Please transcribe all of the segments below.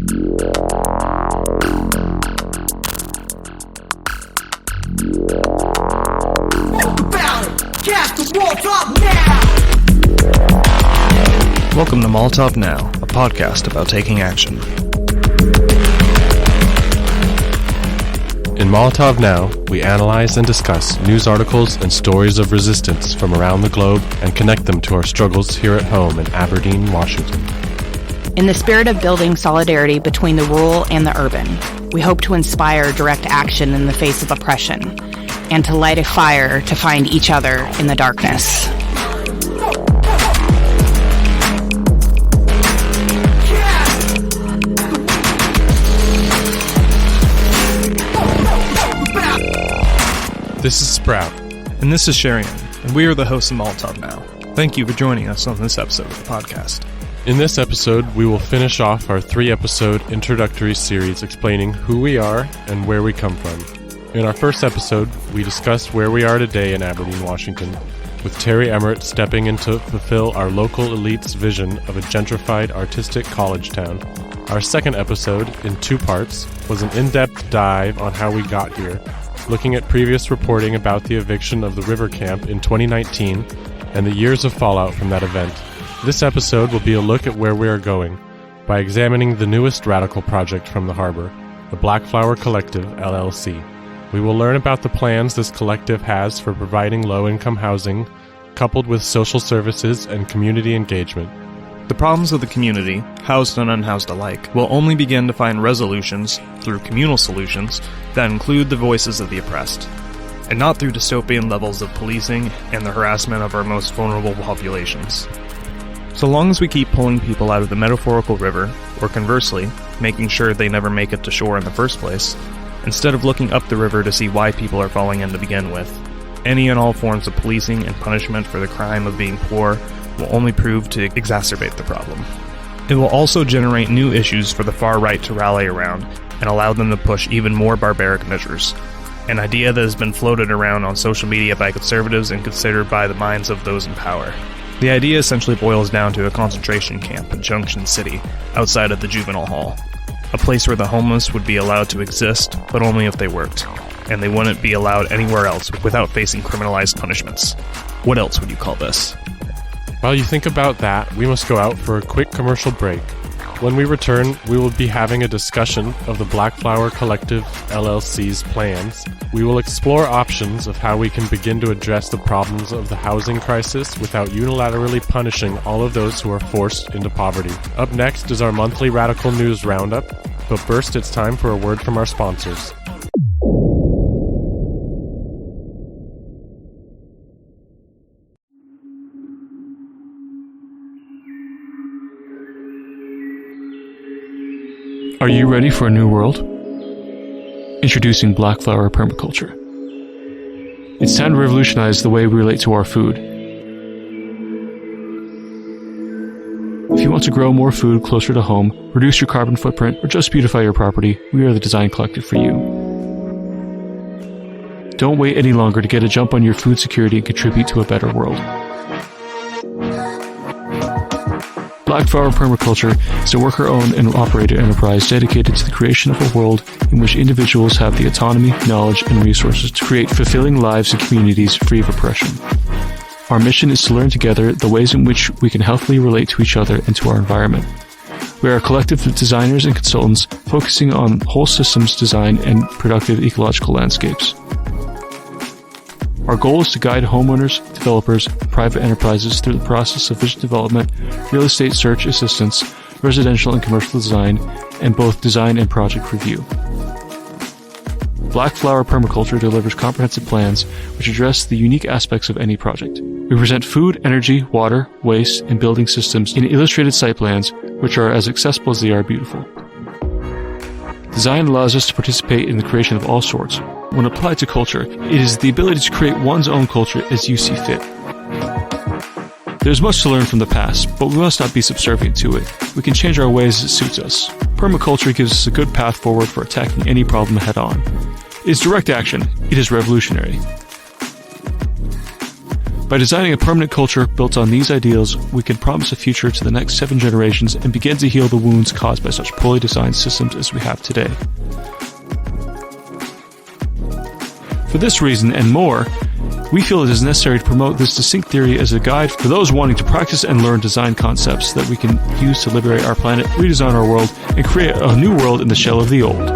Welcome to Molotov Now, a podcast about taking action. In Molotov Now, we analyze and discuss news articles and stories of resistance from around the globe and connect them to our struggles here at home in Aberdeen, Washington. In the spirit of building solidarity between the rural and the urban, we hope to inspire direct action in the face of oppression and to light a fire to find each other in the darkness. This is Sprout. And this is Charyan, and we are the hosts of Molotov Now. Thank you for joining us on this episode of the podcast. In this episode, we will finish off our 3-episode introductory series explaining who we are and where we come from. In our first episode, we discussed where we are today in Aberdeen, Washington, with Terry Emmerich stepping in to fulfill our local elite's vision of a gentrified artistic college town. Our second episode, in 2 parts, was an in-depth dive on how we got here, looking at previous reporting about the eviction of the river camp in 2019 and the years of fallout from that event. This episode will be a look at where we are going by examining the newest radical project from the harbor, the Blackflower Collective, LLC. We will learn about the plans this collective has for providing low-income housing, coupled with social services and community engagement. The problems of the community, housed and unhoused alike, will only begin to find resolutions through communal solutions that include the voices of the oppressed, and not through dystopian levels of policing and the harassment of our most vulnerable populations. So long as we keep pulling people out of the metaphorical river, or conversely, making sure they never make it to shore in the first place, instead of looking up the river to see why people are falling in to begin with, any and all forms of policing and punishment for the crime of being poor will only prove to exacerbate the problem. It will also generate new issues for the far right to rally around and allow them to push even more barbaric measures, an idea that has been floated around on social media by conservatives and considered by the minds of those in power. The idea essentially boils down to a concentration camp in Junction City, outside of the juvenile hall, a place where the homeless would be allowed to exist, but only if they worked, and they wouldn't be allowed anywhere else without facing criminalized punishments. What else would you call this? While you think about that, we must go out for a quick commercial break. When we return, we will be having a discussion of the Blackflower Collective LLC's plans. We will explore options of how we can begin to address the problems of the housing crisis without unilaterally punishing all of those who are forced into poverty. Up next is our monthly Radical News Roundup, but first it's time for a word from our sponsors. Are you ready for a new world? Introducing Blackflower Permaculture. It's time to revolutionize the way we relate to our food. If you want to grow more food closer to home, reduce your carbon footprint, or just beautify your property, we are the design collective for you. Don't wait any longer to get a jump on your food security and contribute to a better world. Blackflower Permaculture is a worker-owned and operated enterprise dedicated to the creation of a world in which individuals have the autonomy, knowledge, and resources to create fulfilling lives and communities free of oppression. Our mission is to learn together the ways in which we can healthily relate to each other and to our environment. We are a collective of designers and consultants focusing on whole systems design and productive ecological landscapes. Our goal is to guide homeowners, developers, and private enterprises through the process of vision development, real estate search assistance, residential and commercial design, and both design and project review. Blackflower Permaculture delivers comprehensive plans which address the unique aspects of any project. We present food, energy, water, waste, and building systems in illustrated site plans which are as accessible as they are beautiful. Design allows us to participate in the creation of all sorts. When applied to culture, it is the ability to create one's own culture as you see fit. There's much to learn from the past, but we must not be subservient to it. We can change our ways as it suits us. Permaculture gives us a good path forward for attacking any problem head on. It is direct action. It is revolutionary. By designing a permanent culture built on these ideals, we can promise a future to the next 7 generations and begin to heal the wounds caused by such poorly designed systems as we have today. For this reason and more, we feel it is necessary to promote this distinct theory as a guide for those wanting to practice and learn design concepts that we can use to liberate our planet, redesign our world, and create a new world in the shell of the old.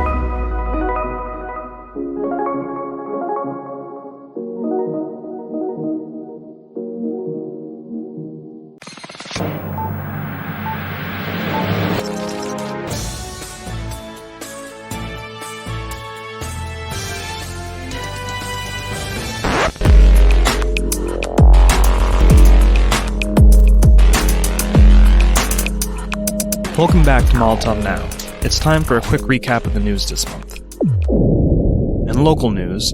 Welcome back to Molotov Now. It's time for a quick recap of the news this month. In local news,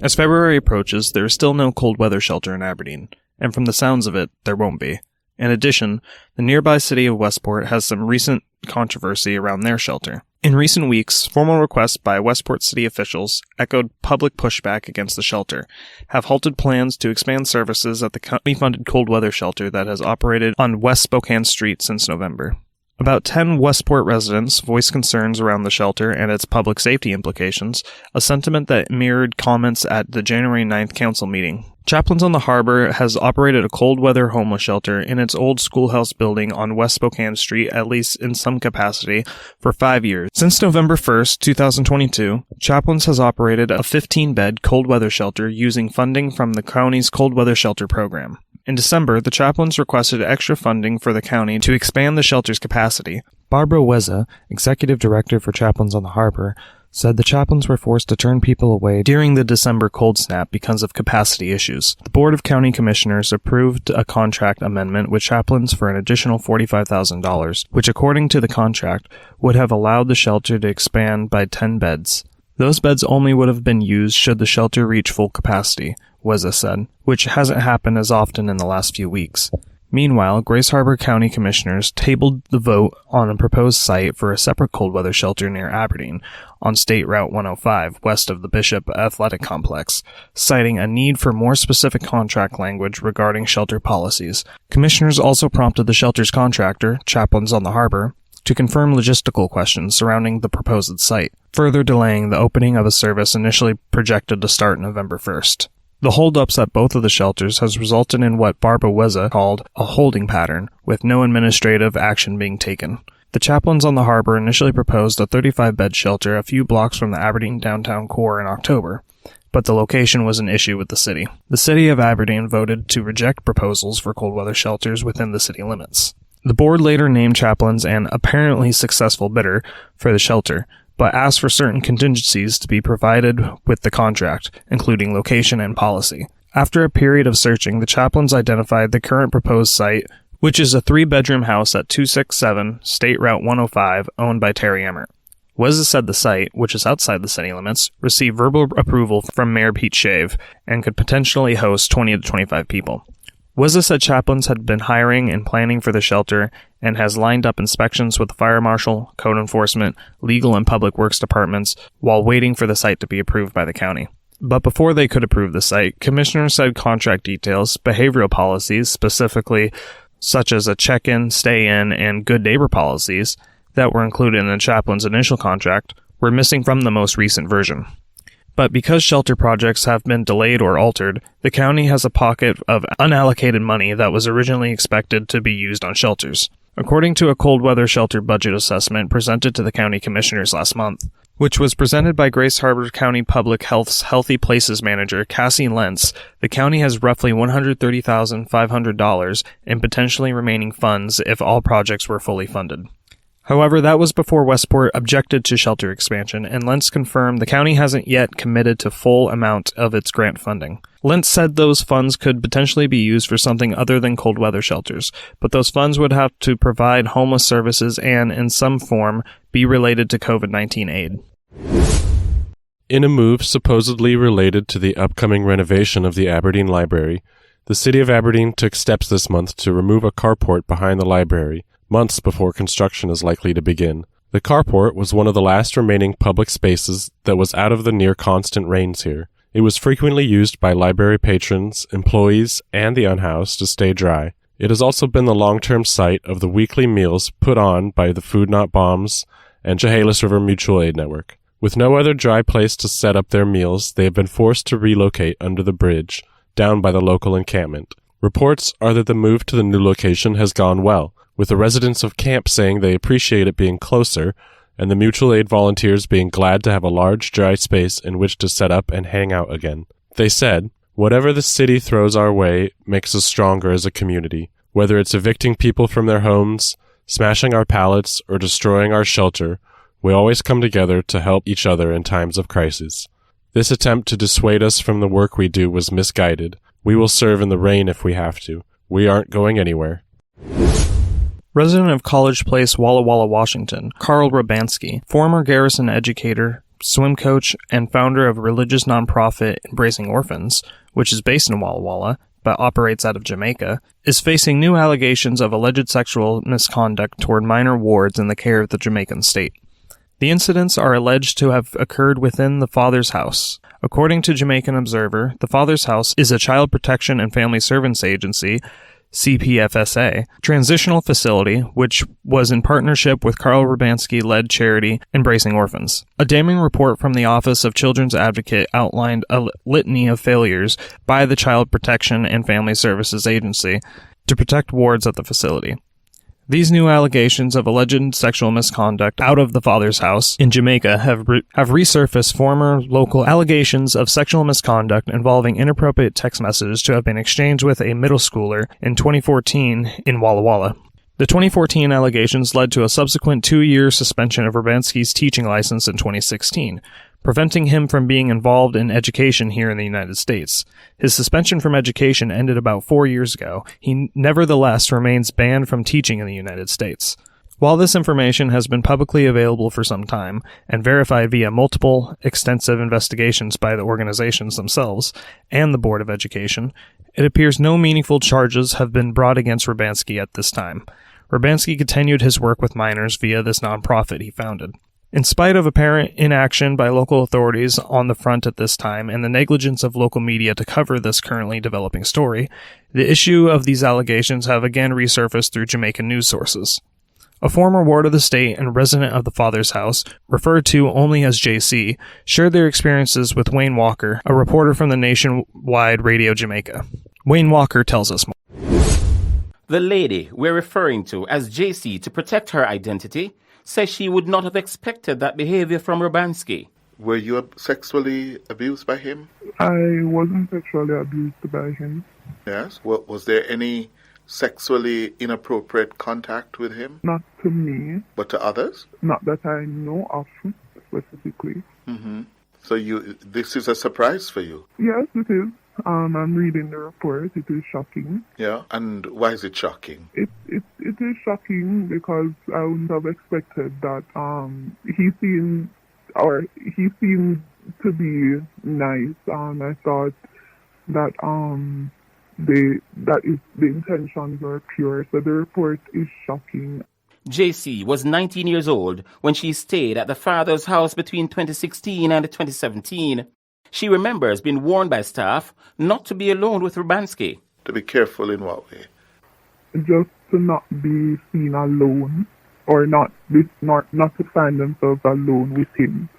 as February approaches, there is still no cold weather shelter in Aberdeen, and from the sounds of it, there won't be. In addition, the nearby city of Westport has some recent controversy around their shelter. In recent weeks, formal requests by Westport city officials echoed public pushback against the shelter, have halted plans to expand services at the company-funded cold weather shelter that has operated on West Spokane Street since November. About 10 Westport residents voiced concerns around the shelter and its public safety implications, a sentiment that mirrored comments at the January 9th council meeting. Chaplains on the Harbor has operated a cold weather homeless shelter in its old schoolhouse building on West Spokane Street, at least in some capacity, for 5 years. Since November 1st, 2022, Chaplains has operated a 15-bed cold weather shelter using funding from the county's cold weather shelter program. In December, the chaplains requested extra funding for the county to expand the shelter's capacity. Barbara Weza, executive director for Chaplains on the Harbor, said the chaplains were forced to turn people away during the December cold snap because of capacity issues. The Board of County Commissioners approved a contract amendment with chaplains for an additional $45,000, which according to the contract would have allowed the shelter to expand by 10 beds. Those beds only would have been used should the shelter reach full capacity, Weza said, which hasn't happened as often in the last few weeks. Meanwhile, Grace Harbor County Commissioners tabled the vote on a proposed site for a separate cold weather shelter near Aberdeen on State Route 105, west of the Bishop Athletic Complex, citing a need for more specific contract language regarding shelter policies. Commissioners also prompted the shelter's contractor, Chaplains on the Harbor, to confirm logistical questions surrounding the proposed site, further delaying the opening of a service initially projected to start November 1st. The holdups at both of the shelters has resulted in what Barbara Weza called a holding pattern, with no administrative action being taken. The Chaplains on the Harbor initially proposed a 35-bed shelter a few blocks from the Aberdeen downtown core in October, but the location was an issue with the city. The city of Aberdeen voted to reject proposals for cold weather shelters within the city limits. The board later named Chaplains an apparently successful bidder for the shelter, but asked for certain contingencies to be provided with the contract, including location and policy. After a period of searching, the chaplains identified the current proposed site, which is a 3-bedroom house at 267 State Route 105, owned by Terry Emmert. Weza said the site, which is outside the city limits, received verbal approval from Mayor Pete Shave and could potentially host 20 to 25 people. Weza said chaplains had been hiring and planning for the shelter and has lined up inspections with the fire marshal, code enforcement, legal and public works departments while waiting for the site to be approved by the county. But before they could approve the site, commissioners said contract details, behavioral policies, specifically such as a check-in, stay-in, and good neighbor policies that were included in the chaplain's initial contract were missing from the most recent version. But because shelter projects have been delayed or altered, the county has a pocket of unallocated money that was originally expected to be used on shelters. According to a cold weather shelter budget assessment presented to the county commissioners last month, which was presented by Grace Harbor County Public Health's Healthy Places Manager, Cassie Lentz, the county has roughly $130,500 in potentially remaining funds if all projects were fully funded. However, that was before Westport objected to shelter expansion, and Lentz confirmed the county hasn't yet committed to full amount of its grant funding. Lentz said those funds could potentially be used for something other than cold weather shelters, but those funds would have to provide homeless services and, in some form, be related to COVID-19 aid. In a move supposedly related to the upcoming renovation of the Aberdeen Library, the city of Aberdeen took steps this month to remove a carport behind the library, months before construction is likely to begin. The carport was one of the last remaining public spaces that was out of the near constant rains here. It was frequently used by library patrons, employees, and the unhoused to stay dry. It has also been the long-term site of the weekly meals put on by the Food Not Bombs and Chehalis River Mutual Aid Network. With no other dry place to set up their meals, they have been forced to relocate under the bridge, down by the local encampment. Reports are that the move to the new location has gone well, with the residents of camp saying they appreciate it being closer, and the mutual aid volunteers being glad to have a large dry space in which to set up and hang out again. They said, "Whatever the city throws our way makes us stronger as a community. Whether it's evicting people from their homes, smashing our pallets, or destroying our shelter, we always come together to help each other in times of crisis. This attempt to dissuade us from the work we do was misguided. We will serve in the rain if we have to. We aren't going anywhere." Resident of College Place, Walla Walla, Washington, Carl Rabansky, former Garrison educator, swim coach, and founder of a religious nonprofit Embracing Orphans, which is based in Walla Walla, but operates out of Jamaica, is facing new allegations of alleged sexual misconduct toward minor wards in the care of the Jamaican state. The incidents are alleged to have occurred within the Father's House. According to Jamaican Observer, the Father's House is a child protection and family service agency, CPFSA, transitional facility, which was in partnership with Carl Rabansky-led charity Embracing Orphans. A damning report from the Office of Children's Advocate outlined a litany of failures by the Child Protection and Family Services Agency to protect wards at the facility. These new allegations of alleged sexual misconduct out of the Father's House in Jamaica have resurfaced former local allegations of sexual misconduct involving inappropriate text messages to have been exchanged with a middle schooler in 2014 in Walla Walla. The 2014 allegations led to a subsequent 2-year suspension of Rabansky's teaching license in 2016, preventing him from being involved in education here in the United States. His suspension from education ended about 4 years ago. He nevertheless remains banned from teaching in the United States. While this information has been publicly available for some time, and verified via multiple extensive investigations by the organizations themselves and the Board of Education, it appears no meaningful charges have been brought against Rabansky at this time. Rabansky continued his work with minors via this nonprofit he founded. In spite of apparent inaction by local authorities on the front at this time and the negligence of local media to cover this currently developing story, the issue of these allegations have again resurfaced through Jamaican news sources. A former ward of the state and resident of the Father's House, referred to only as JC, shared their experiences with Wayne Walker, a reporter from the nationwide Radio Jamaica. Wayne Walker tells us more. The lady we're referring to as JC, to protect her identity, says she would not have expected that behavior from Rabansky. Were you sexually abused by him? I wasn't sexually abused by him. Yes. Was there any sexually inappropriate contact with him? Not to me. But to others? Not that I know of specifically. Mm-hmm. So this is a surprise for you? Yes, it is. I'm reading the report. It is shocking. Yeah, and why is it shocking? It is shocking because I wouldn't have expected that. He seemed to be nice. I thought that the intentions were pure. So the report is shocking. JC was 19 years old when she stayed at the Father's House between 2016 and 2017. She remembers being warned by staff not to be alone with Rabansky. To be careful in what way? Just to not be seen alone, or not to find themselves alone with him.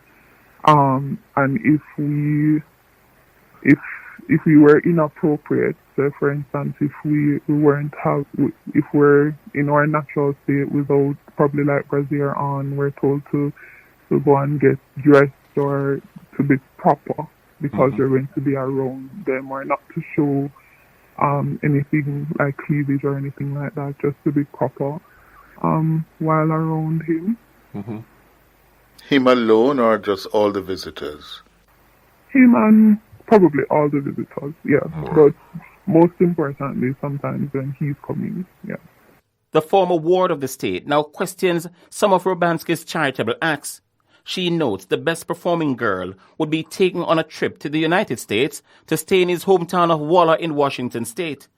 And if we were inappropriate, so for instance, if we're in our natural state without probably like brassiere on, we're told to go and get dressed or to be proper because we're going to be around them, or not to show anything like cleavage or anything like that, just to be proper while around him. Mm-hmm. Him alone or just all the visitors? Him and probably all the visitors, yeah. But most importantly, sometimes when he's coming, yeah. The former ward of the state now questions some of Rabansky's charitable acts. She notes the best performing girl would be taken on a trip to the United States to stay in his hometown of Walla in Washington state.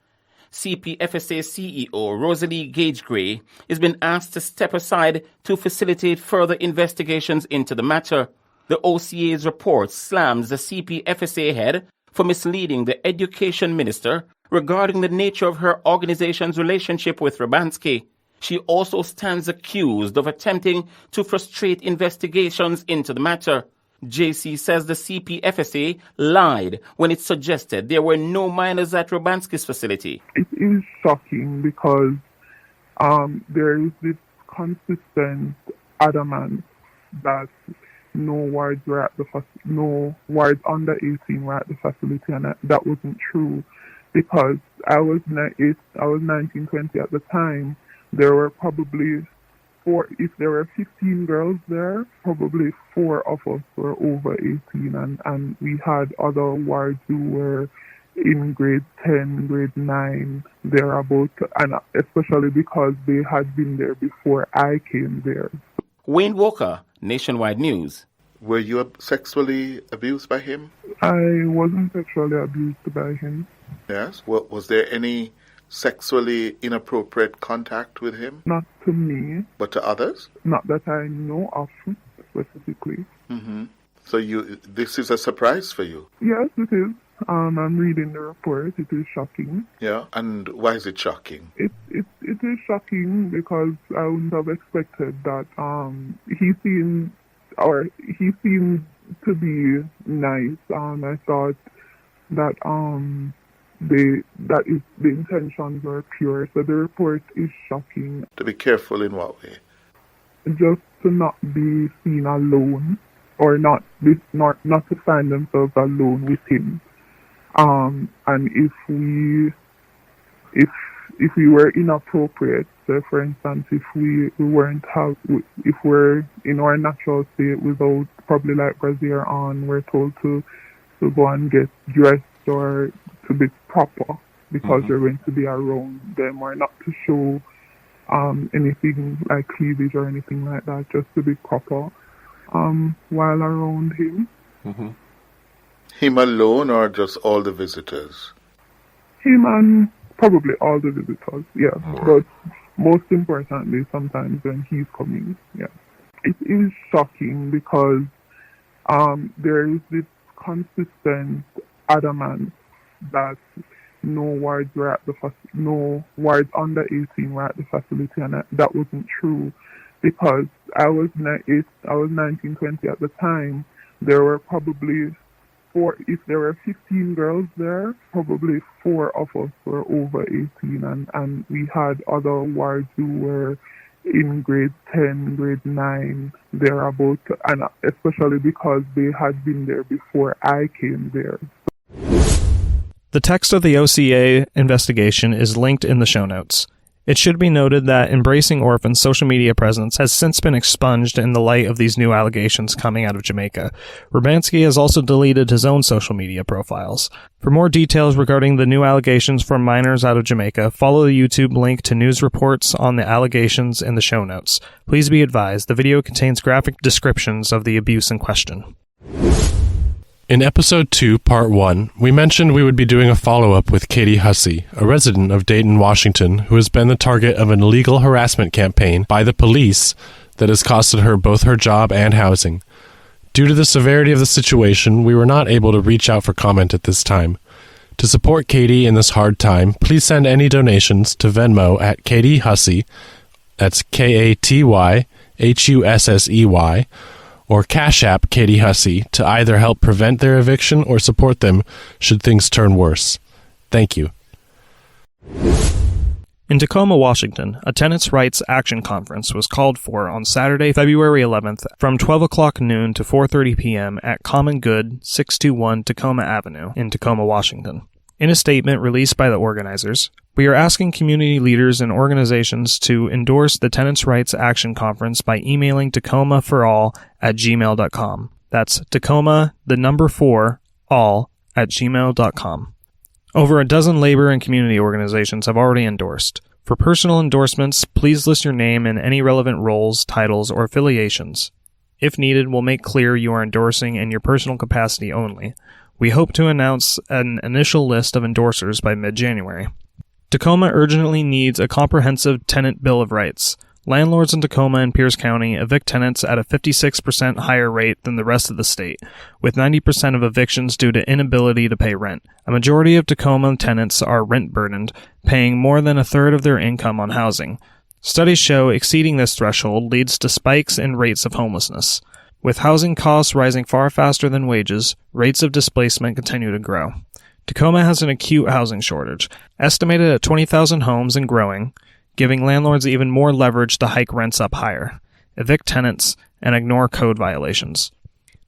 CPFSA CEO Rosalie Gage-Gray has been asked to step aside to facilitate further investigations into the matter. The OCA's report slams the CPFSA head for misleading the education minister regarding the nature of her organization's relationship with Rubanski. She also stands accused of attempting to frustrate investigations into the matter. JC says the CPFSA lied when it suggested there were no minors at Rubanski's facility. It is shocking because there is this consistent adamance that no wards were at the no wards under 18 were at the facility, and that wasn't true because I was 19, 20 at the time. There were probably if there were 15 girls there, probably 4 of us were over 18, and we had other wards who were in grade 10, grade 9, thereabout, and especially because they had been there before I came there. Wayne Walker, Nationwide News. Were you sexually abused by him? I wasn't sexually abused by him. Yes. Was there any sexually inappropriate contact with him? Not to me. But to others? Not that I know of specifically. Mm-hmm. So this is a surprise for you? Yes, it is. I'm reading the report. It is shocking. Yeah, and why is it shocking? It is shocking because I wouldn't have expected that. He seemed to be nice. I thought that the intentions were pure. So the report is shocking. To be careful in what way? Just to not be seen alone, or not to find themselves alone with him. And if we were inappropriate, so for instance, if if we're in our natural state without probably like brassiere on, we're told to go and get dressed or to be proper because we're going to be around them, or not to show anything like cleavage or anything like that, just to be proper while around him. Mm-hmm. Him alone or just all the visitors? Him and probably all the visitors, yeah. But most importantly, sometimes when he's coming, yeah. It is shocking because there is this consistent adamance that no wards under 18 were at the facility, and that wasn't true because I was 19, 20 at the time. There were probably if there were 15 girls there, probably 4 of us were over 18, and we had other wards who were in grade 10, grade 9, thereabout, and especially because they had been there before I came there. The text of the OCA investigation is linked in the show notes. It should be noted that Embracing Orphans' social media presence has since been expunged in the light of these new allegations coming out of Jamaica. Rubanski has also deleted his own social media profiles. For more details regarding the new allegations from minors out of Jamaica, follow the YouTube link to news reports on the allegations in the show notes. Please be advised, the video contains graphic descriptions of the abuse in question. In Episode 2, Part 1, we mentioned we would be doing a follow-up with Katie Hussey, a resident of Dayton, Washington, who has been the target of an illegal harassment campaign by the police that has costed her both her job and housing. Due to the severity of the situation, we were not able to reach out for comment at this time. To support Katie in this hard time, please send any donations to Venmo at Katie Hussey, that's KatyHussey, or Cash App Katie Hussey to either help prevent their eviction or support them should things turn worse. Thank you. In Tacoma, Washington, a tenants' rights action conference was called for on Saturday, February 11th from 12 o'clock noon to 4:30 p.m. at Common Good, 621 Tacoma Avenue in Tacoma, Washington. In a statement released by the organizers, we are asking community leaders and organizations to endorse the Tenants' Rights Action Conference by emailing tacomaforall@gmail.com. That's Tacoma, the number 4, all@gmail.com. Over a dozen labor and community organizations have already endorsed. For personal endorsements, please list your name and any relevant roles, titles, or affiliations. If needed, we'll make clear you are endorsing in your personal capacity only. We hope to announce an initial list of endorsers by mid-January. Tacoma urgently needs a comprehensive tenant bill of rights. Landlords in Tacoma and Pierce County evict tenants at a 56% higher rate than the rest of the state, with 90% of evictions due to inability to pay rent. A majority of Tacoma tenants are rent-burdened, paying more than a third of their income on housing. Studies show exceeding this threshold leads to spikes in rates of homelessness. With housing costs rising far faster than wages, rates of displacement continue to grow. Tacoma has an acute housing shortage, estimated at 20,000 homes and growing, giving landlords even more leverage to hike rents up higher, evict tenants, and ignore code violations.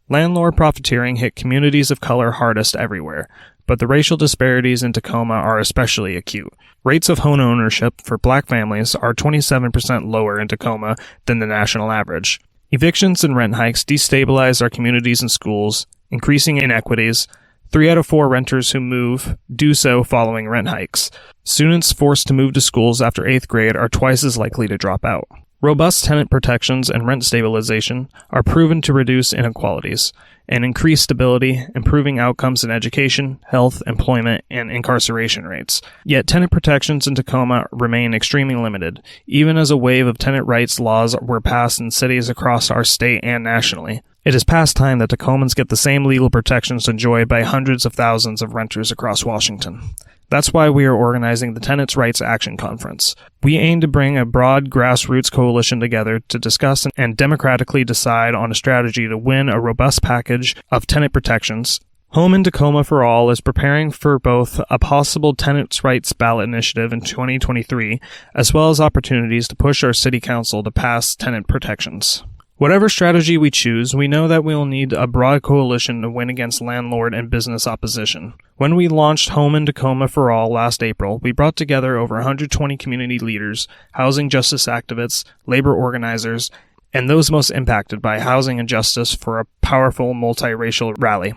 Landlord profiteering hit communities of color hardest everywhere, but the racial disparities in Tacoma are especially acute. Rates of home ownership for black families are 27% lower in Tacoma than the national average. Evictions and rent hikes destabilize our communities and schools, increasing inequities. 3 out of 4 renters who move do so following rent hikes. Students forced to move to schools after 8th grade are twice as likely to drop out. Robust tenant protections and rent stabilization are proven to reduce inequalities and increase stability, improving outcomes in education, health, employment, and incarceration rates. Yet tenant protections in Tacoma remain extremely limited, even as a wave of tenant rights laws were passed in cities across our state and nationally. It is past time that Tacomans get the same legal protections enjoyed by hundreds of thousands of renters across Washington. That's why we are organizing the Tenants' Rights Action Conference. We aim to bring a broad grassroots coalition together to discuss and democratically decide on a strategy to win a robust package of tenant protections. Home in Tacoma for All is preparing for both a possible tenants' rights ballot initiative in 2023, as well as opportunities to push our city council to pass tenant protections. Whatever strategy we choose, we know that we will need a broad coalition to win against landlord and business opposition. When we launched Home in Tacoma for All last April, we brought together over 120 community leaders, housing justice activists, labor organizers, and those most impacted by housing injustice for a powerful multiracial rally.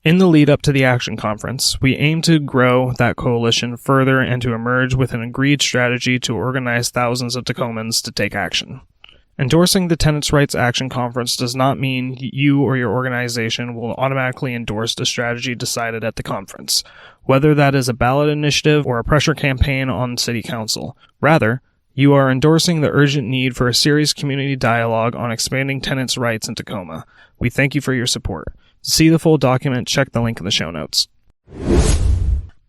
In the lead up to the Action Conference, we aim to grow that coalition further and to emerge with an agreed strategy to organize thousands of Tacomans to take action. Endorsing the Tenants' Rights Action Conference does not mean you or your organization will automatically endorse the strategy decided at the conference, whether that is a ballot initiative or a pressure campaign on City Council. Rather, you are endorsing the urgent need for a serious community dialogue on expanding tenants' rights in Tacoma. We thank you for your support. To see the full document, check the link in the show notes.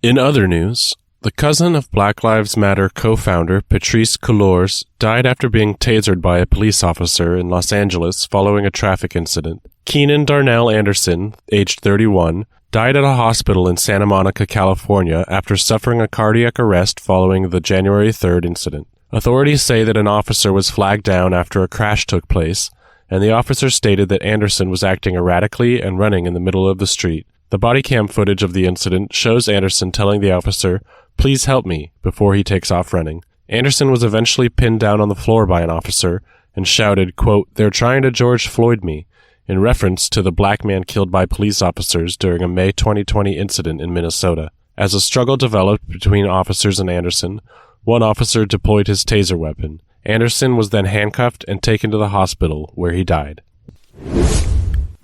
In other news, the cousin of Black Lives Matter co-founder Patrisse Cullors died after being tasered by a police officer in Los Angeles following a traffic incident. Keenan Darnell Anderson, aged 31, died at a hospital in Santa Monica, California after suffering a cardiac arrest following the January 3rd incident. Authorities say that an officer was flagged down after a crash took place, and the officer stated that Anderson was acting erratically and running in the middle of the street. The body cam footage of the incident shows Anderson telling the officer, "Please help me," before he takes off running. Anderson was eventually pinned down on the floor by an officer and shouted, quote, "They're trying to George Floyd me," in reference to the black man killed by police officers during a May 2020 incident in Minnesota. As a struggle developed between officers and Anderson, one officer deployed his taser weapon. Anderson was then handcuffed and taken to the hospital, where he died.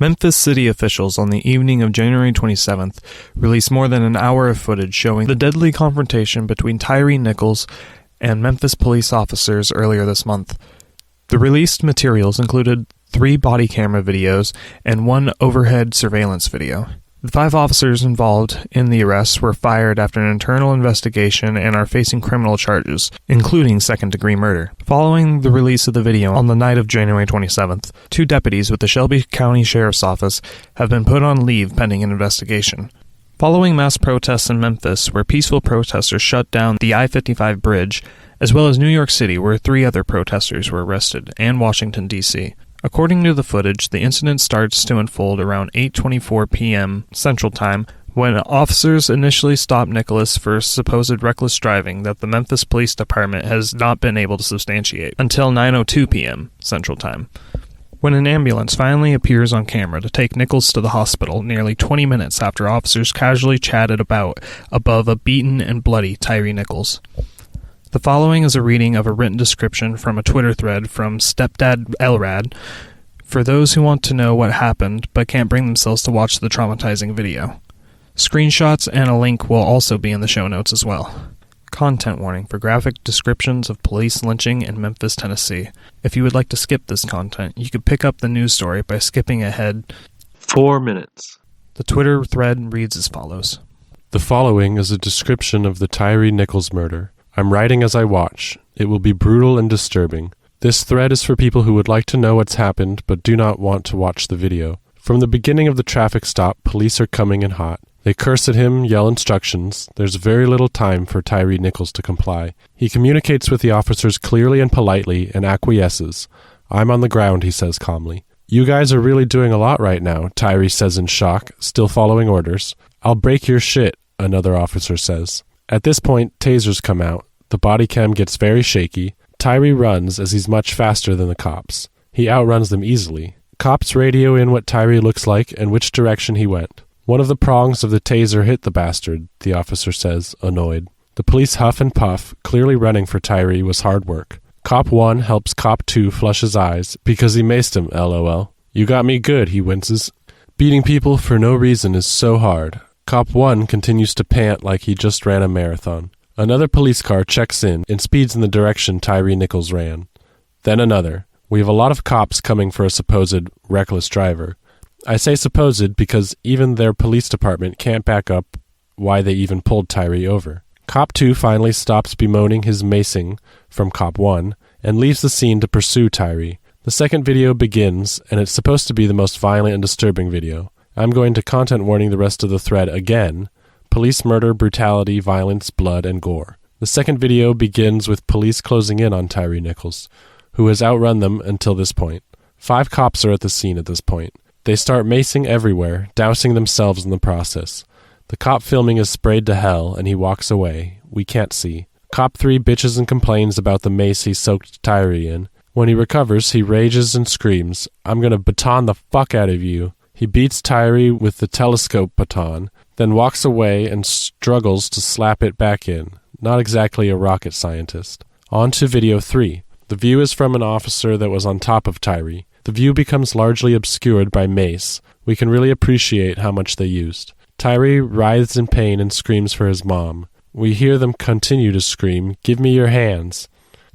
Memphis city officials on the evening of January 27th released more than an hour of footage showing the deadly confrontation between Tyree Nichols and Memphis police officers earlier this month. The released materials included 3 body camera videos and 1 overhead surveillance video. The 5 officers involved in the arrests were fired after an internal investigation and are facing criminal charges, including second-degree murder. Following the release of the video on the night of January 27th, 2 deputies with the Shelby County Sheriff's Office have been put on leave pending an investigation. Following mass protests in Memphis, where peaceful protesters shut down the I-55 bridge, as well as New York City, where 3 other protesters were arrested, and Washington, D.C. According to the footage, the incident starts to unfold around 8:24 p.m. Central Time, when officers initially stopped Nicholas for supposed reckless driving that the Memphis Police Department has not been able to substantiate, until 9:02 p.m. Central Time, when an ambulance finally appears on camera to take Nichols to the hospital nearly 20 minutes after officers casually chatted about above a beaten and bloody Tyree Nichols. The following is a reading of a written description from a Twitter thread from Stepdad Elrad for those who want to know what happened but can't bring themselves to watch the traumatizing video. Screenshots and a link will also be in the show notes as well. Content warning for graphic descriptions of police lynching in Memphis, Tennessee. If you would like to skip this content, you could pick up the news story by skipping ahead 4 minutes. The Twitter thread reads as follows. The following is a description of the Tyre Nichols murder. I'm writing as I watch. It will be brutal and disturbing. This thread is for people who would like to know what's happened but do not want to watch the video. From the beginning of the traffic stop, police are coming in hot. They curse at him, yell instructions. There's very little time for Tyre Nichols to comply. He communicates with the officers clearly and politely and acquiesces. I'm on the ground, he says calmly. You guys are really doing a lot right now, Tyre says in shock, still following orders. I'll break your shit, another officer says. At this point, tasers come out. The body cam gets very shaky. Tyre runs as he's much faster than the cops. He outruns them easily. Cops radio in what Tyre looks like and which direction he went. One of the prongs of the taser hit the bastard, the officer says, annoyed. The police huff and puff, clearly running for Tyre was hard work. Cop 1 helps Cop 2 flush his eyes, because he maced him, lol. You got me good, he winces. Beating people for no reason is so hard. Cop 1 continues to pant like he just ran a marathon. Another police car checks in and speeds in the direction Tyre Nichols ran. Then another. We have a lot of cops coming for a supposed reckless driver. I say supposed because even their police department can't back up why they even pulled Tyre over. Cop 2 finally stops bemoaning his macing from Cop 1 and leaves the scene to pursue Tyre. The second video begins, and it's supposed to be the most violent and disturbing video. I'm going to content warning the rest of the thread again. Police murder, brutality, violence, blood, and gore. The second video begins with police closing in on Tyre Nichols, who has outrun them until this point. 5 cops are at the scene at this point. They start macing everywhere, dousing themselves in the process. The cop filming is sprayed to hell, and he walks away. We can't see. Cop 3 bitches and complains about the mace he soaked Tyre in. When he recovers, he rages and screams, I'm gonna baton the fuck out of you. He beats Tyre with the telescope baton, then walks away and struggles to slap it back in. Not exactly a rocket scientist. On to video 3. The view is from an officer that was on top of Tyre. The view becomes largely obscured by mace. We can really appreciate how much they used. Tyre writhes in pain and screams for his mom. We hear them continue to scream, give me your hands.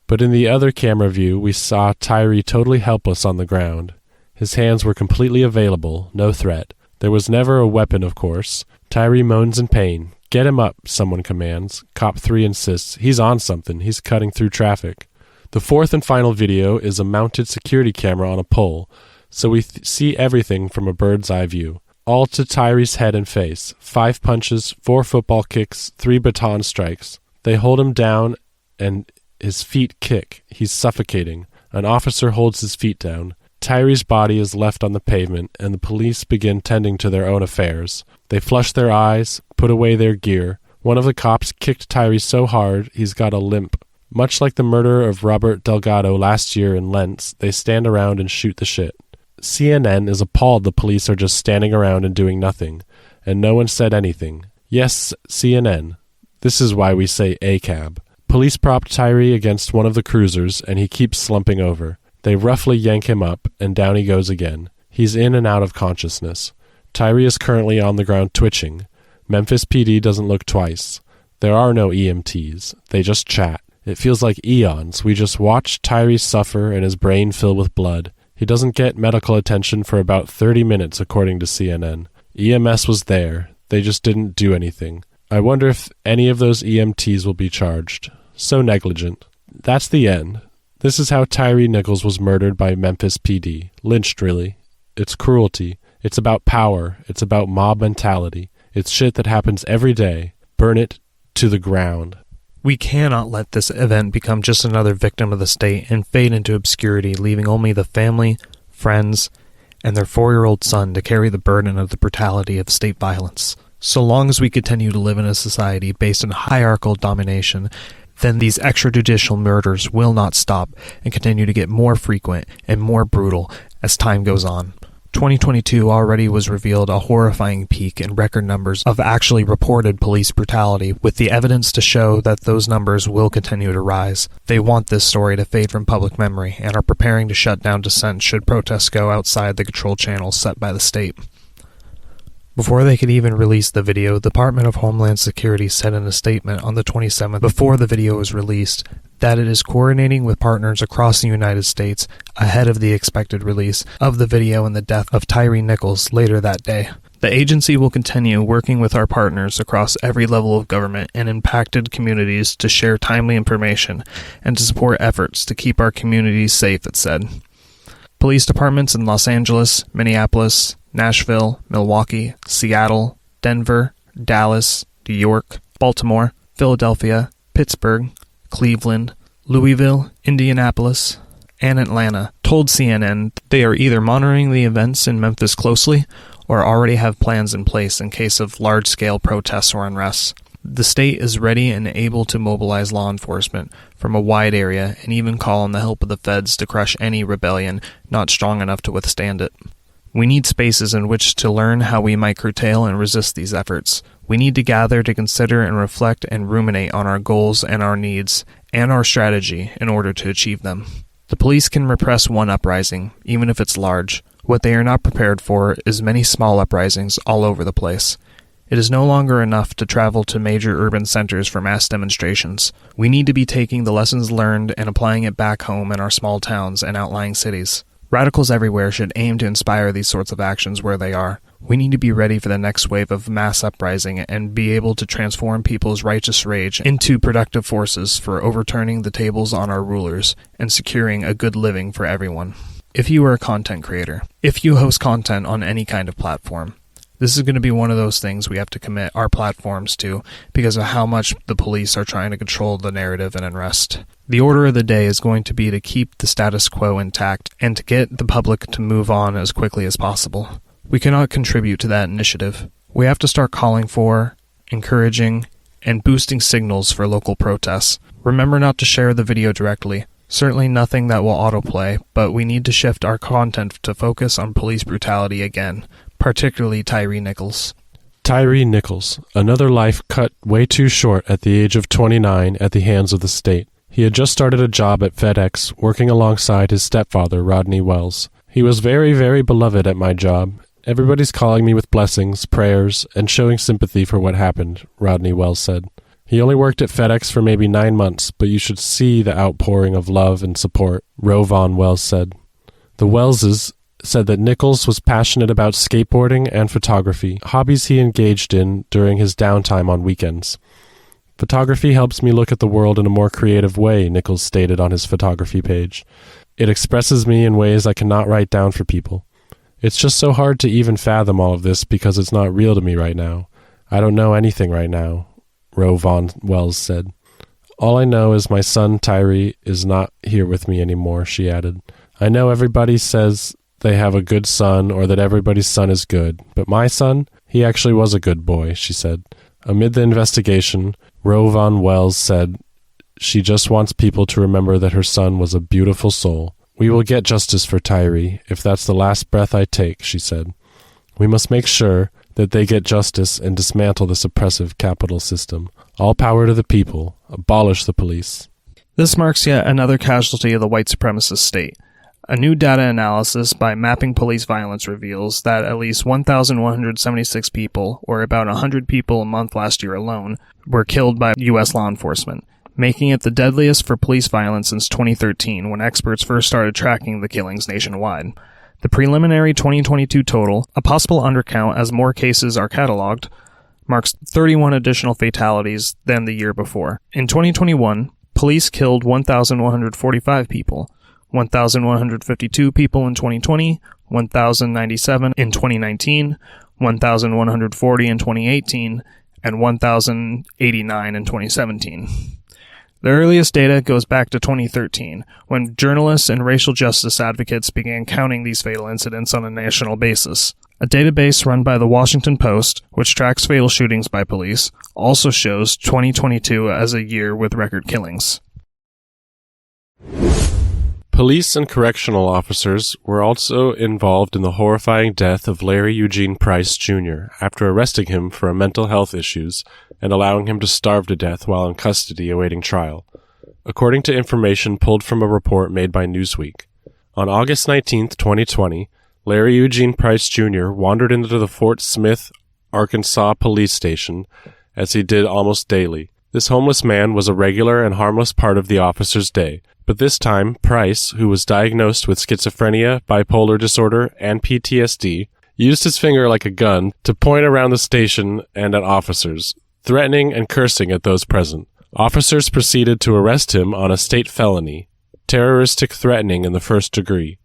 But in the other camera view, we saw Tyre totally helpless on the ground. His hands were completely available, no threat. There was never a weapon, of course. Tyre moans in pain. Get him up, someone commands. Cop 3 insists. He's on something. He's cutting through traffic. The fourth and final video is a mounted security camera on a pole, so we see everything from a bird's eye view. All to Tyre's head and face. 5 punches, 4 football kicks, 3 baton strikes. They hold him down and his feet kick. He's suffocating. An officer holds his feet down. Tyre's body is left on the pavement, and the police begin tending to their own affairs. They flush their eyes, put away their gear. One of the cops kicked Tyre so hard he's got a limp. Much like the murder of Robert Delgado last year in Lentz, they stand around and shoot the shit. CNN is appalled the police are just standing around and doing nothing, and no one said anything. Yes, CNN. This is why we say ACAB. Police prop Tyre against one of the cruisers, and he keeps slumping over. They roughly yank him up, and down he goes again. He's in and out of consciousness. Tyre is currently on the ground twitching. Memphis PD doesn't look twice. There are no EMTs. They just chat. It feels like eons. We just watch Tyre suffer and his brain fill with blood. He doesn't get medical attention for about 30 minutes, according to CNN. EMS was there. They just didn't do anything. I wonder if any of those EMTs will be charged. So negligent. That's the end. This is how Tyre Nichols was murdered by Memphis PD. Lynched, really. It's cruelty. It's about power. It's about mob mentality. It's shit that happens every day. Burn it to the ground. We cannot let this event become just another victim of the state and fade into obscurity, leaving only the family, friends, and their 4-year-old son to carry the burden of the brutality of state violence. So long as we continue to live in a society based on hierarchical domination, then these extrajudicial murders will not stop and continue to get more frequent and more brutal as time goes on. 2022 already was revealed a horrifying peak in record numbers of actually reported police brutality, with the evidence to show that those numbers will continue to rise. They want this story to fade from public memory and are preparing to shut down dissent should protests go outside the control channels set by the state. Before they could even release the video, the Department of Homeland Security said in a statement on the 27th, before the video was released, that it is coordinating with partners across the United States ahead of the expected release of the video and the death of Tyre Nichols later that day. The agency will continue working with our partners across every level of government and impacted communities to share timely information and to support efforts to keep our communities safe, it said. Police departments in Los Angeles, Minneapolis, Nashville, Milwaukee, Seattle, Denver, Dallas, New York, Baltimore, Philadelphia, Pittsburgh, Cleveland, Louisville, Indianapolis, and Atlanta told CNN they are either monitoring the events in Memphis closely or already have plans in place in case of large-scale protests or unrest. The state is ready and able to mobilize law enforcement from a wide area and even call on the help of the feds to crush any rebellion not strong enough to withstand it. We need spaces in which to learn how we might curtail and resist these efforts. We need to gather to consider and reflect and ruminate on our goals and our needs and our strategy in order to achieve them. The police can repress one uprising, even if it's large. What they are not prepared for is many small uprisings all over the place. It is no longer enough to travel to major urban centers for mass demonstrations. We need to be taking the lessons learned and applying it back home in our small towns and outlying cities. Radicals everywhere should aim to inspire these sorts of actions where they are. We need to be ready for the next wave of mass uprising and be able to transform people's righteous rage into productive forces for overturning the tables on our rulers and securing a good living for everyone. If you are a content creator, if you host content on any kind of platform, this is going to be one of those things we have to commit our platforms to because of how much the police are trying to control the narrative and unrest. The order of the day is going to be to keep the status quo intact and to get the public to move on as quickly as possible. We cannot contribute to that initiative. We have to start calling for, encouraging, and boosting signals for local protests. Remember not to share the video directly. Certainly nothing that will autoplay, but we need to shift our content to focus on police brutality again, particularly Tyre Nichols. Tyre Nichols, another life cut way too short at the age of 29 at the hands of the state. He had just started a job at FedEx, working alongside his stepfather, Rodney Wells. He was very, very beloved at my job. Everybody's calling me with blessings, prayers, and showing sympathy for what happened, Rodney Wells said. He only worked at FedEx for maybe 9 months, but you should see the outpouring of love and support, Rovon Wells said. The Wellses said that Nichols was passionate about skateboarding and photography, hobbies he engaged in during his downtime on weekends. Photography helps me look at the world in a more creative way, Nichols stated on his photography page. It expresses me in ways I cannot write down for people. It's just so hard to even fathom all of this because it's not real to me right now. I don't know anything right now, Rovon Wells said. All I know is my son Tyre is not here with me anymore, she added. I know everybody says they have a good son or that everybody's son is good, but my son, he actually was a good boy, she said. Amid the investigation, Rovon Wells said she just wants people to remember that her son was a beautiful soul. We will get justice for Tyre, if that's the last breath I take, she said. We must make sure that they get justice and dismantle this oppressive capital system. All power to the people. Abolish the police. This marks yet another casualty of the white supremacist state. A new data analysis by Mapping Police Violence reveals that at least 1,176 people, or about 100 people a month last year alone, were killed by U.S. law enforcement, making it the deadliest for police violence since 2013 when experts first started tracking the killings nationwide. The preliminary 2022 total, a possible undercount as more cases are cataloged, marks 31 additional fatalities than the year before. In 2021, police killed 1,145 people, 1,152 people in 2020, 1,097 in 2019, 1,140 in 2018, and 1,089 in 2017. The earliest data goes back to 2013, when journalists and racial justice advocates began counting these fatal incidents on a national basis. A database run by the Washington Post, which tracks fatal shootings by police, also shows 2022 as a year with record killings. Police and correctional officers were also involved in the horrifying death of Larry Eugene Price, Jr., after arresting him for mental health issues and allowing him to starve to death while in custody awaiting trial, according to information pulled from a report made by Newsweek. On August 19, 2020, Larry Eugene Price, Jr. wandered into the Fort Smith Arkansas police station, as he did almost daily. This homeless man was a regular and harmless part of the officer's day. But this time, Price, who was diagnosed with schizophrenia, bipolar disorder, and PTSD, used his finger like a gun to point around the station and at officers, threatening and cursing at those present. Officers proceeded to arrest him on a state felony, terroristic threatening in the first degree.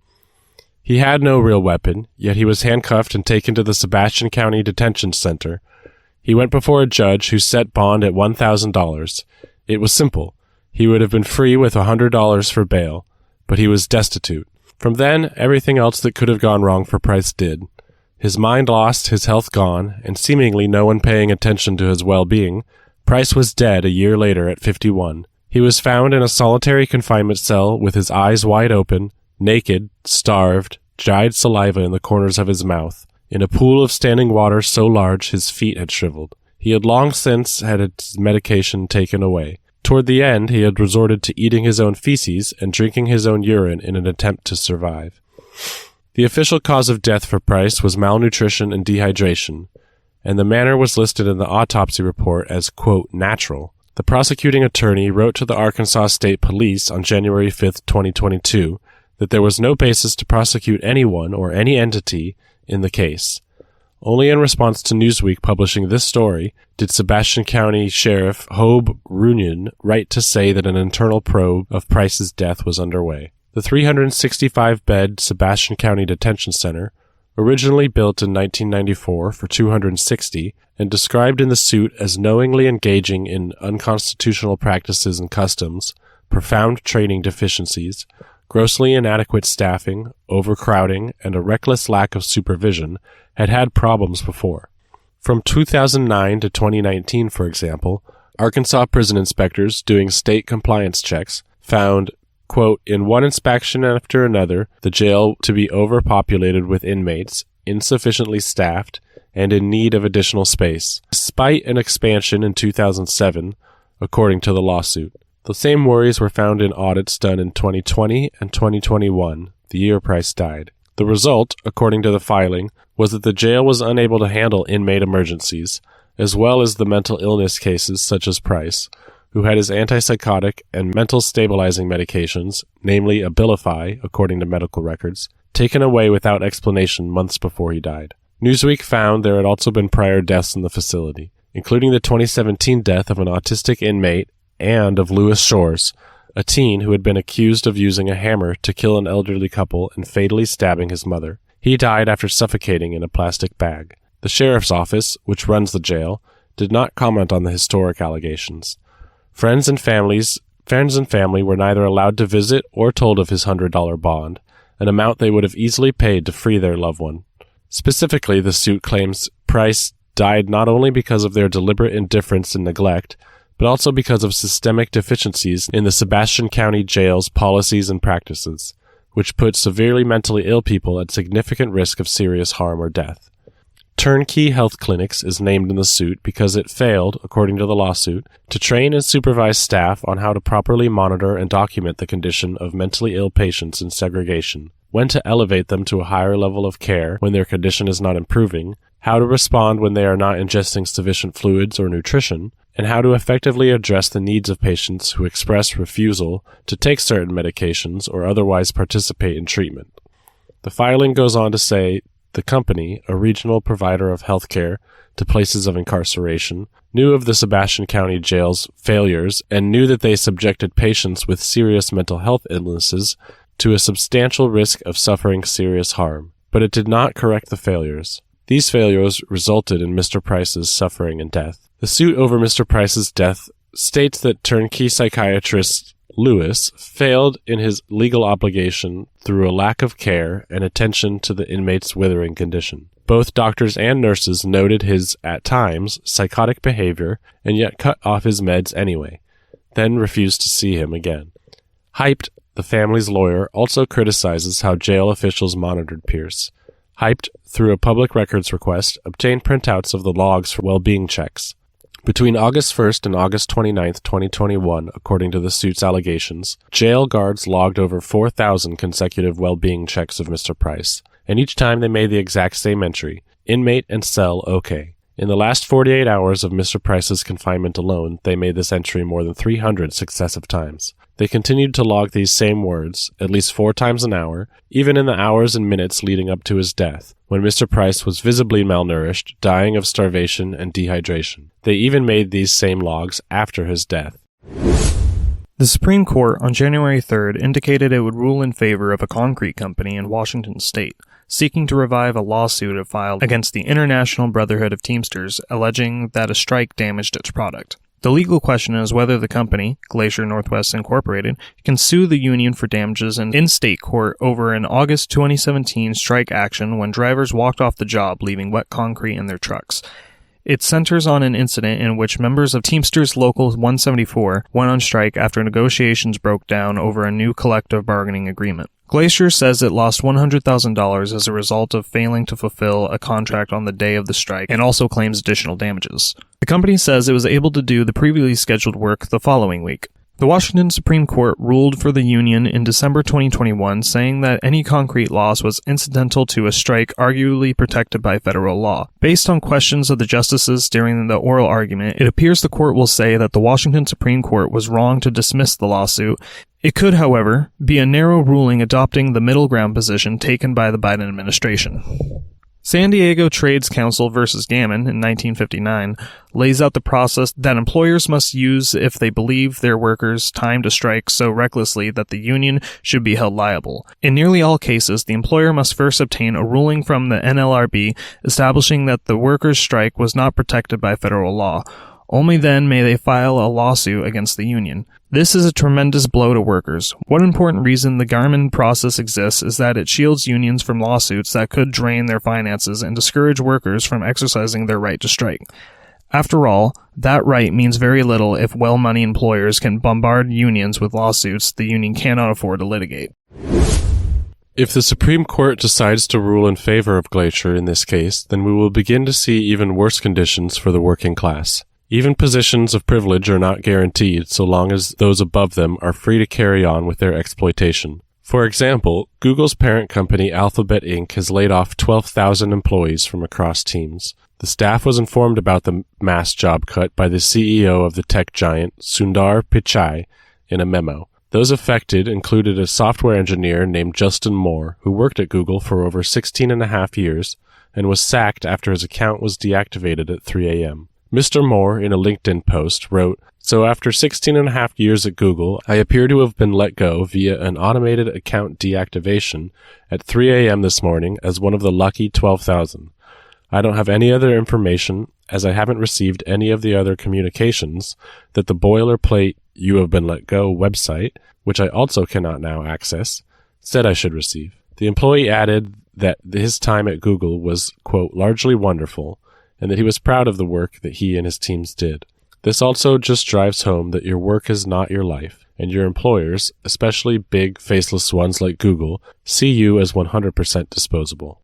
He had no real weapon, yet he was handcuffed and taken to the Sebastian County Detention Center. He went before a judge who set bond at $1,000. It was simple. He would have been free with $100 for bail, but he was destitute. From then, everything else that could have gone wrong for Price did. His mind lost, his health gone, and seemingly no one paying attention to his well-being, Price was dead a year later at 51. He was found in a solitary confinement cell with his eyes wide open, naked, starved, dried saliva in the corners of his mouth, in a pool of standing water so large his feet had shriveled. He had long since had his medication taken away. Toward the end, he had resorted to eating his own feces and drinking his own urine in an attempt to survive. The official cause of death for Price was malnutrition and dehydration, and the manner was listed in the autopsy report as, quote, natural. The prosecuting attorney wrote to the Arkansas State Police on January 5, 2022, that there was no basis to prosecute anyone or any entity in the case. Only in response to Newsweek publishing this story did Sebastian County Sheriff Hobe Runyon write to say that an internal probe of Price's death was underway. The 365-bed Sebastian County Detention Center, originally built in 1994 for $260 and described in the suit as knowingly engaging in unconstitutional practices and customs, profound training deficiencies, grossly inadequate staffing, overcrowding, and a reckless lack of supervision, had problems before. From 2009 to 2019, for example, Arkansas prison inspectors doing state compliance checks found, quote, in one inspection after another, the jail to be overpopulated with inmates, insufficiently staffed, and in need of additional space, despite an expansion in 2007, according to the lawsuit. The same worries were found in audits done in 2020 and 2021, the year Price died. The result, according to the filing, was that the jail was unable to handle inmate emergencies, as well as the mental illness cases such as Price, who had his antipsychotic and mental stabilizing medications, namely Abilify, according to medical records, taken away without explanation months before he died. Newsweek found there had also been prior deaths in the facility, including the 2017 death of an autistic inmate and of Lewis Shores, a teen who had been accused of using a hammer to kill an elderly couple and fatally stabbing his mother. He died after suffocating in a plastic bag. The sheriff's office, which runs the jail, did not comment on the historic allegations. Friends and family were neither allowed to visit or told of his $100 bond, an amount they would have easily paid to free their loved one. Specifically, the suit claims Price died not only because of their deliberate indifference and neglect, but also because of systemic deficiencies in the Sebastian County Jail's policies and practices, which put severely mentally ill people at significant risk of serious harm or death. Turnkey Health Clinics is named in the suit because it failed, according to the lawsuit, to train and supervise staff on how to properly monitor and document the condition of mentally ill patients in segregation, when to elevate them to a higher level of care when their condition is not improving, how to respond when they are not ingesting sufficient fluids or nutrition, and how to effectively address the needs of patients who express refusal to take certain medications or otherwise participate in treatment. The filing goes on to say the company, a regional provider of health care to places of incarceration, knew of the Sebastian County Jail's failures and knew that they subjected patients with serious mental health illnesses to a substantial risk of suffering serious harm, but it did not correct the failures. These failures resulted in Mr. Price's suffering and death. The suit over Mr. Price's death states that turnkey psychiatrist Lewis failed in his legal obligation through a lack of care and attention to the inmate's withering condition. Both doctors and nurses noted his, at times, psychotic behavior and yet cut off his meds anyway, then refused to see him again. Hyped, the family's lawyer, also criticizes how jail officials monitored Pierce. Hyped, through a public records request, obtained printouts of the logs for well-being checks. Between August 1st and August 29th, 2021, according to the suit's allegations, jail guards logged over 4,000 consecutive well-being checks of Mr. Price, and each time they made the exact same entry, inmate and cell okay. In the last 48 hours of Mr. Price's confinement alone, they made this entry more than 300 successive times. They continued to log these same words, at least 4 times an hour, even in the hours and minutes leading up to his death, when Mr. Price was visibly malnourished, dying of starvation and dehydration. They even made these same logs after his death. The Supreme Court on January 3rd indicated it would rule in favor of a concrete company in Washington state, seeking to revive a lawsuit it filed against the International Brotherhood of Teamsters, alleging that a strike damaged its product. The legal question is whether the company, Glacier Northwest Incorporated, can sue the union for damages in state court over an August 2017 strike action when drivers walked off the job leaving wet concrete in their trucks. It centers on an incident in which members of Teamsters Local 174 went on strike after negotiations broke down over a new collective bargaining agreement. Glacier says it lost $100,000 as a result of failing to fulfill a contract on the day of the strike and also claims additional damages. The company says it was able to do the previously scheduled work the following week. The Washington Supreme Court ruled for the union in December 2021, saying that any concrete loss was incidental to a strike arguably protected by federal law. Based on questions of the justices during the oral argument, it appears the court will say that the Washington Supreme Court was wrong to dismiss the lawsuit. It could, however, be a narrow ruling adopting the middle ground position taken by the Biden administration. San Diego Trades Council versus Gammon in 1959 lays out the process that employers must use if they believe their workers timed a strike so recklessly that the union should be held liable. In nearly all cases, the employer must first obtain a ruling from the NLRB establishing that the workers' strike was not protected by federal law. Only then may they file a lawsuit against the union. This is a tremendous blow to workers. One important reason the Gammon process exists is that it shields unions from lawsuits that could drain their finances and discourage workers from exercising their right to strike. After all, that right means very little if well-money employers can bombard unions with lawsuits the union cannot afford to litigate. If the Supreme Court decides to rule in favor of Glacier in this case, then we will begin to see even worse conditions for the working class. Even positions of privilege are not guaranteed so long as those above them are free to carry on with their exploitation. For example, Google's parent company Alphabet Inc. has laid off 12,000 employees from across teams. The staff was informed about the mass job cut by the CEO of the tech giant, Sundar Pichai, in a memo. Those affected included a software engineer named Justin Moore, who worked at Google for over 16 and a half years and was sacked after his account was deactivated at 3 a.m. Mr. Moore, in a LinkedIn post, wrote, "So after 16 and a half years at Google, I appear to have been let go via an automated account deactivation at 3 a.m. this morning as one of the lucky 12,000. I don't have any other information, as I haven't received any of the other communications, that the boilerplate 'You have been let go' website, which I also cannot now access, said I should receive." The employee added that his time at Google was, quote, "largely wonderful," and that he was proud of the work that he and his teams did. This also just drives home that your work is not your life, and your employers, especially big, faceless ones like Google, see you as 100% disposable.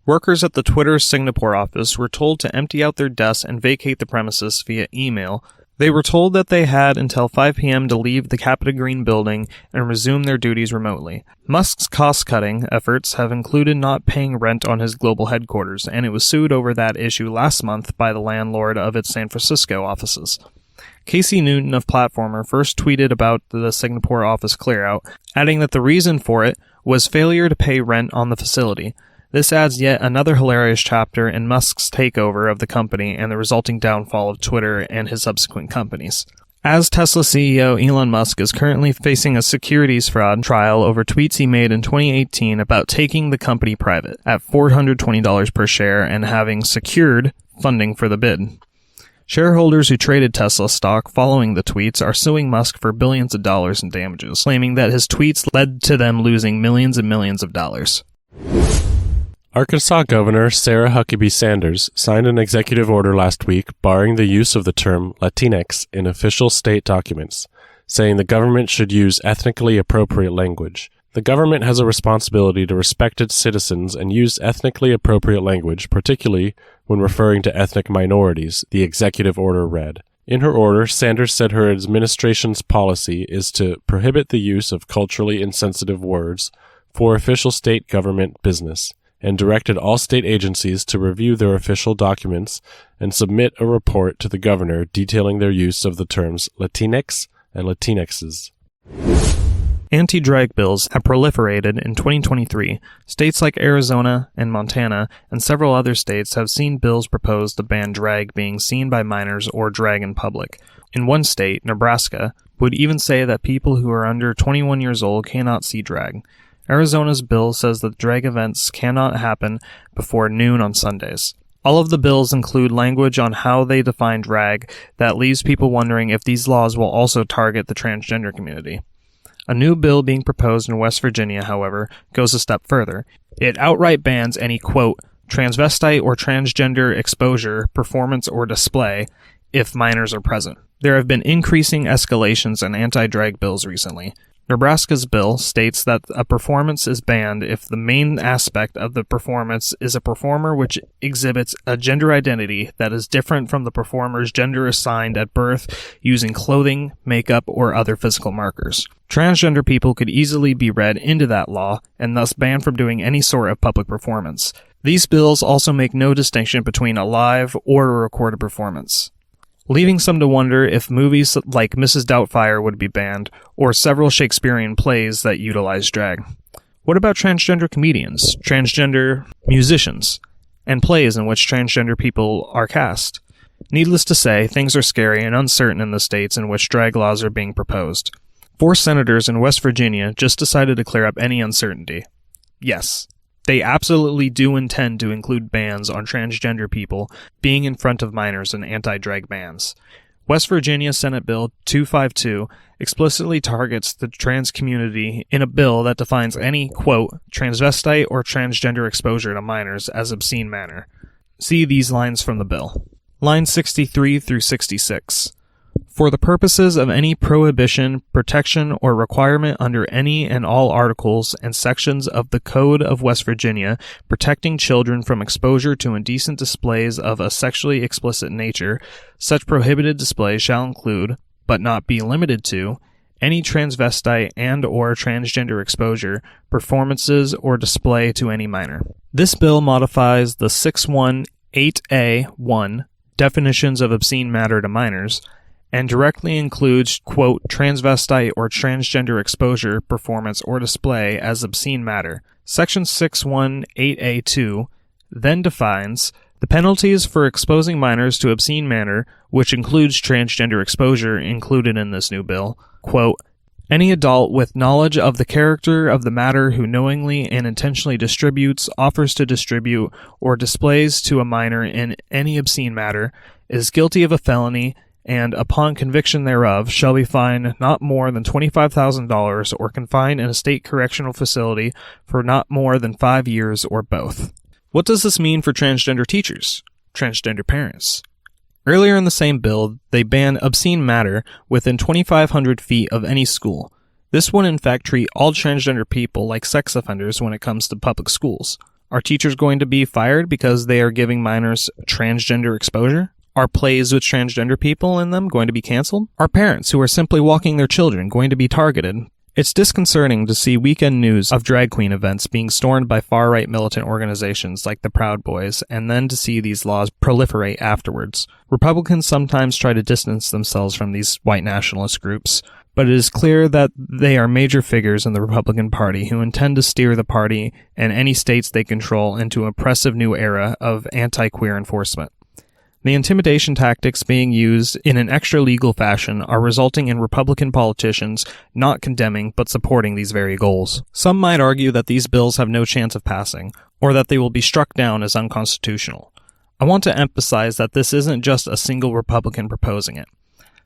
Workers at the Twitter Singapore office were told to empty out their desks and vacate the premises via email. They were told that they had until 5 p.m. to leave the Capita Green building and resume their duties remotely. Musk's cost-cutting efforts have included not paying rent on his global headquarters, and it was sued over that issue last month by the landlord of its San Francisco offices. Casey Newton of Platformer first tweeted about the Singapore office clearout, adding that the reason for it was failure to pay rent on the facility. This adds yet another hilarious chapter in Musk's takeover of the company and the resulting downfall of Twitter and his subsequent companies. As Tesla CEO Elon Musk is currently facing a securities fraud trial over tweets he made in 2018 about taking the company private at $420 per share and having secured funding for the bid. Shareholders who traded Tesla stock following the tweets are suing Musk for billions of dollars in damages, claiming that his tweets led to them losing millions and millions of dollars. Arkansas Governor Sarah Huckabee Sanders signed an executive order last week barring the use of the term Latinx in official state documents, saying the government should use ethnically appropriate language. The government has a responsibility to respect its citizens and use ethnically appropriate language, particularly when referring to ethnic minorities, the executive order read. In her order, Sanders said her administration's policy is to prohibit the use of culturally insensitive words for official state government business, and directed all state agencies to review their official documents and submit a report to the governor detailing their use of the terms Latinx and Latinxes. Anti-drag bills have proliferated in 2023. States like Arizona and Montana and several other states have seen bills proposed to ban drag being seen by minors or drag in public. In one state, Nebraska, would even say that people who are under 21 years old cannot see drag. Arizona's bill says that drag events cannot happen before noon on Sundays. All of the bills include language on how they define drag that leaves people wondering if these laws will also target the transgender community. A new bill being proposed in West Virginia, however, goes a step further. It outright bans any, quote, transvestite or transgender exposure, performance, or display if minors are present. There have been increasing escalations in anti-drag bills recently. Nebraska's bill states that a performance is banned if the main aspect of the performance is a performer which exhibits a gender identity that is different from the performer's gender assigned at birth using clothing, makeup, or other physical markers. Transgender people could easily be read into that law and thus banned from doing any sort of public performance. These bills also make no distinction between a live or a recorded performance, leaving some to wonder if movies like Mrs. Doubtfire would be banned, or several Shakespearean plays that utilize drag. What about transgender comedians, transgender musicians, and plays in which transgender people are cast? Needless to say, things are scary and uncertain in the states in which drag laws are being proposed. 4 senators in West Virginia just decided to clear up any uncertainty. Yes, they absolutely do intend to include bans on transgender people being in front of minors in anti-drag bans. West Virginia Senate Bill 252 explicitly targets the trans community in a bill that defines any, quote, transvestite or transgender exposure to minors as obscene manner. See these lines from the bill. Lines 63 through 66. For the purposes of any prohibition, protection, or requirement under any and all articles and sections of the Code of West Virginia protecting children from exposure to indecent displays of a sexually explicit nature, such prohibited displays shall include, but not be limited to, any transvestite and or transgender exposure, performances, or display to any minor. This bill modifies the 618A1 definitions of obscene matter to minors, and directly includes, quote, transvestite or transgender exposure, performance, or display as obscene matter. Section 618A2 then defines the penalties for exposing minors to obscene matter, which includes transgender exposure included in this new bill. Quote, any adult with knowledge of the character of the matter who knowingly and intentionally distributes, offers to distribute, or displays to a minor in any obscene matter is guilty of a felony and, upon conviction thereof, shall be fined not more than $25,000 or confined in a state correctional facility for not more than 5 years or both. What does this mean for transgender teachers? Transgender parents? Earlier in the same bill, they ban obscene matter within 2,500 feet of any school. This would in fact treat all transgender people like sex offenders when it comes to public schools. Are teachers going to be fired because they are giving minors transgender exposure? Are plays with transgender people in them going to be canceled? Are parents who are simply walking their children going to be targeted? It's disconcerting to see weekend news of drag queen events being stormed by far-right militant organizations like the Proud Boys, and then to see these laws proliferate afterwards. Republicans sometimes try to distance themselves from these white nationalist groups, but it is clear that they are major figures in the Republican Party who intend to steer the party and any states they control into an oppressive new era of anti-queer enforcement. The intimidation tactics being used in an extra-legal fashion are resulting in Republican politicians not condemning but supporting these very goals. Some might argue that these bills have no chance of passing, or that they will be struck down as unconstitutional. I want to emphasize that this isn't just a single Republican proposing it.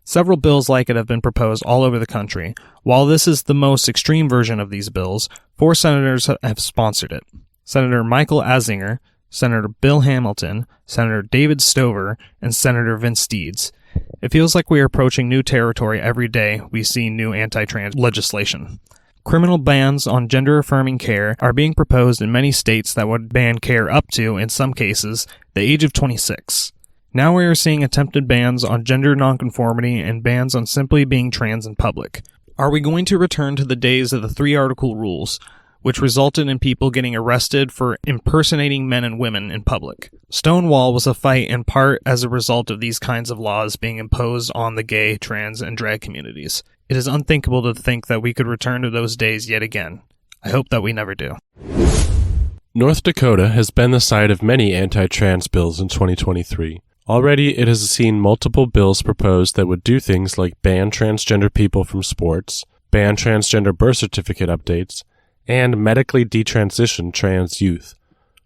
Several bills like it have been proposed all over the country. While this is the most extreme version of these bills, 4 senators have sponsored it. Senator Michael Azinger, Senator Bill Hamilton, Senator David Stover, and Senator Vince Deeds. It feels like we are approaching new territory every day we see new anti-trans legislation. Criminal bans on gender-affirming care are being proposed in many states that would ban care up to, in some cases, the age of 26. Now we are seeing attempted bans on gender nonconformity and bans on simply being trans in public. Are we going to return to the days of the 3-article rules, which resulted in people getting arrested for impersonating men and women in public. Stonewall was a fight in part as a result of these kinds of laws being imposed on the gay, trans, and drag communities. It is unthinkable to think that we could return to those days yet again. I hope that we never do. North Dakota has been the site of many anti-trans bills in 2023. Already, it has seen multiple bills proposed that would do things like ban transgender people from sports, ban transgender birth certificate updates, and medically detransition trans youth.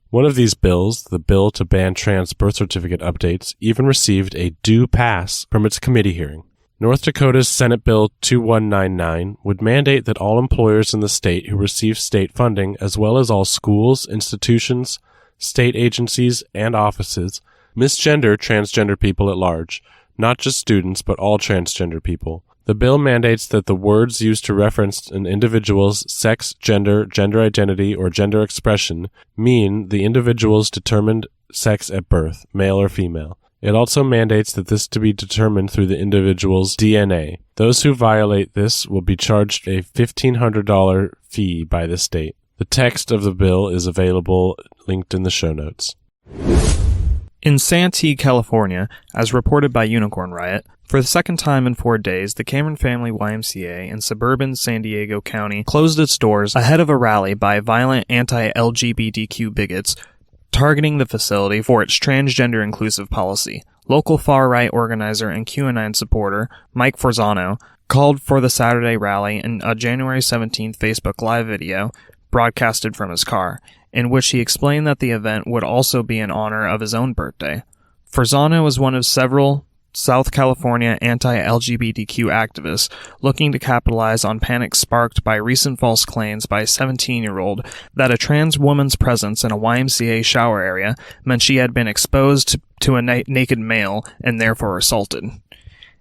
One of these bills, the bill to ban trans birth certificate updates, even received a due pass from its committee hearing. North Dakota's Senate Bill 2199 would mandate that all employers in the state who receive state funding, as well as all schools, institutions, state agencies, and offices, misgender transgender people at large, not just students, but all transgender people. The bill mandates that the words used to reference an individual's sex, gender, gender identity, or gender expression mean the individual's determined sex at birth, male or female. It also mandates that this to be determined through the individual's DNA. Those who violate this will be charged a $1,500 fee by the state. The text of the bill is available, linked in the show notes. In Santee, California, as reported by Unicorn Riot, for the second time in 4 days, the Cameron Family YMCA in suburban San Diego County closed its doors ahead of a rally by violent anti-LGBTQ bigots targeting the facility for its transgender inclusive policy. Local far-right organizer and QAnon supporter Mike Forzano called for the Saturday rally in a January 17th Facebook Live video broadcasted from his car, in which he explained that the event would also be in honor of his own birthday. Forzano was one of several South California anti-LGBTQ activists looking to capitalize on panic sparked by recent false claims by a 17-year-old that a trans woman's presence in a YMCA shower area meant she had been exposed to a naked male and therefore assaulted.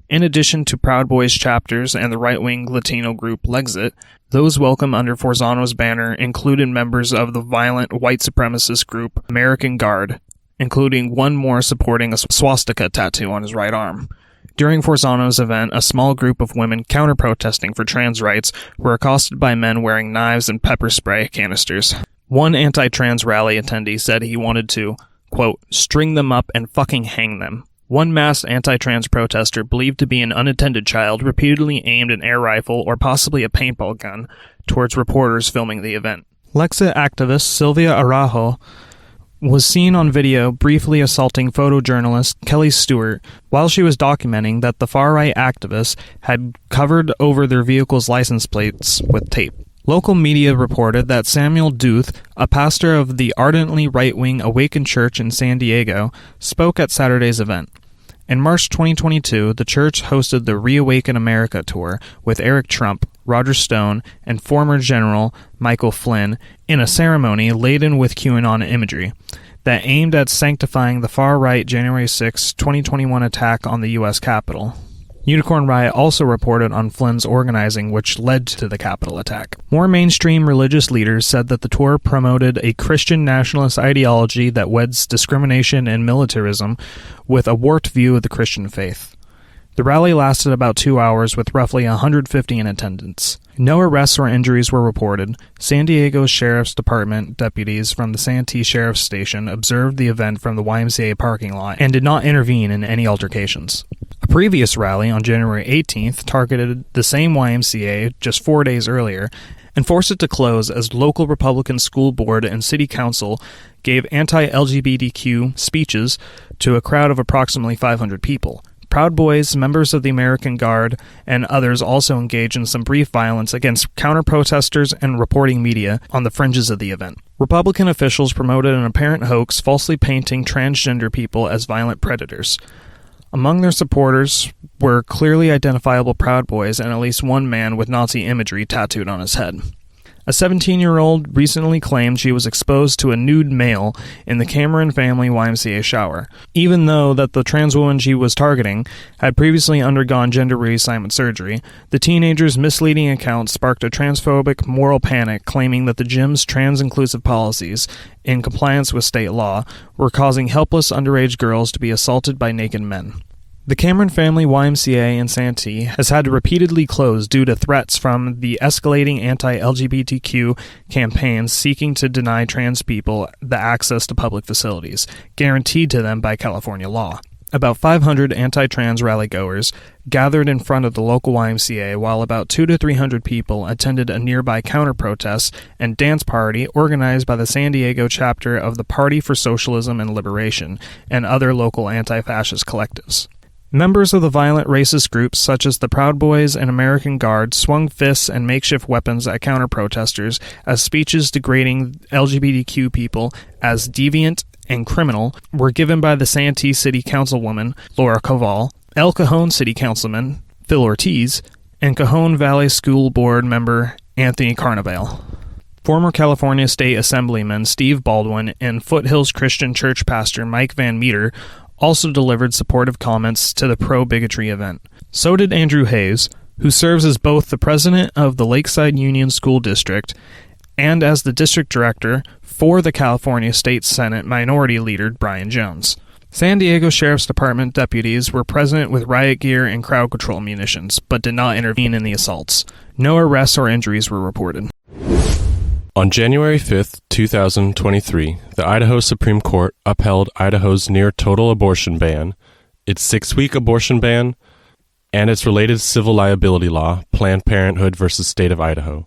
In addition to Proud Boys chapters and the right-wing Latino group Lexit, those welcome under Forzano's banner included members of the violent white supremacist group American Guard, including one more supporting a swastika tattoo on his right arm. During Forzano's event, a small group of women counter-protesting for trans rights were accosted by men wearing knives and pepper spray canisters. One anti-trans rally attendee said he wanted to, quote, string them up and fucking hang them. One masked anti-trans protester believed to be an unattended child repeatedly aimed an air rifle or possibly a paintball gun towards reporters filming the event. Lexit activist Sylvia Araujo was seen on video briefly assaulting photojournalist Kelly Stewart while she was documenting that the far-right activists had covered over their vehicle's license plates with tape. Local media reported that Samuel Duth, a pastor of the ardently right-wing Awakened Church in San Diego, spoke at Saturday's event. In March 2022, the church hosted the Reawaken America tour with Eric Trump, Roger Stone, and former General Michael Flynn in a ceremony laden with QAnon imagery that aimed at sanctifying the far-right January 6, 2021 attack on the U.S. Capitol. Unicorn Riot also reported on Flynn's organizing, which led to the Capitol attack. More mainstream religious leaders said that the tour promoted a Christian nationalist ideology that weds discrimination and militarism with a warped view of the Christian faith. The rally lasted about 2 hours with roughly 150 in attendance. No arrests or injuries were reported. San Diego Sheriff's Department deputies from the Santee Sheriff's Station observed the event from the YMCA parking lot and did not intervene in any altercations. A previous rally on January 18th targeted the same YMCA just 4 days earlier and forced it to close as local Republican school board and city council gave anti-LGBTQ speeches to a crowd of approximately 500 people. Proud Boys, members of the American Guard, and others also engaged in some brief violence against counter-protesters and reporting media on the fringes of the event. Republican officials promoted an apparent hoax falsely painting transgender people as violent predators. Among their supporters were clearly identifiable Proud Boys and at least one man with Nazi imagery tattooed on his head. A 17-year-old recently claimed she was exposed to a nude male in the Cameron Family YMCA shower, even though that the trans woman she was targeting had previously undergone gender reassignment surgery. The teenager's misleading account sparked a transphobic moral panic, claiming that the gym's trans-inclusive policies, in compliance with state law, were causing helpless underage girls to be assaulted by naked men. The Cameron Family YMCA in Santee has had to repeatedly close due to threats from the escalating anti-LGBTQ campaigns seeking to deny trans people the access to public facilities, guaranteed to them by California law. About 500 anti-trans rally-goers gathered in front of the local YMCA, while about 200 to 300 people attended a nearby counter-protest and dance party organized by the San Diego chapter of the Party for Socialism and Liberation and other local anti-fascist collectives. Members of the violent racist groups such as the Proud Boys and American Guard swung fists and makeshift weapons at counter-protesters as speeches degrading LGBTQ people as deviant and criminal were given by the Santee City Councilwoman Laura Caval, El Cajon City Councilman Phil Ortiz, and Cajon Valley School Board member Anthony Carnevale. Former California State Assemblyman Steve Baldwin and Foothills Christian Church pastor Mike Van Meter also delivered supportive comments to the pro-bigotry event. So did Andrew Hayes, who serves as both the president of the Lakeside Union School District and as the district director for the California State Senate Minority Leader Brian Jones. San Diego Sheriff's Department deputies were present with riot gear and crowd control munitions, but did not intervene in the assaults. No arrests or injuries were reported. On January 5th, 2023, the Idaho Supreme Court upheld Idaho's near-total abortion ban, its 6-week abortion ban, and its related civil liability law, Planned Parenthood v. State of Idaho.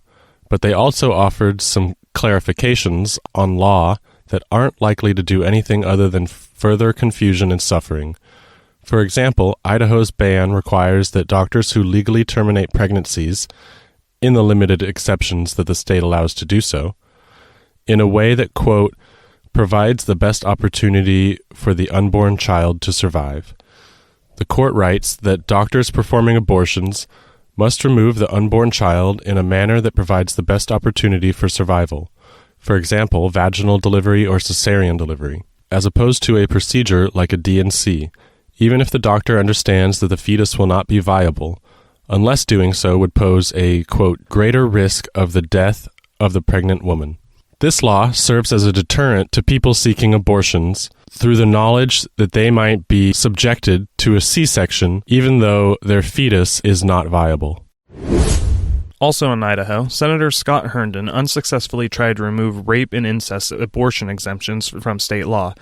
But they also offered some clarifications on law that aren't likely to do anything other than further confusion and suffering. For example, Idaho's ban requires that doctors who legally terminate pregnancies, in the limited exceptions that the state allows to do so, in a way that, quote, provides the best opportunity for the unborn child to survive. The court writes that doctors performing abortions must remove the unborn child in a manner that provides the best opportunity for survival, for example, vaginal delivery or cesarean delivery, as opposed to a procedure like a D&C, even if the doctor understands that the fetus will not be viable, unless doing so would pose a, quote, greater risk of the death of the pregnant woman. This law serves as a deterrent to people seeking abortions through the knowledge that they might be subjected to a C-section even though their fetus is not viable. Also in Idaho, Senator Scott Herndon unsuccessfully tried to remove rape and incest abortion exemptions from state law.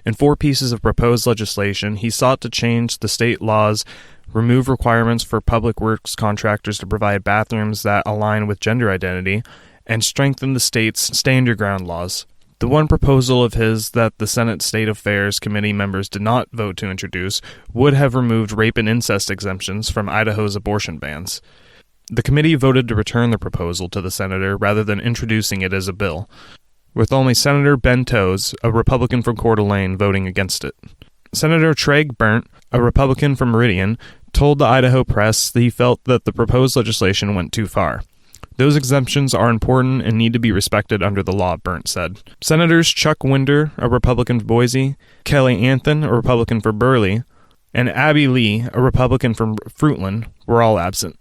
In 4 pieces of proposed legislation, he sought to change the state laws, remove requirements for public works contractors to provide bathrooms that align with gender identity, and strengthen the state's stand your ground laws. The one proposal of his that the Senate State Affairs Committee members did not vote to introduce would have removed rape and incest exemptions from Idaho's abortion bans. The committee voted to return the proposal to the senator rather than introducing it as a bill, with only Senator Ben Toes, a Republican from Coeur d'Alene, voting against it. Senator Treg Burnt, a Republican from Meridian, told the Idaho Press that he felt that the proposed legislation went too far. Those exemptions are important and need to be respected under the law, Burnt said. Senators Chuck Winder, a Republican from Boise, Kelly Anthon, a Republican from Burley, and Abby Lee, a Republican from Fruitland, were all absent.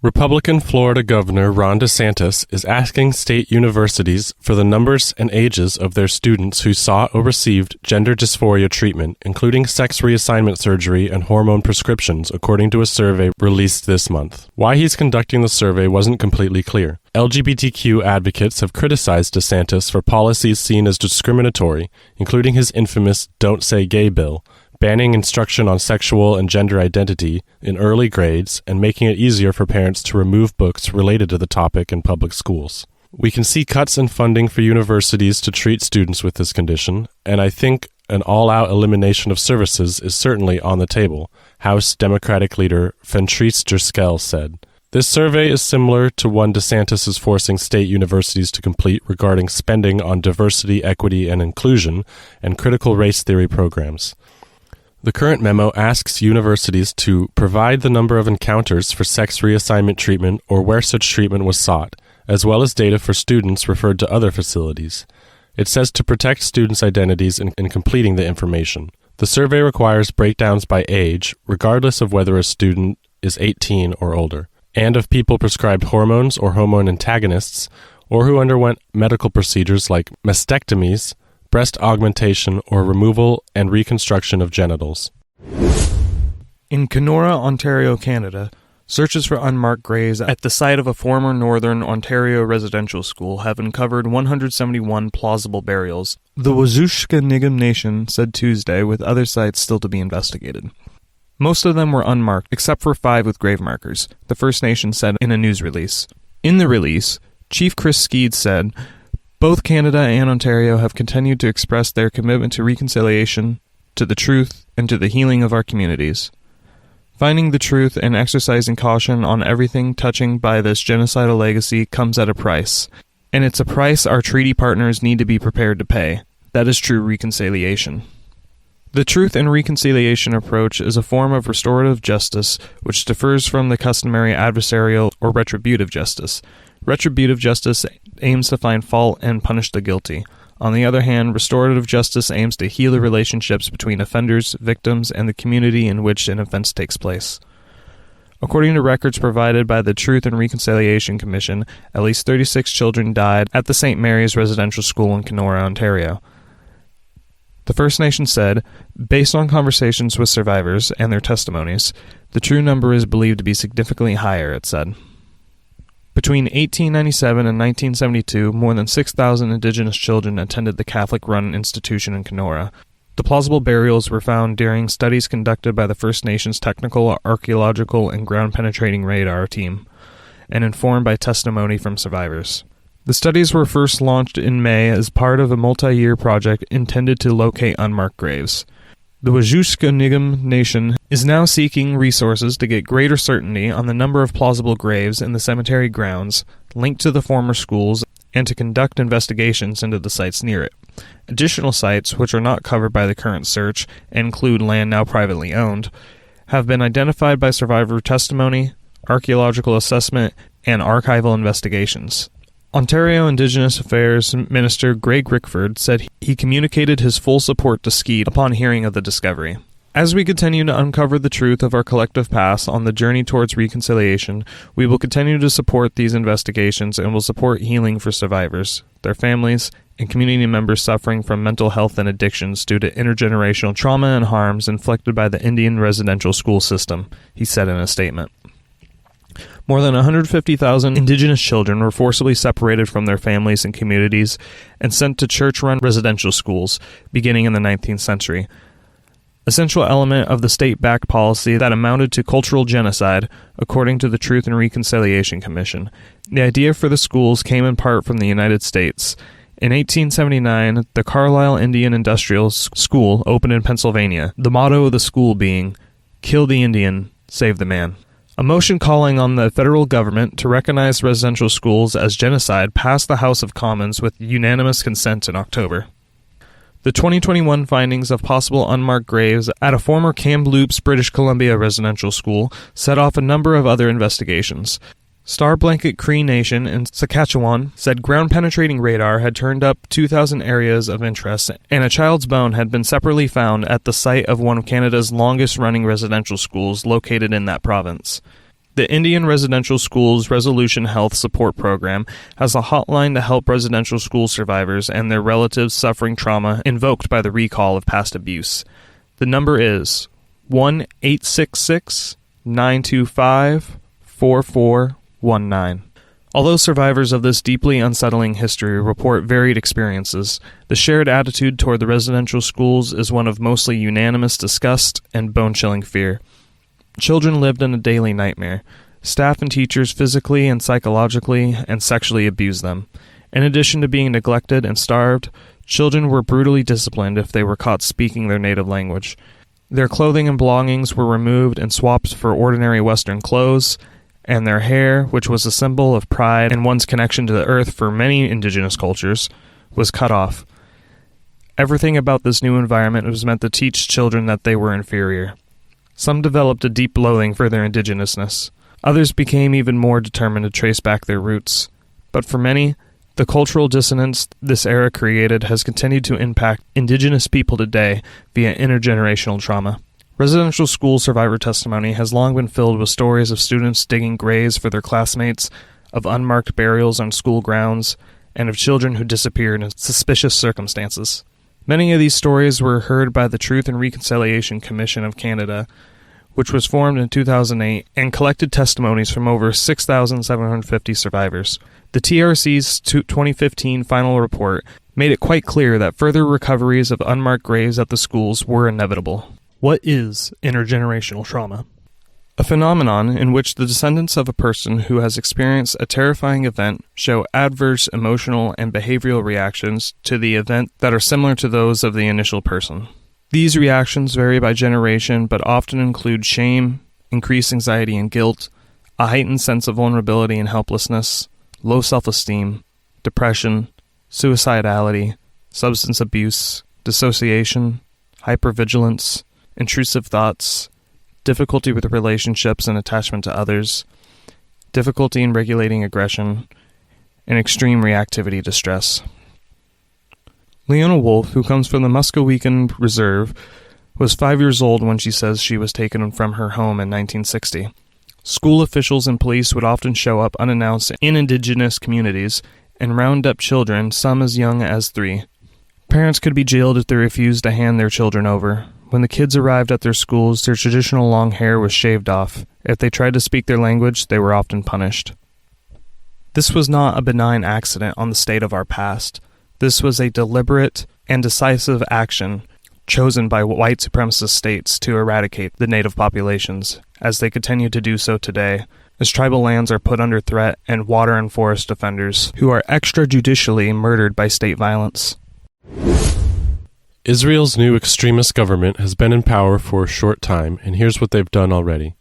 Republican Florida Governor Ron DeSantis is asking state universities for the numbers and ages of their students who sought or received gender dysphoria treatment, including sex reassignment surgery and hormone prescriptions, according to a survey released this month. Why he's conducting the survey wasn't completely clear. LGBTQ advocates have criticized DeSantis for policies seen as discriminatory, including his infamous Don't Say Gay bill, banning instruction on sexual and gender identity in early grades and making it easier for parents to remove books related to the topic in public schools. We can see cuts in funding for universities to treat students with this condition, and I think an all-out elimination of services is certainly on the table, House Democratic leader Fentrice Driscoll said. This survey is similar to one DeSantis is forcing state universities to complete regarding spending on diversity, equity, and inclusion and critical race theory programs. The current memo asks universities to provide the number of encounters for sex reassignment treatment or where such treatment was sought, as well as data for students referred to other facilities. It says to protect students' identities in completing the information. The survey requires breakdowns by age, regardless of whether a student is 18 or older, and of people prescribed hormones or hormone antagonists, or who underwent medical procedures like mastectomies, breast augmentation, or removal and reconstruction of genitals. In Kenora, Ontario, Canada, searches for unmarked graves at the site of a former Northern Ontario residential school have uncovered 171 plausible burials, the Wajooshka-Nigam Nation said Tuesday, with other sites still to be investigated. Most of them were unmarked, except for 5 with grave markers, the First Nation said in a news release. In the release, Chief Chris Skeed said, "Both Canada and Ontario have continued to express their commitment to reconciliation, to the truth, and to the healing of our communities. Finding the truth and exercising caution on everything touching by this genocidal legacy comes at a price, and it's a price our treaty partners need to be prepared to pay. That is true reconciliation." The truth and reconciliation approach is a form of restorative justice which differs from the customary adversarial or retributive justice. Retributive justice aims to find fault and punish the guilty. On the other hand, restorative justice aims to heal the relationships between offenders, victims, and the community in which an offense takes place. According to records provided by the Truth and Reconciliation Commission, at least 36 children died at the St. Mary's Residential School in Kenora, Ontario. The First Nation said, based on conversations with survivors and their testimonies, the true number is believed to be significantly higher, it said. Between 1897 and 1972, more than 6,000 Indigenous children attended the Catholic-run institution in Kenora. The plausible burials were found during studies conducted by the First Nations Technical, Archaeological, and Ground-Penetrating Radar team, and informed by testimony from survivors. The studies were first launched in May as part of a multi-year project intended to locate unmarked graves. The Wajooshka-Nigam Nation is now seeking resources to get greater certainty on the number of plausible graves in the cemetery grounds linked to the former schools and to conduct investigations into the sites near it. Additional sites, which are not covered by the current search and include land now privately owned, have been identified by survivor testimony, archaeological assessment, and archival investigations. Ontario Indigenous Affairs Minister Greg Rickford said he communicated his full support to Skeed upon hearing of the discovery. As we continue to uncover the truth of our collective past on the journey towards reconciliation, we will continue to support these investigations and will support healing for survivors, their families, and community members suffering from mental health and addictions due to intergenerational trauma and harms inflicted by the Indian residential school system, he said in a statement. More than 150,000 Indigenous children were forcibly separated from their families and communities and sent to church-run residential schools beginning in the 19th century. A central element of the state-backed policy that amounted to cultural genocide, according to the Truth and Reconciliation Commission. The idea for the schools came in part from the United States. In 1879, the Carlisle Indian Industrial School opened in Pennsylvania, the motto of the school being, "Kill the Indian, save the man." A motion calling on the federal government to recognize residential schools as genocide passed the House of Commons with unanimous consent in October. The 2021 findings of possible unmarked graves at a former Kamloops, British Columbia residential school set off a number of other investigations. Star Blanket Cree Nation in Saskatchewan said ground-penetrating radar had turned up 2,000 areas of interest, and a child's bone had been separately found at the site of one of Canada's longest-running residential schools located in that province. The Indian Residential Schools Resolution Health Support Program has a hotline to help residential school survivors and their relatives suffering trauma invoked by the recall of past abuse. The number is 1-866-925-4419. Although survivors of this deeply unsettling history report varied experiences, the shared attitude toward the residential schools is one of mostly unanimous disgust and bone-chilling fear. Children lived in a daily nightmare. Staff and teachers physically and psychologically and sexually abused them. In addition to being neglected and starved, children were brutally disciplined if they were caught speaking their native language. Their clothing and belongings were removed and swapped for ordinary Western clothes, and their hair, which was a symbol of pride and one's connection to the earth for many Indigenous cultures, was cut off. Everything about this new environment was meant to teach children that they were inferior. Some developed a deep loathing for their indigenousness. Others became even more determined to trace back their roots. But for many, the cultural dissonance this era created has continued to impact Indigenous people today via intergenerational trauma. Residential school survivor testimony has long been filled with stories of students digging graves for their classmates, of unmarked burials on school grounds, and of children who disappeared in suspicious circumstances. Many of these stories were heard by the Truth and Reconciliation Commission of Canada, which was formed in 2008 and collected testimonies from over 6,750 survivors. The TRC's 2015 final report made it quite clear that further recoveries of unmarked graves at the schools were inevitable. What is intergenerational trauma? A phenomenon in which the descendants of a person who has experienced a terrifying event show adverse emotional and behavioral reactions to the event that are similar to those of the initial person. These reactions vary by generation, but often include shame, increased anxiety and guilt, a heightened sense of vulnerability and helplessness, low self-esteem, depression, suicidality, substance abuse, dissociation, hypervigilance, intrusive thoughts, difficulty with relationships and attachment to others, difficulty in regulating aggression, and extreme reactivity to stress. Leona Wolf, who comes from the Muscowecan Reserve, was 5 years old when she says she was taken from her home in 1960. School officials and police would often show up unannounced in Indigenous communities and round up children, some as young as 3. Parents could be jailed if they refused to hand their children over. When the kids arrived at their schools, their traditional long hair was shaved off. If they tried to speak their language, they were often punished. This was not a benign accident on the state of our past. This was a deliberate and decisive action chosen by white supremacist states to eradicate the native populations, as they continue to do so today, as tribal lands are put under threat and water and forest defenders, who are extrajudicially murdered by state violence. Israel's new extremist government has been in power for a short time, and here's what they've done already.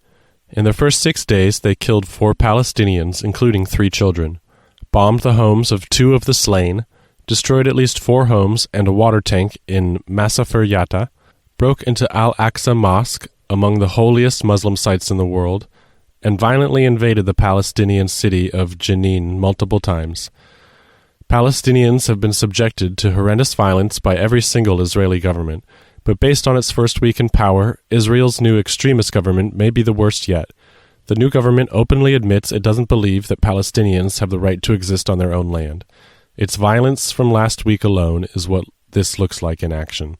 In the first 6 days, they killed 4 Palestinians, including 3 children, bombed the homes of 2 of the slain, destroyed at least 4 homes and a water tank in Masafer Yatta, broke into Al-Aqsa Mosque, among the holiest Muslim sites in the world, and violently invaded the Palestinian city of Jenin multiple times. Palestinians have been subjected to horrendous violence by every single Israeli government, but based on its first week in power, Israel's new extremist government may be the worst yet. The new government openly admits it doesn't believe that Palestinians have the right to exist on their own land. Its violence from last week alone is what this looks like in action.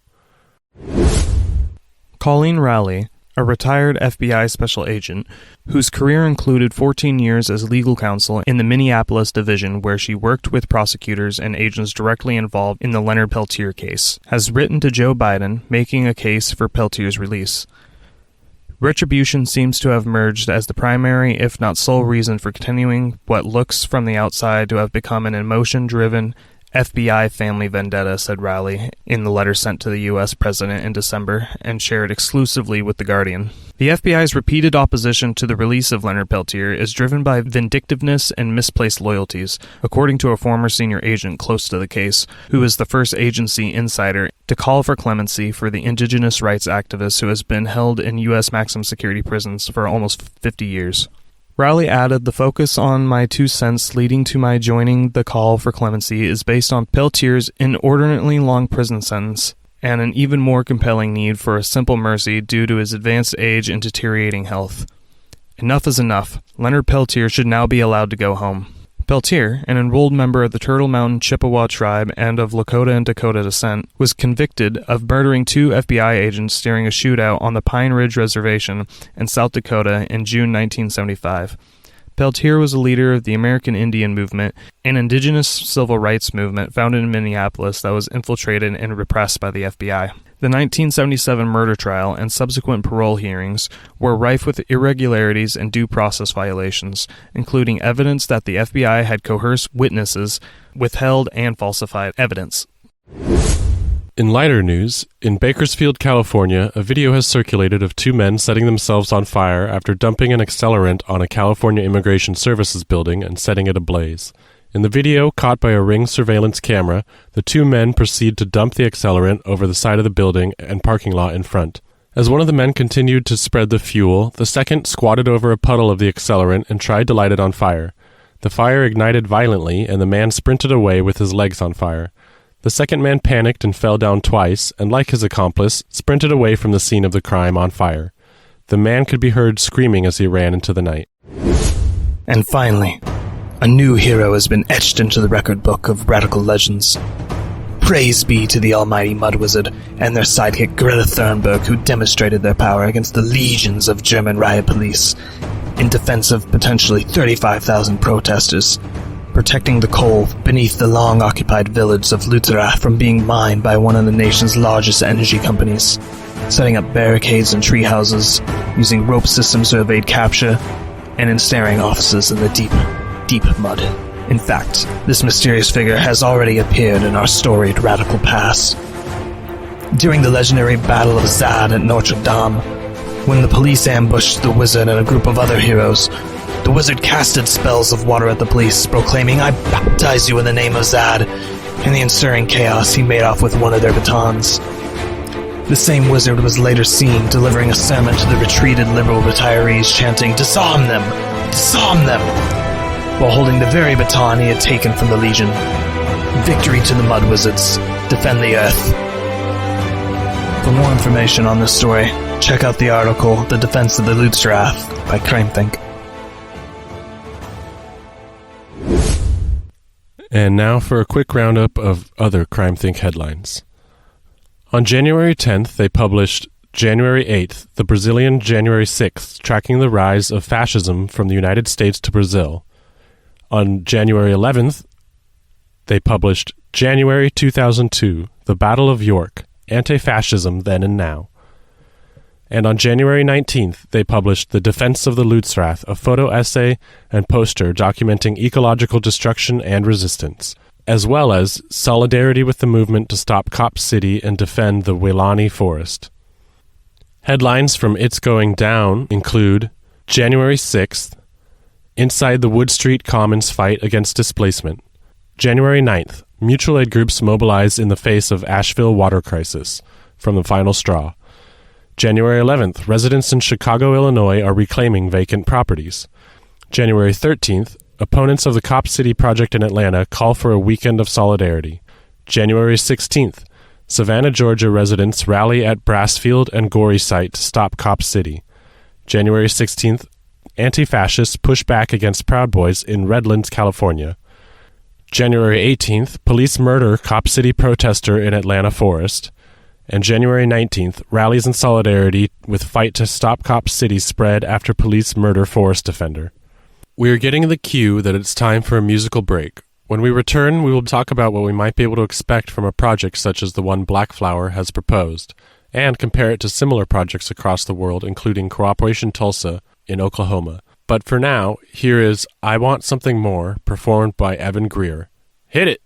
Colleen Rowley, a retired FBI special agent, whose career included 14 years as legal counsel in the Minneapolis division where she worked with prosecutors and agents directly involved in the Leonard Peltier case, has written to Joe Biden making a case for Peltier's release. Retribution seems to have emerged as the primary, if not sole reason for continuing what looks from the outside to have become an emotion-driven FBI family vendetta, said Rowley in the letter sent to the U.S. President in December and shared exclusively with The Guardian. The FBI's repeated opposition to the release of Leonard Peltier is driven by vindictiveness and misplaced loyalties, according to a former senior agent close to the case, who is the first agency insider to call for clemency for the indigenous rights activist who has been held in U.S. maximum security prisons for almost 50 years. Rowley added, "The focus on my 2 cents leading to my joining the call for clemency is based on Peltier's inordinately long prison sentence and an even more compelling need for a simple mercy due to his advanced age and deteriorating health. Enough is enough. Leonard Peltier should now be allowed to go home." Peltier, an enrolled member of the Turtle Mountain Chippewa tribe and of Lakota and Dakota descent, was convicted of murdering 2 FBI agents during a shootout on the Pine Ridge Reservation in South Dakota in June 1975. Peltier was a leader of the American Indian Movement, an indigenous civil rights movement founded in Minneapolis that was infiltrated and repressed by the FBI. The 1977 murder trial and subsequent parole hearings were rife with irregularities and due process violations, including evidence that the FBI had coerced witnesses, withheld and falsified evidence. In lighter news, in Bakersfield, California, a video has circulated of 2 men setting themselves on fire after dumping an accelerant on a California Immigration Services building and setting it ablaze. In the video, caught by a Ring surveillance camera, the 2 men proceed to dump the accelerant over the side of the building and parking lot in front. As one of the men continued to spread the fuel, the second squatted over a puddle of the accelerant and tried to light it on fire. The fire ignited violently, and the man sprinted away with his legs on fire. The second man panicked and fell down twice, and like his accomplice, sprinted away from the scene of the crime on fire. The man could be heard screaming as he ran into the night. And finally, a new hero has been etched into the record book of radical legends. Praise be to the almighty Mud Wizard and their sidekick Greta Thunberg, who demonstrated their power against the legions of German riot police in defense of potentially 35,000 protesters, protecting the coal beneath the long-occupied village of Lutherath from being mined by one of the nation's largest energy companies, setting up barricades and tree houses, using rope systems to evade capture, and ensnaring officers in the deep mud. In fact, this mysterious figure has already appeared in our storied radical past. During the legendary Battle of Zad at Notre Dame, when the police ambushed the wizard and a group of other heroes, the wizard casted spells of water at the police, proclaiming, "I baptize you in the name of Zad." In the ensuing chaos, he made off with one of their batons. The same wizard was later seen delivering a sermon to the retreated liberal retirees, chanting, "Disarm them! Disarm them!" while holding the very baton he had taken from the Legion. Victory to the Mud Wizards. Defend the Earth. For more information on this story, check out the article, The Defense of the Lutzrath by CrimeThink. And now for a quick roundup of other CrimeThink headlines. On January 10th, they published January 8th, the Brazilian January 6th, tracking the rise of fascism from the United States to Brazil. On January 11th, they published January 2002, the Battle of York, Anti-Fascism Then and Now. And on January 19th, they published The Defense of the Lutzrath, a photo essay and poster documenting ecological destruction and resistance, as well as solidarity with the movement to stop Cop City and defend the Weilani Forest. Headlines from It's Going Down include January 6th, Inside the Wood Street Commons Fight Against Displacement. January 9th, mutual aid groups mobilize in the face of Asheville water crisis, from The Final Straw. January 11th, residents in Chicago, Illinois are reclaiming vacant properties. January 13th, opponents of the Cop City project in Atlanta call for a weekend of solidarity. January 16th, Savannah, Georgia residents rally at Brassfield and Gorey site to stop Cop City. January 16th, anti-fascists push back against Proud Boys in Redlands, California. January 18th, police murder Cop City protester in Atlanta Forest. And January 19th, rallies in solidarity with fight to stop Cop City spread after police murder forest defender. We are getting the cue that it's time for a musical break. When we return, we will talk about what we might be able to expect from a project such as the one Blackflower has proposed, and compare it to similar projects across the world, including Cooperation Tulsa in Oklahoma. But for now, here is I Want Something More, performed by Evan Greer. Hit it!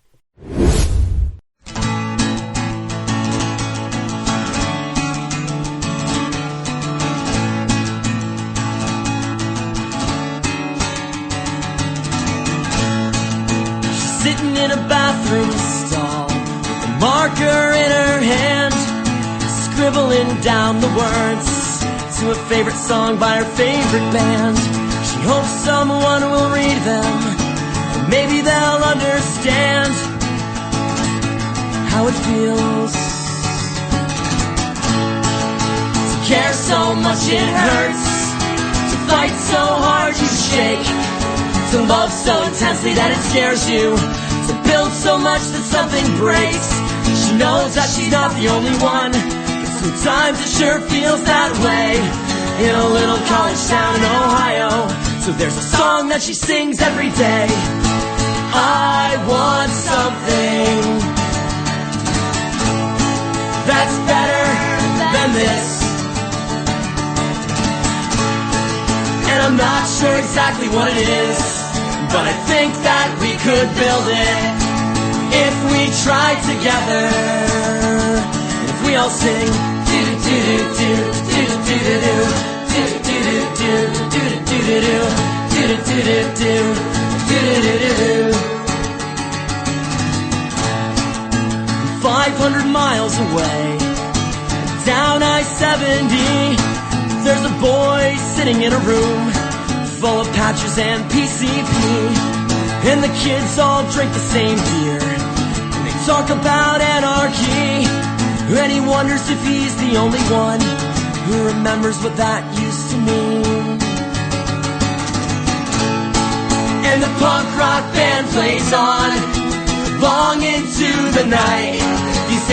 Sitting in a bathroom stall with a marker in her hand, scribbling down the words to a favorite song by her favorite band. She hopes someone will read them, and maybe they'll understand how it feels to care so much it hurts, to fight so hard you shake, to love so intensely that it scares you, to build so much that something breaks. She knows that she's not the only one, but sometimes it sure feels that way in a little college town in Ohio. So there's a song that she sings every day. I want something that's better than this, and I'm not sure exactly what it is, but I think that we could build it if we try together. If we all sing do do do do do do do do do do do do do do do. 500 miles away, down I-70, there's a boy sitting in a room full of patches and PCP, and the kids all drink the same beer, and they talk about anarchy, and he wonders if he's the only one who remembers what that used to mean. And the punk rock band plays on long into the night,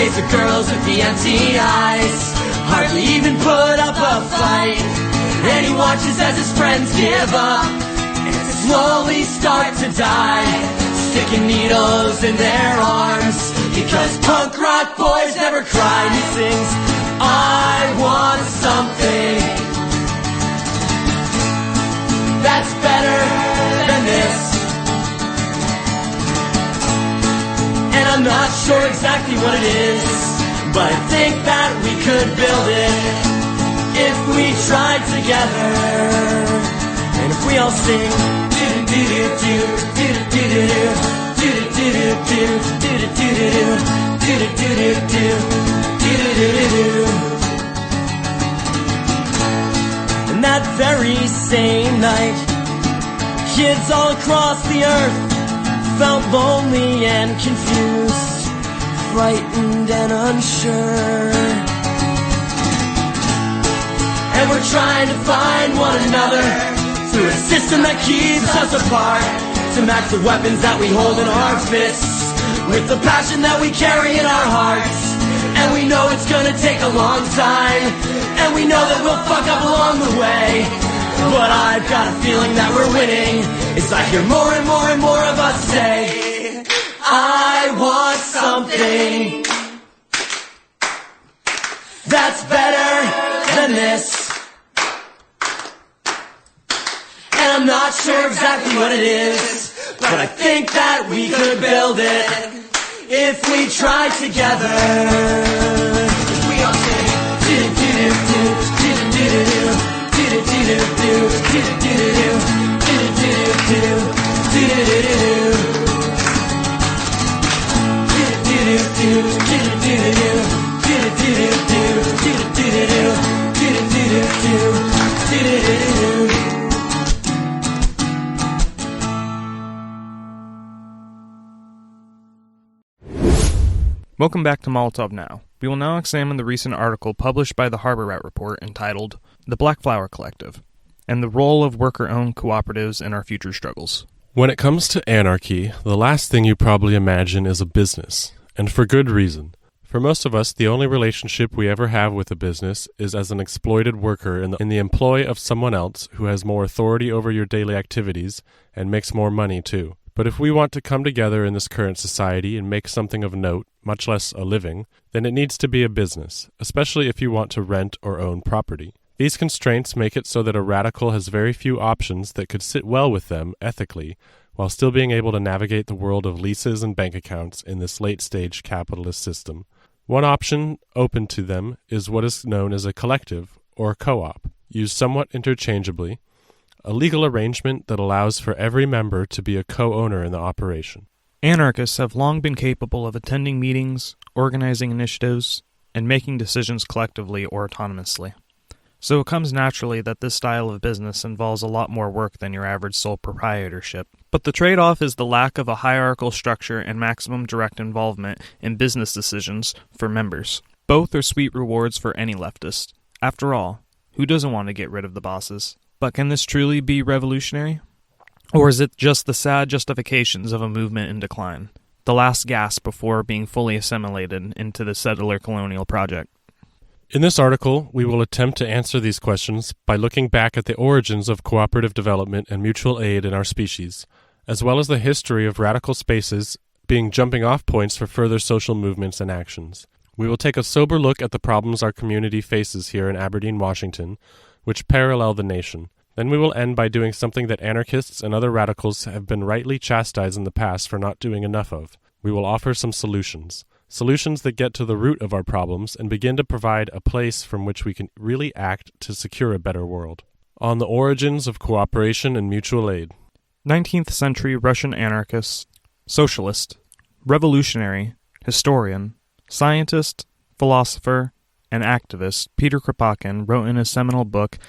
face of girls with the empty eyes, hardly even put up a fight. And he watches as his friends give up and slowly start to die, sticking needles in their arms, because punk rock boys never cry. He sings, I want something that's better than this. And I'm not sure exactly what it is, but I think that we could build it if we tried together. And if we all sing do-do-do-do-do, do-do-do-do-do, do-do-do-do-do, do-do-do-do-do, do-do-do-do-do, do-do-do-do-do. And that very same night, kids all across the earth felt lonely and confused, frightened and unsure. And we're trying to find one another through a system that keeps us apart, to match the weapons that we hold in our fists with the passion that we carry in our hearts. And we know it's gonna take a long time, and we know that we'll fuck up along the way, but I've got a feeling that we're winning as I hear more and more and more of us say, I want something that's better than this. And I'm not sure exactly what it is, but I think that we could build it if we try together. If we all sing do-do-do-do, do-do-do-do-do, do-do-do-do-do, do-do-do-do-do, do-do-do-do-do, do-do-do-do-do, do-do-do-do-do, do-do-do-do-do, do-do-do-do-do, do-do-do-do-do, do-do-do-do-do. Welcome back to Molotov Now. We will now examine the recent article published by the Harbor Rat Report entitled The Blackflower Collective and the Role of Worker-Owned Cooperatives in Our Future Struggles. When it comes to anarchy, the last thing you probably imagine is a business, and for good reason. For most of us, the only relationship we ever have with a business is as an exploited worker in the employ of someone else who has more authority over your daily activities and makes more money too. But if we want to come together in this current society and make something of note, much less a living, then it needs to be a business, especially if you want to rent or own property. These constraints make it so that a radical has very few options that could sit well with them ethically, while still being able to navigate the world of leases and bank accounts in this late-stage capitalist system. One option open to them is what is known as a collective, or a co-op, used somewhat interchangeably, a legal arrangement that allows for every member to be a co-owner in the operation. Anarchists have long been capable of attending meetings, organizing initiatives, and making decisions collectively or autonomously. So it comes naturally that this style of business involves a lot more work than your average sole proprietorship. But the trade-off is the lack of a hierarchical structure and maximum direct involvement in business decisions for members. Both are sweet rewards for any leftist. After all, who doesn't want to get rid of the bosses? But can this truly be revolutionary? Or is it just the sad justifications of a movement in decline? The last gasp before being fully assimilated into the settler colonial project? In this article, we will attempt to answer these questions by looking back at the origins of cooperative development and mutual aid in our species, as well as the history of radical spaces being jumping-off points for further social movements and actions. We will take a sober look at the problems our community faces here in Aberdeen, Washington, which parallel the nation. Then we will end by doing something that anarchists and other radicals have been rightly chastised in the past for not doing enough of. We will offer some solutions. Solutions that get to the root of our problems and begin to provide a place from which we can really act to secure a better world. On the origins of cooperation and mutual aid. 19th century Russian anarchist, socialist, revolutionary, historian, scientist, philosopher, and activist Peter Kropotkin wrote in his seminal book,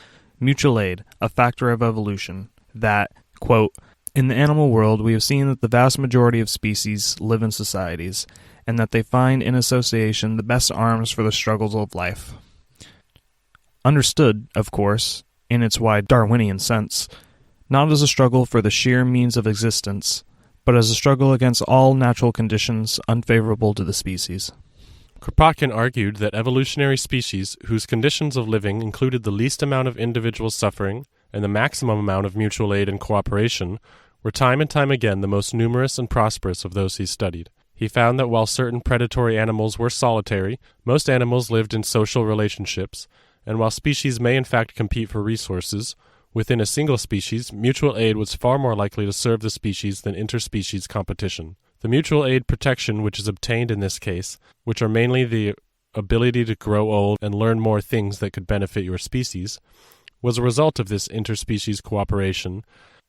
Mutual Aid, A Factor of Evolution, that, quote, "In the animal world, we have seen that the vast majority of species live in societies, and that they find in association the best arms for the struggles of life." Understood, of course, in its wide Darwinian sense, not as a struggle for the sheer means of existence, but as a struggle against all natural conditions unfavorable to the species. Kropotkin argued that evolutionary species whose conditions of living included the least amount of individual suffering and the maximum amount of mutual aid and cooperation were time and time again the most numerous and prosperous of those he studied. He found that while certain predatory animals were solitary, most animals lived in social relationships, and while species may in fact compete for resources, within a single species, mutual aid was far more likely to serve the species than interspecies competition. The mutual aid protection which is obtained in this case, which are mainly the ability to grow old and learn more things that could benefit your species, was a result of this interspecies cooperation,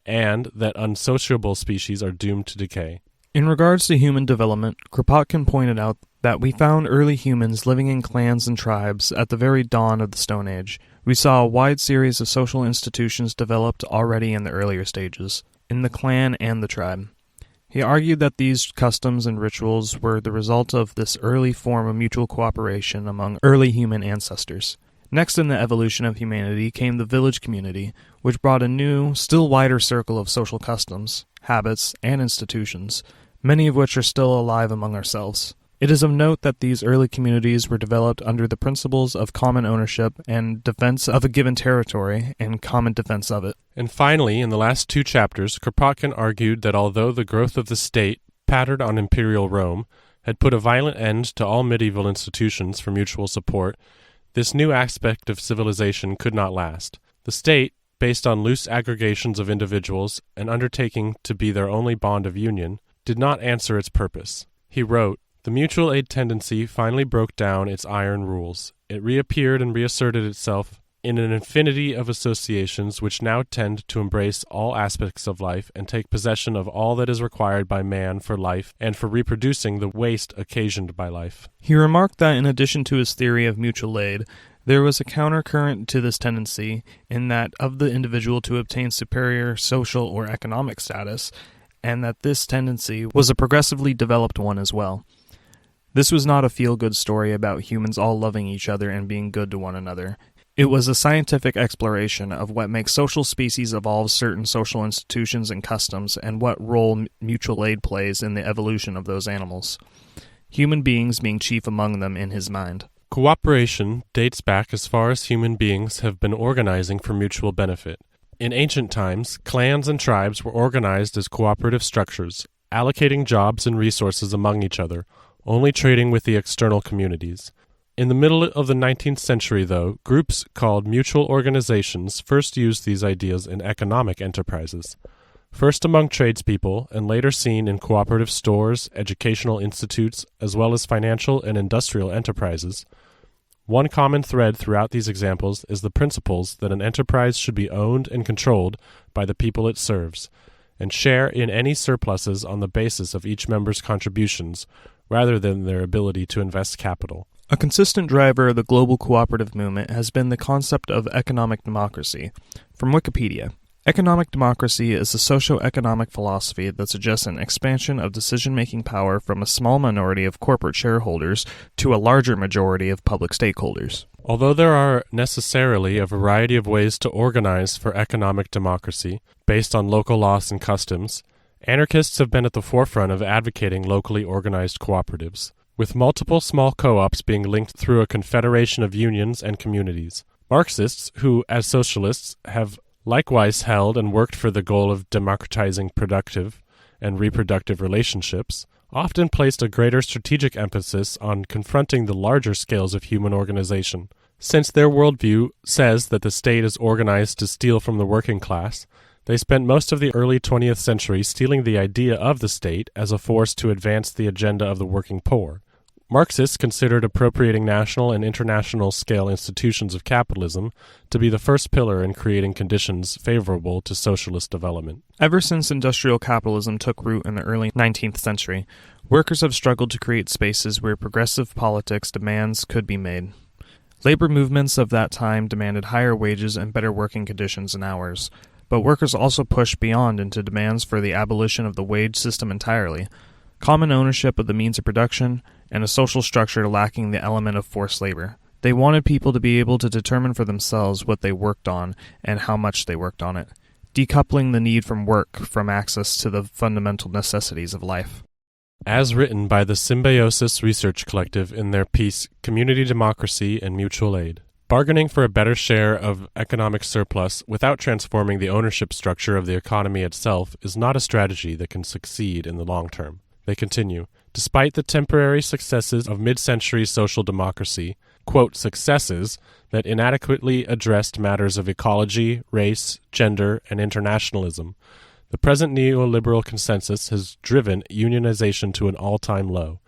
and that unsociable species are doomed to decay. In regards to human development, Kropotkin pointed out that we found early humans living in clans and tribes at the very dawn of the Stone Age. We saw a wide series of social institutions developed already in the earlier stages, in the clan and the tribe. He argued that these customs and rituals were the result of this early form of mutual cooperation among early human ancestors. Next in the evolution of humanity came the village community, which brought a new, still wider circle of social customs, habits, and institutions, many of which are still alive among ourselves. It is of note that these early communities were developed under the principles of common ownership and defense of a given territory and common defense of it. And finally, in the last two chapters, Kropotkin argued that although the growth of the state, patterned on imperial Rome, had put a violent end to all medieval institutions for mutual support, this new aspect of civilization could not last. The state, based on loose aggregations of individuals and undertaking to be their only bond of union, did not answer its purpose. He wrote, "The mutual aid tendency finally broke down its iron rules. It reappeared and reasserted itself in an infinity of associations which now tend to embrace all aspects of life and take possession of all that is required by man for life and for reproducing the waste occasioned by life." He remarked that in addition to his theory of mutual aid, there was a countercurrent to this tendency in that of the individual to obtain superior social or economic status, and that this tendency was a progressively developed one as well. This was not a feel-good story about humans all loving each other and being good to one another. It was a scientific exploration of what makes social species evolve certain social institutions and customs and what role mutual aid plays in the evolution of those animals, human beings being chief among them in his mind. Cooperation dates back as far as human beings have been organizing for mutual benefit. In ancient times, clans and tribes were organized as cooperative structures, allocating jobs and resources among each other, only trading with the external communities. In the middle of the 19th century, though, groups called mutual organizations first used these ideas in economic enterprises. First among tradespeople, and later seen in cooperative stores, educational institutes, as well as financial and industrial enterprises. One common thread throughout these examples is the principles that an enterprise should be owned and controlled by the people it serves, and share in any surpluses on the basis of each member's contributions, rather than their ability to invest capital. A consistent driver of the global cooperative movement has been the concept of economic democracy. From Wikipedia, economic democracy is a socio-economic philosophy that suggests an expansion of decision-making power from a small minority of corporate shareholders to a larger majority of public stakeholders. Although there are necessarily a variety of ways to organize for economic democracy, based on local laws and customs, anarchists have been at the forefront of advocating locally organized cooperatives, with multiple small co-ops being linked through a confederation of unions and communities. Marxists, who, as socialists, have likewise held and worked for the goal of democratizing productive and reproductive relationships, often placed a greater strategic emphasis on confronting the larger scales of human organization. Since their worldview says that the state is organized to steal from the working class, they spent most of the early 20th century stealing the idea of the state as a force to advance the agenda of the working poor. Marxists considered appropriating national and international scale institutions of capitalism to be the first pillar in creating conditions favorable to socialist development. Ever since industrial capitalism took root in the early 19th century, workers have struggled to create spaces where progressive politics demands could be made. Labor movements of that time demanded higher wages and better working conditions and hours, but workers also pushed beyond into demands for the abolition of the wage system entirely, common ownership of the means of production, and a social structure lacking the element of forced labor. They wanted people to be able to determine for themselves what they worked on and how much they worked on it, decoupling the need from work from access to the fundamental necessities of life. as written by the Symbiosis Research Collective in their piece Community Democracy and Mutual Aid. Bargaining for a better share of economic surplus without transforming the ownership structure of the economy itself is not a strategy that can succeed in the long term. They continue, despite the temporary successes of mid-century social democracy, quote, successes that inadequately addressed matters of ecology, race, gender, and internationalism, the present neoliberal consensus has driven unionization to an all-time low.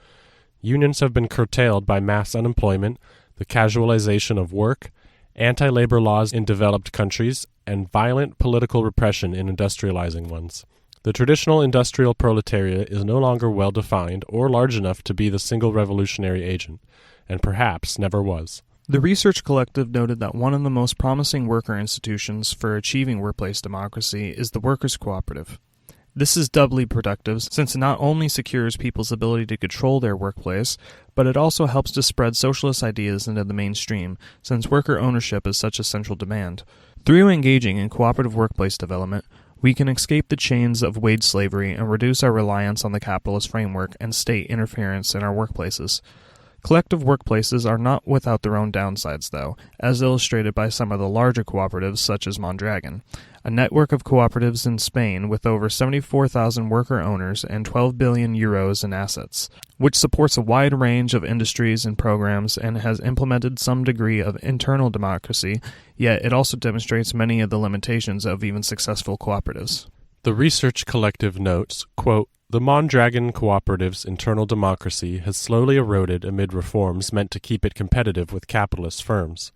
Unions have been curtailed by mass unemployment, the casualization of work, anti-labor laws in developed countries, and violent political repression in industrializing ones. The traditional industrial proletariat is no longer well-defined or large enough to be the single revolutionary agent, and perhaps never was. The Research Collective noted that one of the most promising worker institutions for achieving workplace democracy is the workers' cooperative. This is doubly productive since it not only secures people's ability to control their workplace, but it also helps to spread socialist ideas into the mainstream, since worker ownership is such a central demand. Through engaging in cooperative workplace development, we can escape the chains of wage slavery and reduce our reliance on the capitalist framework and state interference in our workplaces. Collective workplaces are not without their own downsides, though, as illustrated by some of the larger cooperatives such as Mondragon, a network of cooperatives in Spain with over 74,000 worker owners and 12 billion euros in assets, which supports a wide range of industries and programs and has implemented some degree of internal democracy, yet it also demonstrates many of the limitations of even successful cooperatives. The Research Collective notes, quote, the Mondragon Cooperative's internal democracy has slowly eroded amid reforms meant to keep it competitive with capitalist firms.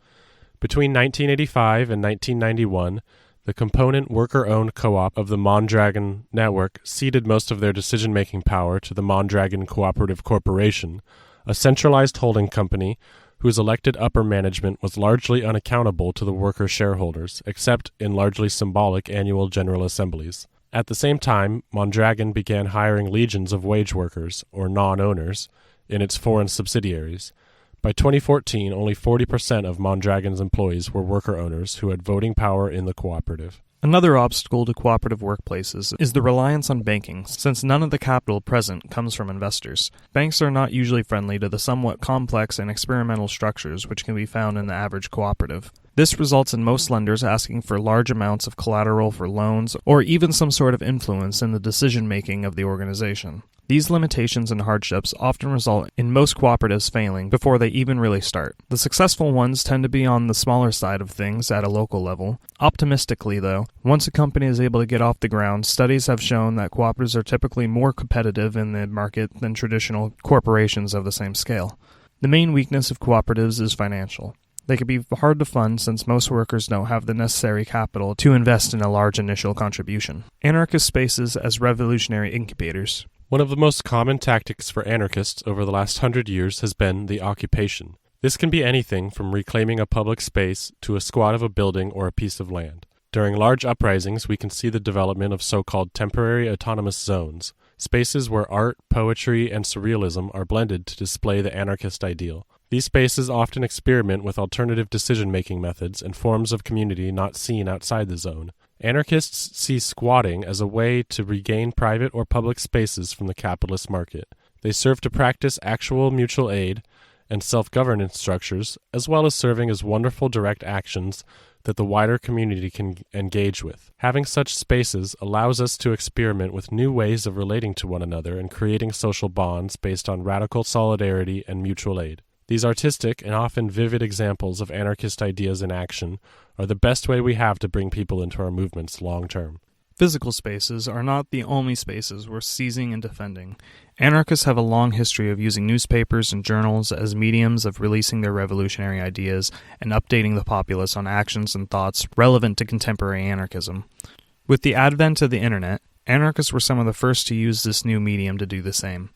Between 1985 and 1991, the component worker-owned co-op of the Mondragon network ceded most of their decision-making power to the Mondragon Cooperative Corporation, a centralized holding company whose elected upper management was largely unaccountable to the worker shareholders, except in largely symbolic annual general assemblies. At the same time, Mondragon began hiring legions of wage workers, or non-owners, in its foreign subsidiaries. By 2014, only 40% of Mondragon's employees were worker owners who had voting power in the cooperative. Another obstacle to cooperative workplaces is the reliance on banking, since none of the capital present comes from investors. Banks are not usually friendly to the somewhat complex and experimental structures which can be found in the average cooperative. This results in most lenders asking for large amounts of collateral for loans, or even some sort of influence in the decision-making of the organization. These limitations and hardships often result in most cooperatives failing before they even really start. The successful ones tend to be on the smaller side of things at a local level. Optimistically, though, once a company is able to get off the ground, studies have shown that cooperatives are typically more competitive in the market than traditional corporations of the same scale. The main weakness of cooperatives is financial. They can be hard to fund since most workers don't have the necessary capital to invest in a large initial contribution. Anarchist spaces as revolutionary incubators. One of the most common tactics for anarchists over the last 100 years has been the occupation. This can be anything from reclaiming a public space to a squat of a building or a piece of land. During large uprisings, we can see the development of so-called temporary autonomous zones, spaces where art, poetry, and surrealism are blended to display the anarchist ideal. These spaces often experiment with alternative decision-making methods and forms of community not seen outside the zone. Anarchists see squatting as a way to regain private or public spaces from the capitalist market. They serve to practice actual mutual aid and self-governance structures, as well as serving as wonderful direct actions that the wider community can engage with. Having such spaces allows us to experiment with new ways of relating to one another and creating social bonds based on radical solidarity and mutual aid. These artistic and often vivid examples of anarchist ideas in action are the best way we have to bring people into our movements long term. Physical spaces are not the only spaces worth seizing and defending. Anarchists have a long history of using newspapers and journals as mediums of releasing their revolutionary ideas and updating the populace on actions and thoughts relevant to contemporary anarchism. With the advent of the internet, anarchists were some of the first to use this new medium to do the same.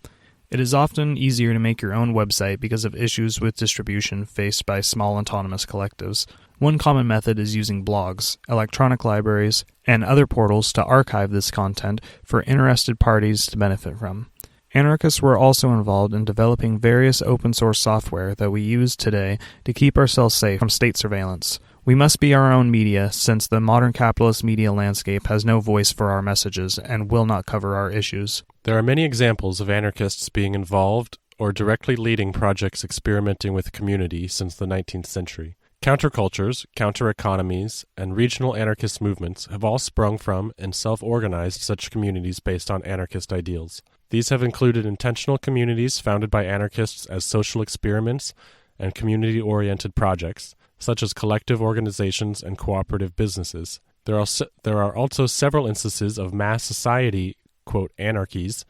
It is often easier to make your own website because of issues with distribution faced by small autonomous collectives. One common method is using blogs, electronic libraries, and other portals to archive this content for interested parties to benefit from. Anarchists were also involved in developing various open-source software that we use today to keep ourselves safe from state surveillance. We must be our own media, since the modern capitalist media landscape has no voice for our messages and will not cover our issues. There are many examples of anarchists being involved or directly leading projects experimenting with community since the 19th century. Countercultures, counter-economies, and regional anarchist movements have all sprung from and self-organized such communities based on anarchist ideals. These have included intentional communities founded by anarchists as social experiments and community-oriented projects, such as collective organizations and cooperative businesses. There are also several instances of mass society, quote, anarchies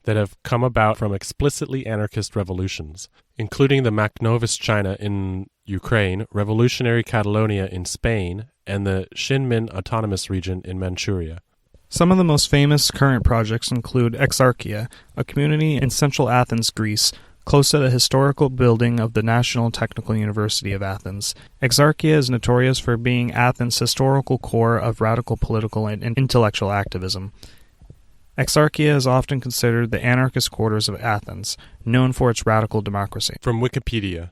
that have come about from explicitly anarchist revolutions, including the Makhnovist China in Ukraine, Revolutionary Catalonia in Spain, and the Xinmin Autonomous Region in Manchuria. Some of the most famous current projects include Exarchia, a community in central Athens, Greece, close to the historical building of the National Technical University of Athens. Exarchia is notorious for being Athens' historical core of radical political and intellectual activism. Exarchia is often considered the anarchist quarters of Athens, known for its radical democracy. From Wikipedia,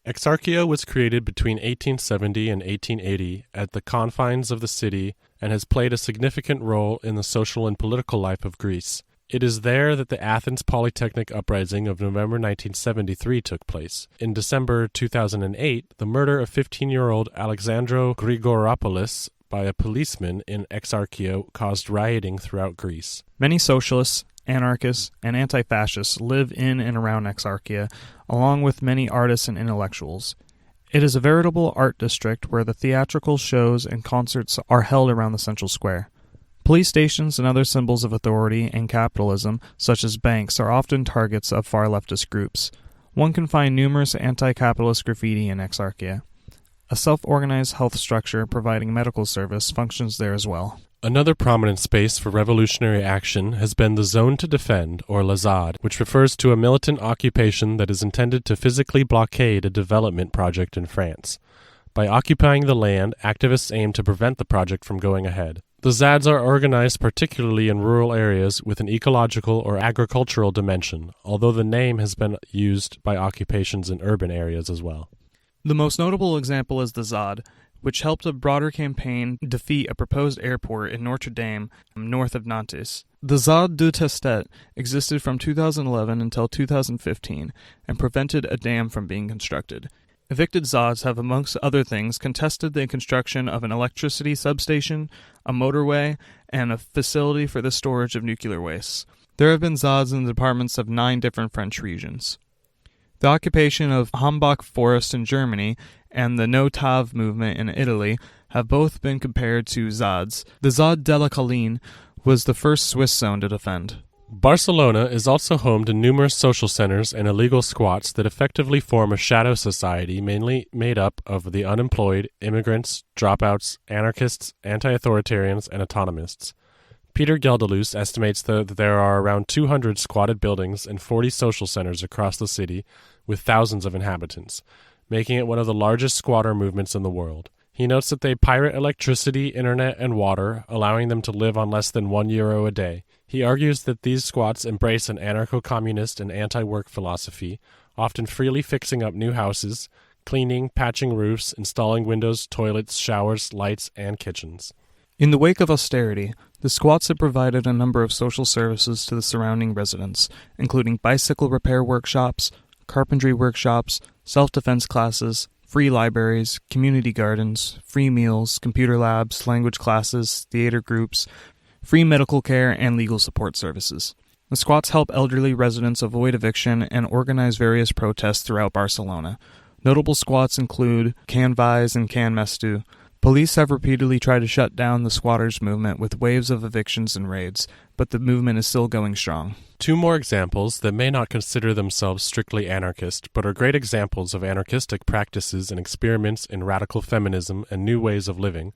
Exarchia was created between 1870 and 1880 at the confines of the city and has played a significant role in the social and political life of Greece. It is there that the Athens Polytechnic Uprising of November 1973 took place. In December 2008, the murder of 15-year-old Alexandro Grigoropoulos by a policeman in Exarchia caused rioting throughout Greece. Many socialists, anarchists, and anti-fascists live in and around Exarchia, along with many artists and intellectuals. It is a veritable art district where the theatrical shows and concerts are held around the central square. Police stations and other symbols of authority and capitalism, such as banks, are often targets of far leftist groups. One can find numerous anti-capitalist graffiti in Exarchia. A self-organized health structure providing medical service functions there as well. Another prominent space for revolutionary action has been the Zone to Defend, or Lazad, which refers to a militant occupation that is intended to physically blockade a development project in France. By occupying the land, activists aim to prevent the project from going ahead. The ZADs are organized particularly in rural areas with an ecological or agricultural dimension, although the name has been used by occupations in urban areas as well. The most notable example is the ZAD, which helped a broader campaign defeat a proposed airport in Notre Dame, north of Nantes. The ZAD du Testet existed from 2011 until 2015 and prevented a dam from being constructed. Evicted ZADs have, amongst other things, contested the construction of an electricity substation, a motorway, and a facility for the storage of nuclear wastes. There have been ZADs in the departments of 9 different French regions. The occupation of Hambach Forest in Germany and the No-Tav movement in Italy have both been compared to ZADs. The ZAD de la Colline was the first Swiss zone to defend. Barcelona is also home to numerous social centers and illegal squats that effectively form a shadow society mainly made up of the unemployed, immigrants, dropouts, anarchists, anti-authoritarians, and autonomists. Peter Geldelus estimates that there are around 200 squatted buildings and 40 social centers across the city with thousands of inhabitants, making it one of the largest squatter movements in the world. He notes that they pirate electricity, internet, and water, allowing them to live on less than €1 a day. He argues that these squats embrace an anarcho-communist and anti-work philosophy, often freely fixing up new houses, cleaning, patching roofs, installing windows, toilets, showers, lights, and kitchens. In the wake of austerity, the squats have provided a number of social services to the surrounding residents, including bicycle repair workshops, carpentry workshops, self-defense classes, free libraries, community gardens, free meals, computer labs, language classes, theater groups, free medical care, and legal support services. The squats help elderly residents avoid eviction and organize various protests throughout Barcelona. Notable squats include Can Valls and Can Mestu. Police have repeatedly tried to shut down the squatters' movement with waves of evictions and raids, but the movement is still going strong. 2 more examples that may not consider themselves strictly anarchist, but are great examples of anarchistic practices and experiments in radical feminism and new ways of living,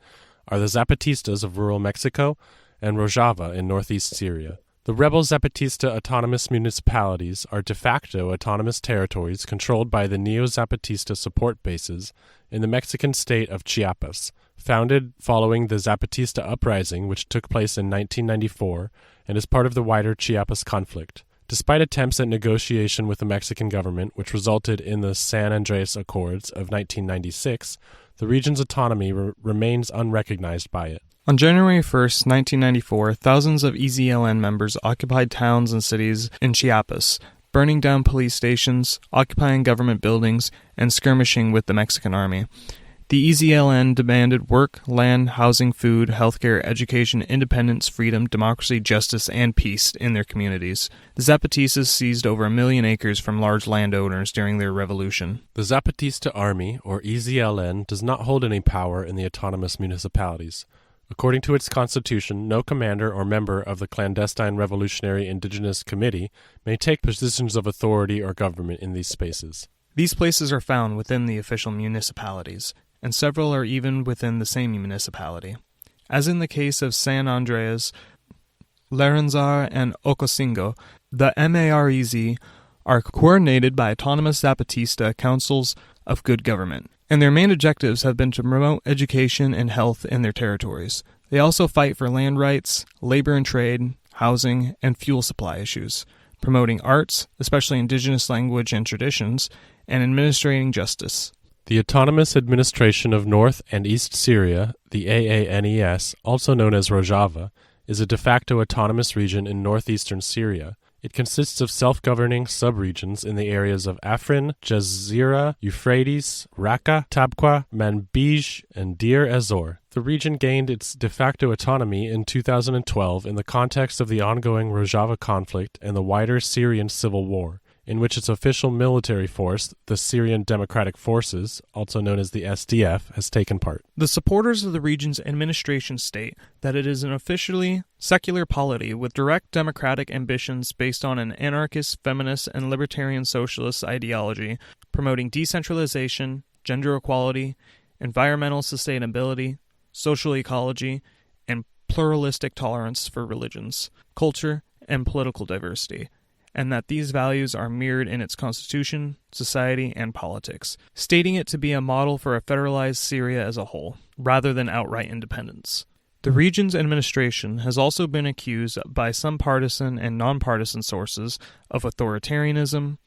are the Zapatistas of rural Mexico and Rojava in northeast Syria. The rebel Zapatista autonomous municipalities are de facto autonomous territories controlled by the Neo-Zapatista support bases in the Mexican state of Chiapas, founded following the Zapatista uprising which took place in 1994 and is part of the wider Chiapas conflict. Despite attempts at negotiation with the Mexican government, which resulted in the San Andreas Accords of 1996, the region's autonomy remains unrecognized by it. On January 1st, 1994, thousands of EZLN members occupied towns and cities in Chiapas, burning down police stations, occupying government buildings, and skirmishing with the Mexican army. The EZLN demanded work, land, housing, food, healthcare, education, independence, freedom, democracy, justice, and peace in their communities. The Zapatistas seized over 1 million acres from large landowners during their revolution. The Zapatista Army, or EZLN, does not hold any power in the autonomous municipalities. According to its constitution, no commander or member of the clandestine Revolutionary Indigenous Committee may take positions of authority or government in these spaces. These places are found within the official municipalities, and several are even within the same municipality. As in the case of San Andreas, Laranzar, and Ocosingo, the MAREZ are coordinated by autonomous Zapatista councils of good government, and their main objectives have been to promote education and health in their territories. They also fight for land rights, labor and trade, housing, and fuel supply issues, promoting arts, especially indigenous language and traditions, and administrating justice. The Autonomous Administration of North and East Syria, the AANES, also known as Rojava, is a de facto autonomous region in northeastern Syria. It consists of self-governing sub-regions in the areas of Afrin, Jazira, Euphrates, Raqqa, Tabqa, Manbij, and Deir ez-Zor. The region gained its de facto autonomy in 2012 in the context of the ongoing Rojava conflict and the wider Syrian civil war, in which its official military force, the Syrian Democratic Forces, also known as the SDF, has taken part. The supporters of the region's administration state that it is an officially secular polity with direct democratic ambitions based on an anarchist, feminist, and libertarian socialist ideology, promoting decentralization, gender equality, environmental sustainability, social ecology, and pluralistic tolerance for religions, culture, and political diversity, and that these values are mirrored in its constitution, society, and politics, stating it to be a model for a federalized Syria as a whole, rather than outright independence. The region's administration has also been accused by some partisan and nonpartisan sources of authoritarianism,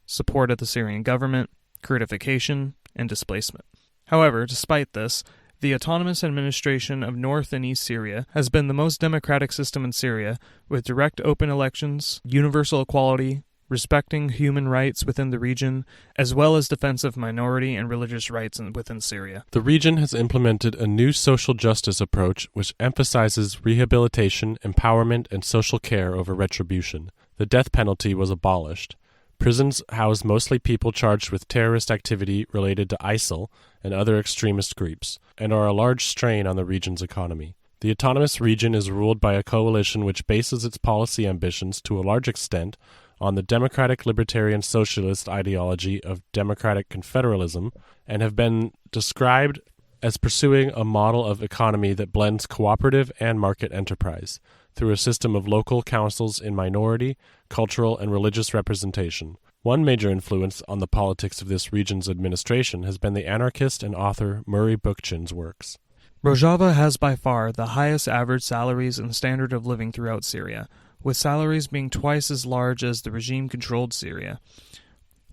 support of the Syrian government, Kurdification, and displacement. However, despite this, the autonomous administration of North and East Syria has been the most democratic system in Syria, with direct open elections, universal equality, respecting human rights within the region, as well as defense of minority and religious rights within Syria. The region has implemented a new social justice approach which emphasizes rehabilitation, empowerment, and social care over retribution. The death penalty was abolished. Prisons house mostly people charged with terrorist activity related to ISIL and other extremist groups, and are a large strain on the region's economy. The autonomous region is ruled by a coalition which bases its policy ambitions to a large extent on the democratic libertarian socialist ideology of democratic confederalism, and have been described as pursuing a model of economy that blends cooperative and market enterprise through a system of local councils in minority, cultural, and religious representation. One major influence on the politics of this region's administration has been the anarchist and author Murray Bookchin's works. Rojava has by far the highest average salaries and standard of living throughout Syria, with salaries being twice as large as the regime-controlled Syria.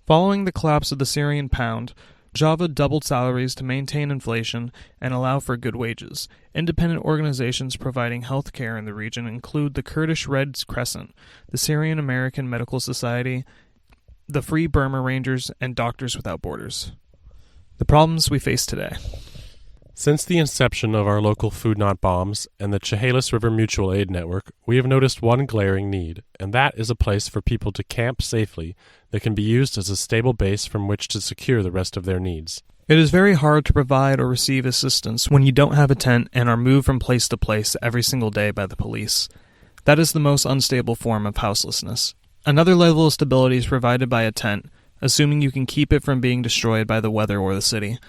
Following the collapse of the Syrian pound, Java doubled salaries to maintain inflation and allow for good wages. Independent organizations providing health care in the region include the Kurdish Red Crescent, the Syrian American Medical Society, the Free Burma Rangers, and Doctors Without Borders. The problems we face today. Since the inception of our local Food Not Bombs and the Chehalis River Mutual Aid Network, we have noticed one glaring need, and that is a place for people to camp safely that can be used as a stable base from which to secure the rest of their needs. It is very hard to provide or receive assistance when you don't have a tent and are moved from place to place every single day by the police. That is the most unstable form of houselessness. Another level of stability is provided by a tent, assuming you can keep it from being destroyed by the weather or the city.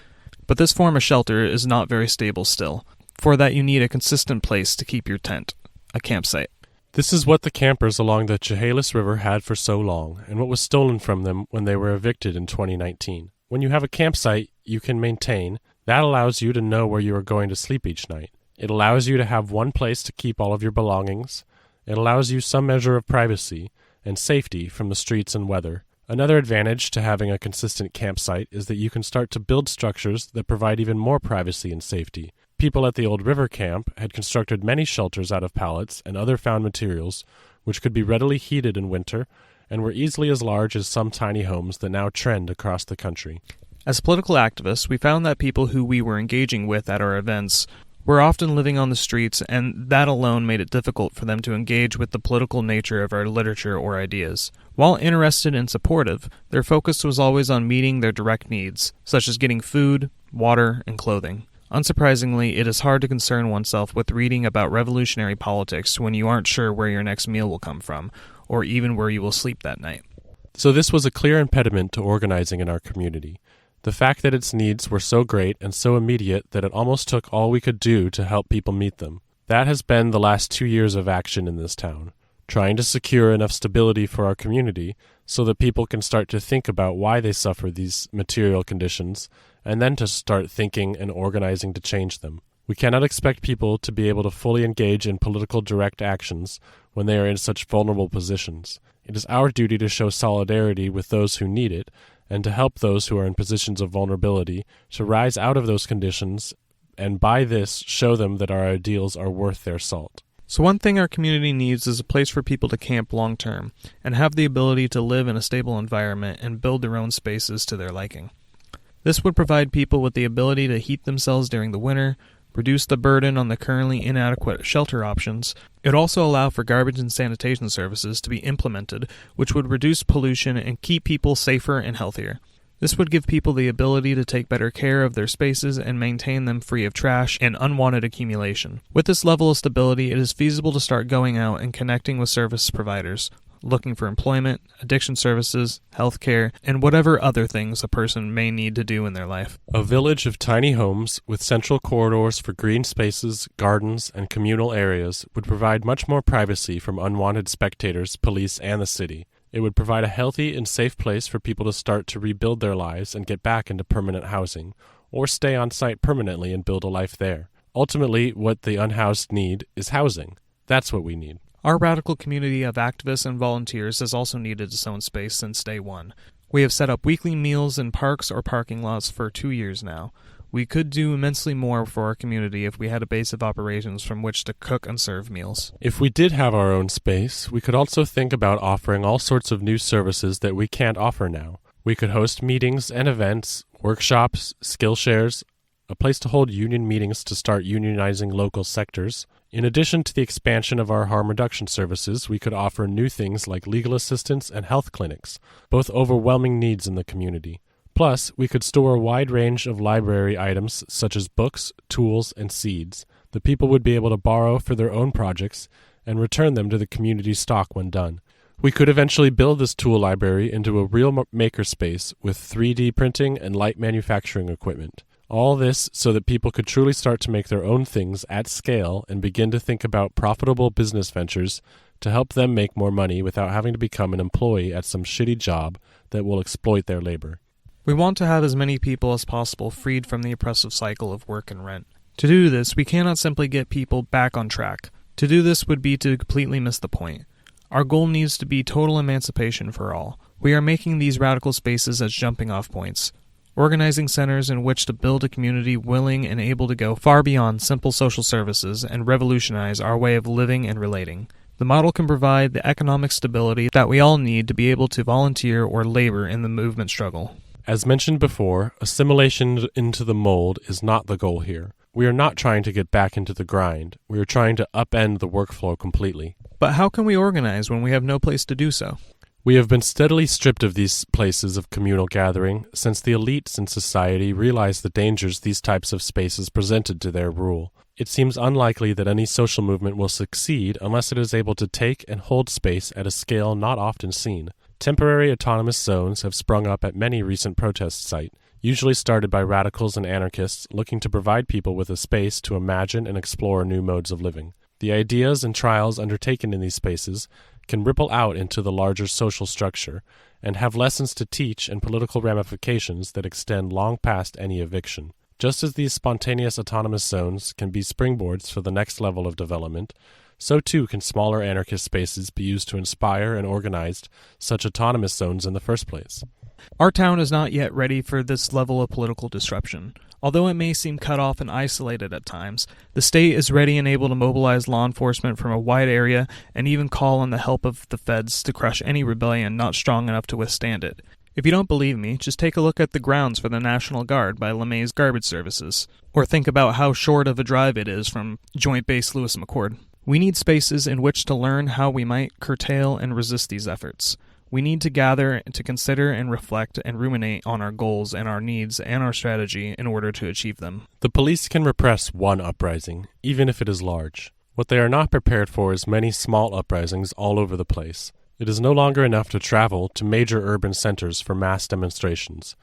But this form of shelter is not very stable still. For that you need a consistent place to keep your tent, a campsite. This is what the campers along the Chehalis River had for so long, and what was stolen from them when they were evicted in 2019. When you have a campsite you can maintain, that allows you to know where you are going to sleep each night. It allows you to have one place to keep all of your belongings. It allows you some measure of privacy, and safety from the streets and weather. Another advantage to having a consistent campsite is that you can start to build structures that provide even more privacy and safety. People at the old river camp had constructed many shelters out of pallets and other found materials, which could be readily heated in winter and were easily as large as some tiny homes that now trend across the country. As political activists, we found that people who we were engaging with at our events were often living on the streets, and that alone made it difficult for them to engage with the political nature of our literature or ideas. While interested and supportive, their focus was always on meeting their direct needs, such as getting food, water, and clothing. Unsurprisingly, it is hard to concern oneself with reading about revolutionary politics when you aren't sure where your next meal will come from, or even where you will sleep that night. So this was a clear impediment to organizing in our community. The fact that its needs were so great and so immediate that it almost took all we could do to help people meet them. That has been the last 2 years of action in this town, trying to secure enough stability for our community so that people can start to think about why they suffer these material conditions, and then to start thinking and organizing to change them. We cannot expect people to be able to fully engage in political direct actions when they are in such vulnerable positions. It is our duty to show solidarity with those who need it, and to help those who are in positions of vulnerability to rise out of those conditions, and by this show them that our ideals are worth their salt. So one thing our community needs is a place for people to camp long term, and have the ability to live in a stable environment and build their own spaces to their liking. This would provide people with the ability to heat themselves during the winter, reduce the burden on the currently inadequate shelter options. It would also allow for garbage and sanitation services to be implemented, which would reduce pollution and keep people safer and healthier. This would give people the ability to take better care of their spaces and maintain them free of trash and unwanted accumulation. With this level of stability, it is feasible to start going out and connecting with service providers, looking for employment, addiction services, healthcare, and whatever other things a person may need to do in their life. A village of tiny homes with central corridors for green spaces, gardens, and communal areas would provide much more privacy from unwanted spectators, police, and the city. It would provide a healthy and safe place for people to start to rebuild their lives and get back into permanent housing, or stay on site permanently and build a life there. Ultimately, what the unhoused need is housing. That's what we need. Our radical community of activists and volunteers has also needed its own space since day one. We have set up weekly meals in parks or parking lots for 2 years now. We could do immensely more for our community if we had a base of operations from which to cook and serve meals. If we did have our own space, we could also think about offering all sorts of new services that we can't offer now. We could host meetings and events, workshops, skill shares, a place to hold union meetings to start unionizing local sectors. In addition to the expansion of our harm reduction services, we could offer new things like legal assistance and health clinics, both overwhelming needs in the community. Plus, we could store a wide range of library items such as books, tools, and seeds that people would be able to borrow for their own projects and return them to the community stock when done. We could eventually build this tool library into a real makerspace with 3D printing and light manufacturing equipment. All this so that people could truly start to make their own things at scale and begin to think about profitable business ventures to help them make more money without having to become an employee at some shitty job that will exploit their labor. We want to have as many people as possible freed from the oppressive cycle of work and rent. To do this, we cannot simply get people back on track. To do this would be to completely miss the point. Our goal needs to be total emancipation for all. We are making these radical spaces as jumping-off points, organizing centers in which to build a community willing and able to go far beyond simple social services and revolutionize our way of living and relating. The model can provide the economic stability that we all need to be able to volunteer or labor in the movement struggle. As mentioned before, assimilation into the mold is not the goal here. We are not trying to get back into the grind. We are trying to upend the workflow completely. But how can we organize when we have no place to do so? We have been steadily stripped of these places of communal gathering since the elites in society realized the dangers these types of spaces presented to their rule. It seems unlikely that any social movement will succeed unless it is able to take and hold space at a scale not often seen. Temporary autonomous zones have sprung up at many recent protest sites, usually started by radicals and anarchists looking to provide people with a space to imagine and explore new modes of living. The ideas and trials undertaken in these spaces can ripple out into the larger social structure and have lessons to teach and political ramifications that extend long past any eviction. Just as these spontaneous autonomous zones can be springboards for the next level of development, so too can smaller anarchist spaces be used to inspire and organize such autonomous zones in the first place. Our town is not yet ready for this level of political disruption. Although it may seem cut off and isolated at times, the state is ready and able to mobilize law enforcement from a wide area and even call on the help of the feds to crush any rebellion not strong enough to withstand it. If you don't believe me, just take a look at the grounds for the National Guard by LeMay's Garbage Services, or think about how short of a drive it is from Joint Base Lewis McChord. We need spaces in which to learn how we might curtail and resist these efforts. We need to gather, to consider and reflect and ruminate on our goals and our needs and our strategy in order to achieve them. The police can repress one uprising, even if it is large. What they are not prepared for is many small uprisings all over the place. It is no longer enough to travel to major urban centers for mass demonstrations.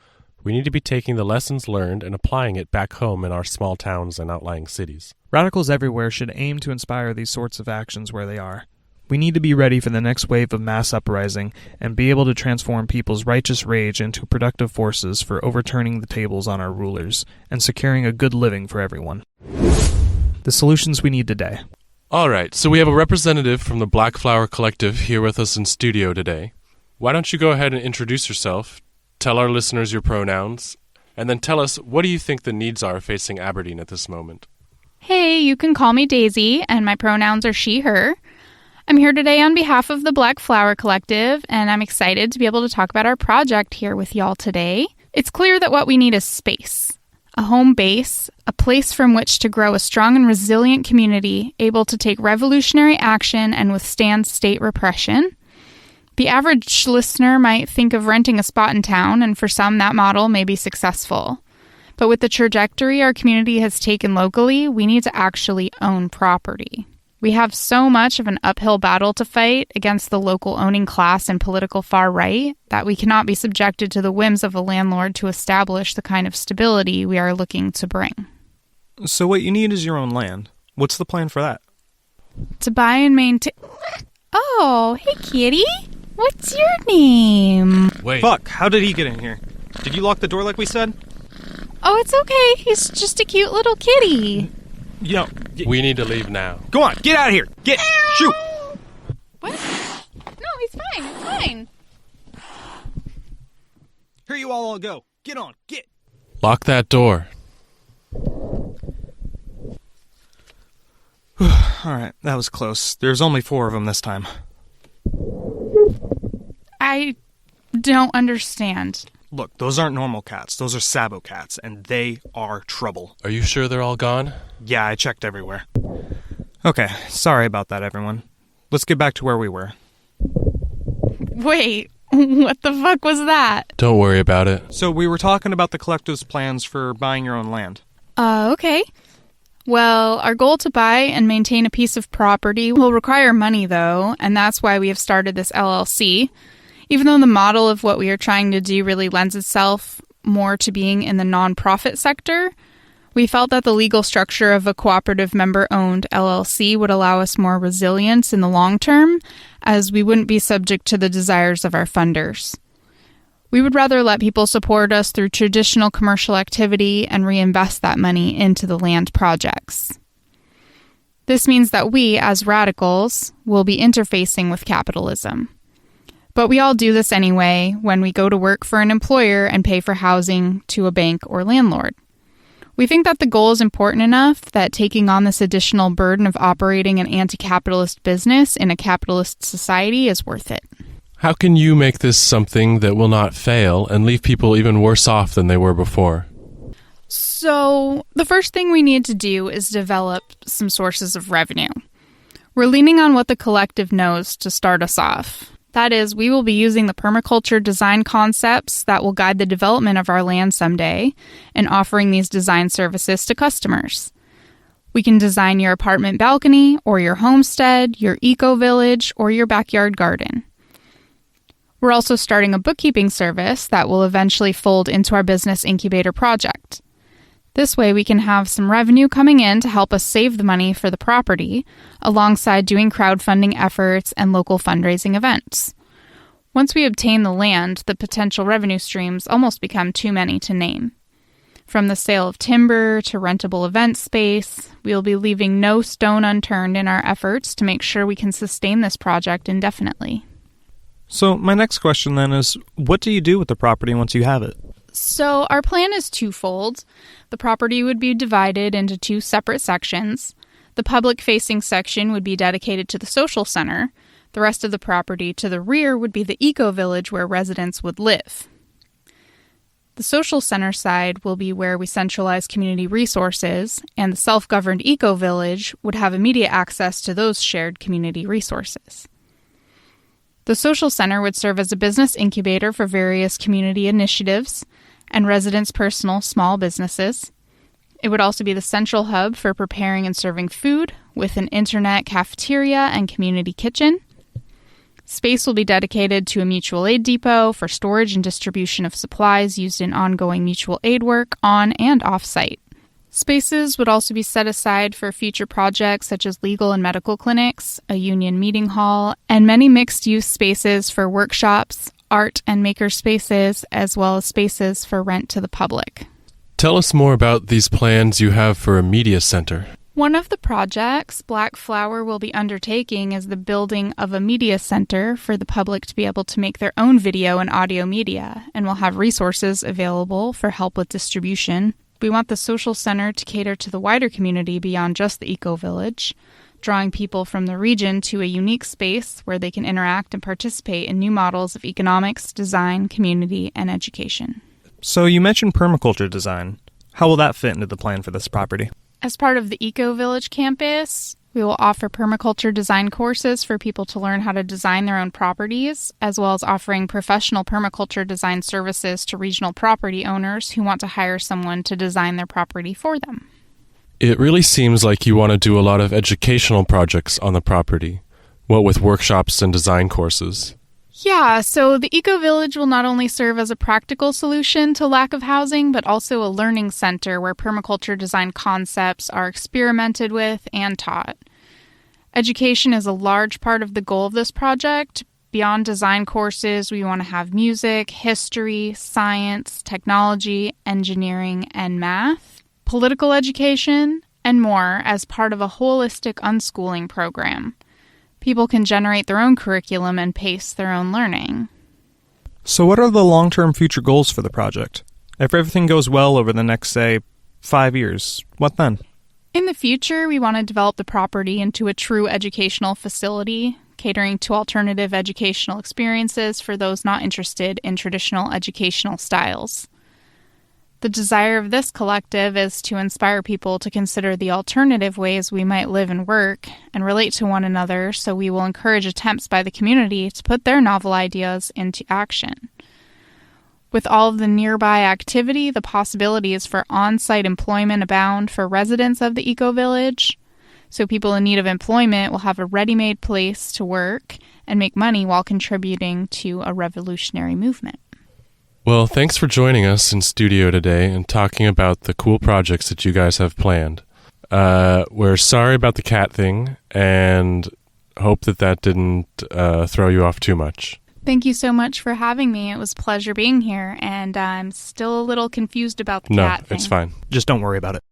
We need to be taking the lessons learned and applying it back home in our small towns and outlying cities. Radicals everywhere should aim to inspire these sorts of actions where they are. We need to be ready for the next wave of mass uprising and be able to transform people's righteous rage into productive forces for overturning the tables on our rulers and securing a good living for everyone. The solutions we need today. All right, so we have a representative from the Blackflower Collective here with us in studio today. Why don't you go ahead and introduce yourself, tell our listeners your pronouns, and then tell us what do you think the needs are facing Aberdeen at this moment? Hey, you can call me Daisy, and my pronouns are she, her. I'm here today on behalf of the Blackflower Collective, and I'm excited to be able to talk about our project here with y'all today. It's clear that what we need is space. A home base, a place from which to grow a strong and resilient community able to take revolutionary action and withstand state repression. The average listener might think of renting a spot in town, and for some that model may be successful. But with the trajectory our community has taken locally, we need to actually own property. We have so much of an uphill battle to fight against the local owning class and political far right that we cannot be subjected to the whims of a landlord to establish the kind of stability we are looking to bring. So what you need is your own land. What's the plan for that? To buy and maintain... Oh, hey kitty! What's your name? Wait. Fuck, how did he get in here? Did you lock the door like we said? Oh, it's okay. He's just a cute little kitty. Yo, We need to leave now. go on, get out of here! Get! Shoot! What? No, he's fine. It's fine. Here you all go. Get on, get! Lock that door. Alright, that was close. There's only 4 of them this time. I don't understand. Look, those aren't normal cats. Those are Sabo cats, and they are trouble. Are you sure they're all gone? Yeah, I checked everywhere. Okay, sorry about that, everyone. Let's get back to where we were. Wait, what the fuck was that? Don't worry about it. So we were talking about the collective's plans for buying your own land. Okay. Well, our goal to buy and maintain a piece of property will require money, though, and that's why we have started this LLC. Even though the model of what we are trying to do really lends itself more to being in the nonprofit sector, we felt that the legal structure of a cooperative member-owned LLC would allow us more resilience in the long term, as we wouldn't be subject to the desires of our funders. We would rather let people support us through traditional commercial activity and reinvest that money into the land projects. This means that we, as radicals, will be interfacing with capitalism. But we all do this anyway when we go to work for an employer and pay for housing to a bank or landlord. We think that the goal is important enough that taking on this additional burden of operating an anti-capitalist business in a capitalist society is worth it. How can you make this something that will not fail and leave people even worse off than they were before? So, the first thing we need to do is develop some sources of revenue. We're leaning on what the collective knows to start us off. That is, we will be using the permaculture design concepts that will guide the development of our land someday and offering these design services to customers. We can design your apartment balcony or your homestead, your eco-village, or your backyard garden. We're also starting a bookkeeping service that will eventually fold into our business incubator project. This way we can have some revenue coming in to help us save the money for the property, alongside doing crowdfunding efforts and local fundraising events. Once we obtain the land, the potential revenue streams almost become too many to name. From the sale of timber to rentable event space, we will be leaving no stone unturned in our efforts to make sure we can sustain this project indefinitely. So my next question then is, what do you do with the property once you have it? So our plan is twofold. The property would be divided into two separate sections. The public-facing section would be dedicated to the social center. The rest of the property to the rear would be the eco-village where residents would live. The social center side will be where we centralize community resources, and the self-governed eco-village would have immediate access to those shared community resources. The social center would serve as a business incubator for various community initiatives and residents' personal small businesses. It would also be the central hub for preparing and serving food with an internet cafeteria and community kitchen. Space will be dedicated to a mutual aid depot for storage and distribution of supplies used in ongoing mutual aid work on and off-site. Spaces would also be set aside for future projects such as legal and medical clinics, a union meeting hall, and many mixed-use spaces for workshops, art and maker spaces, as well as spaces for rent to the public. Tell us more about these plans you have for a media center. One of the projects Blackflower will be undertaking is the building of a media center for the public to be able to make their own video and audio media, and will have resources available for help with distribution. We want the social center to cater to the wider community beyond just the eco-village, drawing people from the region to a unique space where they can interact and participate in new models of economics, design, community, and education. So you mentioned permaculture design. How will that fit into the plan for this property? As part of the eco-village campus, we will offer permaculture design courses for people to learn how to design their own properties, as well as offering professional permaculture design services to regional property owners who want to hire someone to design their property for them. It really seems like you want to do a lot of educational projects on the property, what with workshops and design courses. Yeah, so the eco-village will not only serve as a practical solution to lack of housing, but also a learning center where permaculture design concepts are experimented with and taught. Education is a large part of the goal of this project. Beyond design courses, we want to have music, history, science, technology, engineering, and math, political education, and more as part of a holistic unschooling program. People can generate their own curriculum and pace their own learning. So what are the long-term future goals for the project? If everything goes well over the next, say, 5 years, what then? In the future, we want to develop the property into a true educational facility, catering to alternative educational experiences for those not interested in traditional educational styles. The desire of this collective is to inspire people to consider the alternative ways we might live and work and relate to one another, so we will encourage attempts by the community to put their novel ideas into action. With all of the nearby activity, the possibilities for on-site employment abound for residents of the eco-village, so people in need of employment will have a ready-made place to work and make money while contributing to a revolutionary movement. Well, thanks for joining us in studio today and talking about the cool projects that you guys have planned. We're sorry about the cat thing and hope that didn't throw you off too much. Thank you so much for having me. It was a pleasure being here, and I'm still a little confused about the cat thing. No, it's fine. Just don't worry about it.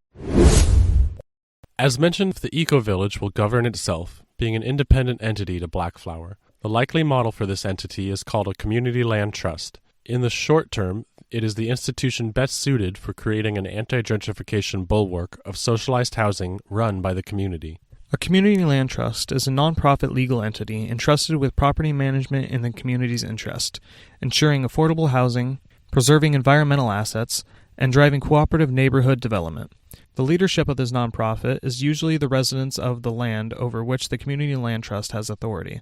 As mentioned, the eco-village will govern itself, being an independent entity to Blackflower. The likely model for this entity is called a community land trust. In the short term, it is the institution best suited for creating an anti-gentrification bulwark of socialized housing run by the community. A community land trust is a non-profit legal entity entrusted with property management in the community's interest, ensuring affordable housing, preserving environmental assets, and driving cooperative neighborhood development. The leadership of this nonprofit is usually the residents of the land over which the community land trust has authority.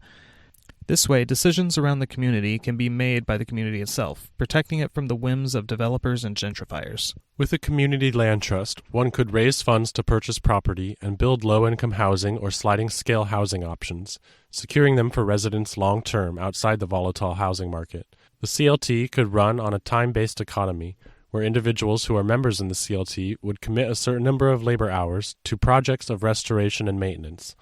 This way, decisions around the community can be made by the community itself, protecting it from the whims of developers and gentrifiers. With a community land trust, one could raise funds to purchase property and build low-income housing or sliding-scale housing options, securing them for residents long-term outside the volatile housing market. The CLT could run on a time-based economy, where individuals who are members in the CLT would commit a certain number of labor hours to projects of restoration and maintenance.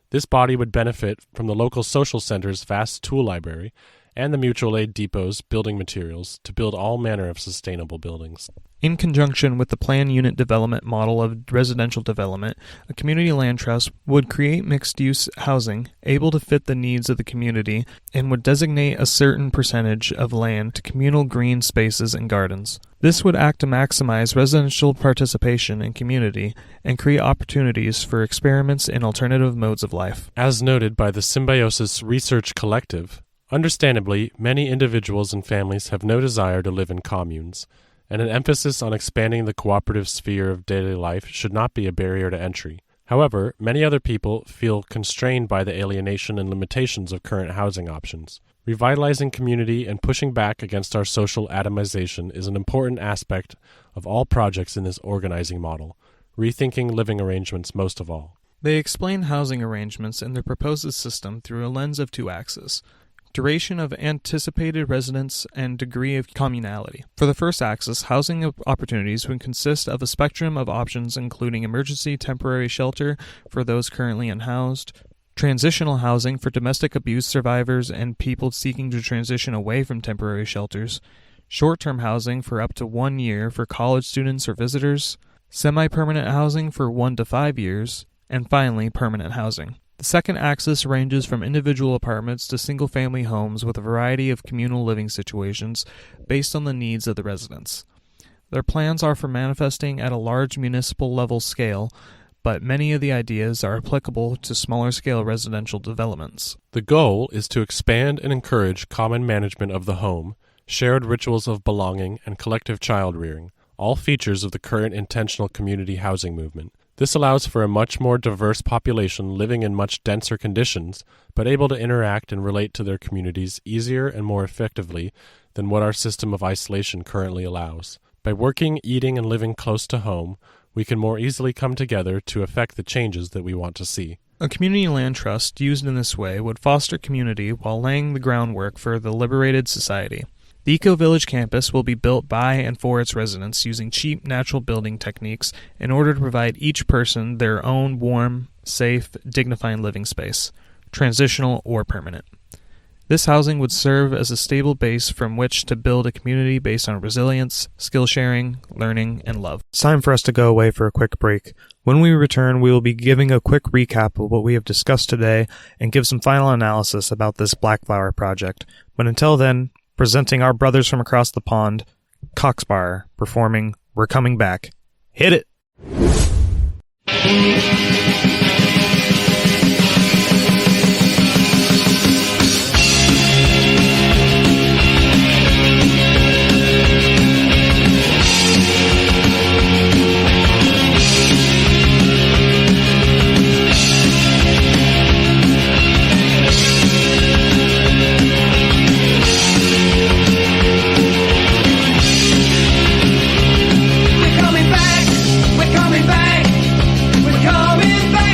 This body would benefit from the local social center's vast tool library and the mutual aid depots building materials to build all manner of sustainable buildings. In conjunction with the planned unit development model of residential development, a community land trust would create mixed-use housing able to fit the needs of the community and would designate a certain percentage of land to communal green spaces and gardens. This would act to maximize residential participation in community and create opportunities for experiments in alternative modes of life. As noted by the Symbiosis Research Collective, understandably, many individuals and families have no desire to live in communes, and an emphasis on expanding the cooperative sphere of daily life should not be a barrier to entry. However, many other people feel constrained by the alienation and limitations of current housing options. Revitalizing community and pushing back against our social atomization is an important aspect of all projects in this organizing model, rethinking living arrangements most of all. They explain housing arrangements in their proposed system through a lens of two axes: duration of anticipated residence and degree of communality. For the first axis, housing opportunities would consist of a spectrum of options including emergency temporary shelter for those currently unhoused, transitional housing for domestic abuse survivors and people seeking to transition away from temporary shelters, short-term housing for up to 1 year for college students or visitors, semi-permanent housing for 1 to 5 years, and finally, permanent housing. The second axis ranges from individual apartments to single-family homes with a variety of communal living situations based on the needs of the residents. Their plans are for manifesting at a large municipal level scale, but many of the ideas are applicable to smaller-scale residential developments. The goal is to expand and encourage common management of the home, shared rituals of belonging, and collective child rearing, all features of the current intentional community housing movement. This allows for a much more diverse population living in much denser conditions, but able to interact and relate to their communities easier and more effectively than what our system of isolation currently allows. By working, eating, and living close to home, we can more easily come together to effect the changes that we want to see. A community land trust used in this way would foster community while laying the groundwork for the liberated society. The Eco-Village campus will be built by and for its residents using cheap natural building techniques in order to provide each person their own warm, safe, dignified living space, transitional or permanent. This housing would serve as a stable base from which to build a community based on resilience, skill sharing, learning, and love. It's time for us to go away for a quick break. When we return, we will be giving a quick recap of what we have discussed today and give some final analysis about this Blackflower project. But until then, presenting our brothers from across the pond, Sparrer, performing We're Coming Back. Hit it! We're coming back, we're coming back, we're coming back.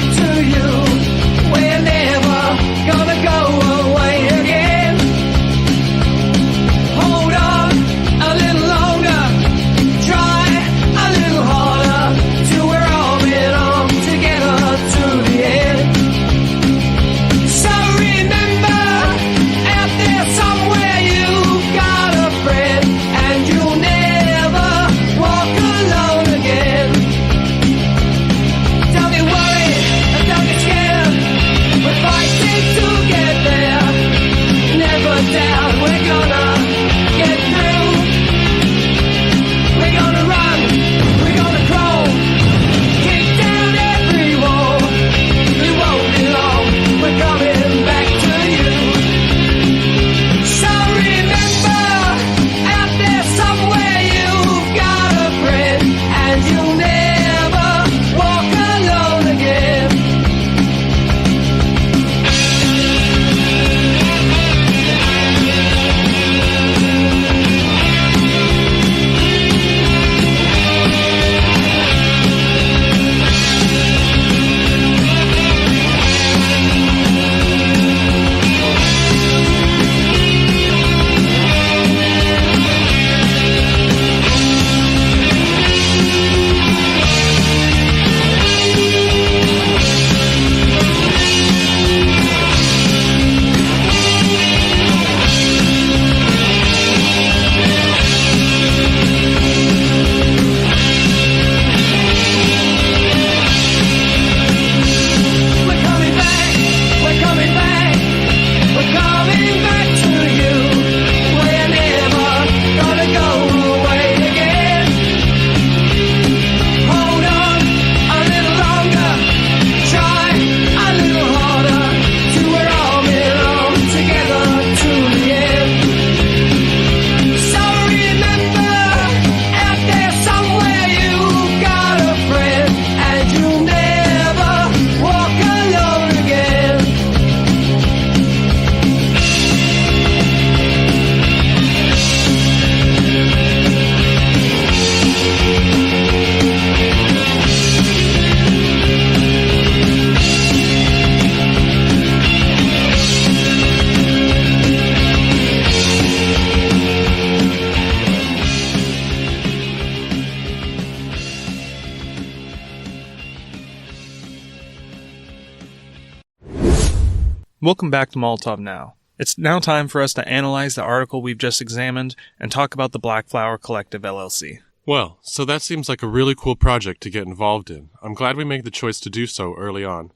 Welcome back to Molotov Now. It's now time for us to analyze the article we've just examined and talk about the Blackflower Collective LLC. Well, so that seems like a really cool project to get involved in. I'm glad we made the choice to do so early on.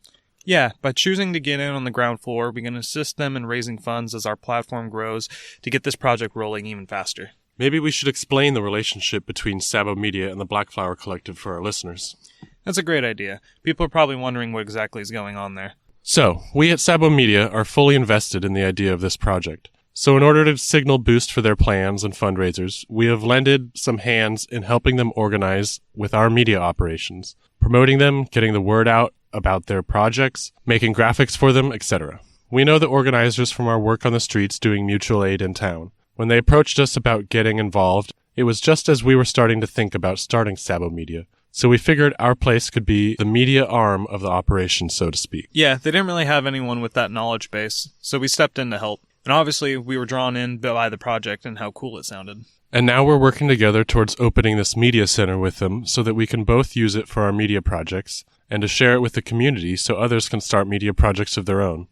Yeah, by choosing to get in on the ground floor, we can assist them in raising funds as our platform grows to get this project rolling even faster. Maybe we should explain the relationship between Sabo Media and the Blackflower Collective for our listeners. That's a great idea. People are probably wondering what exactly is going on there. So, we at Sabo Media are fully invested in the idea of this project. So in order to signal boost for their plans and fundraisers, we have lended some hands in helping them organize with our media operations, promoting them, getting the word out about their projects, making graphics for them, etc. We know the organizers from our work on the streets doing mutual aid in town. When they approached us about getting involved, it was just as we were starting to think about starting Sabo Media. So we figured our place could be the media arm of the operation, so to speak. Yeah, they didn't really have anyone with that knowledge base, so we stepped in to help. And obviously, we were drawn in by the project and how cool it sounded. And now we're working together towards opening this media center with them so that we can both use it for our media projects and to share it with the community so others can start media projects of their own.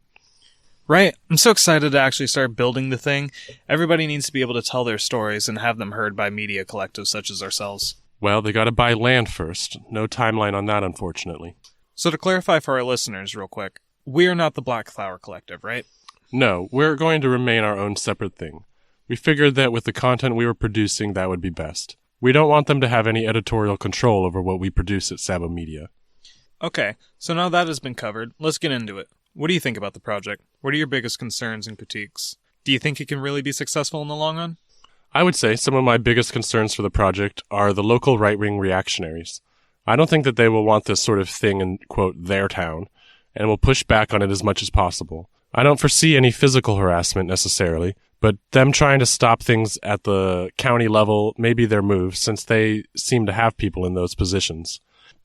Right. I'm so excited to actually start building the thing. Everybody needs to be able to tell their stories and have them heard by media collectives such as ourselves. Well, they gotta buy land first. No timeline on that, unfortunately. So to clarify for our listeners real quick, we are not the Blackflower Collective, right? No, we're going to remain our own separate thing. We figured that with the content we were producing, that would be best. We don't want them to have any editorial control over what we produce at Sabo Media. Okay, so now that has been covered, let's get into it. What do you think about the project? What are your biggest concerns and critiques? Do you think it can really be successful in the long run? I would say some of my biggest concerns for the project are the local right-wing reactionaries. I don't think that they will want this sort of thing in, quote, their town, and will push back on it as much as possible. I don't foresee any physical harassment necessarily, but them trying to stop things at the county level may be their move, since they seem to have people in those positions.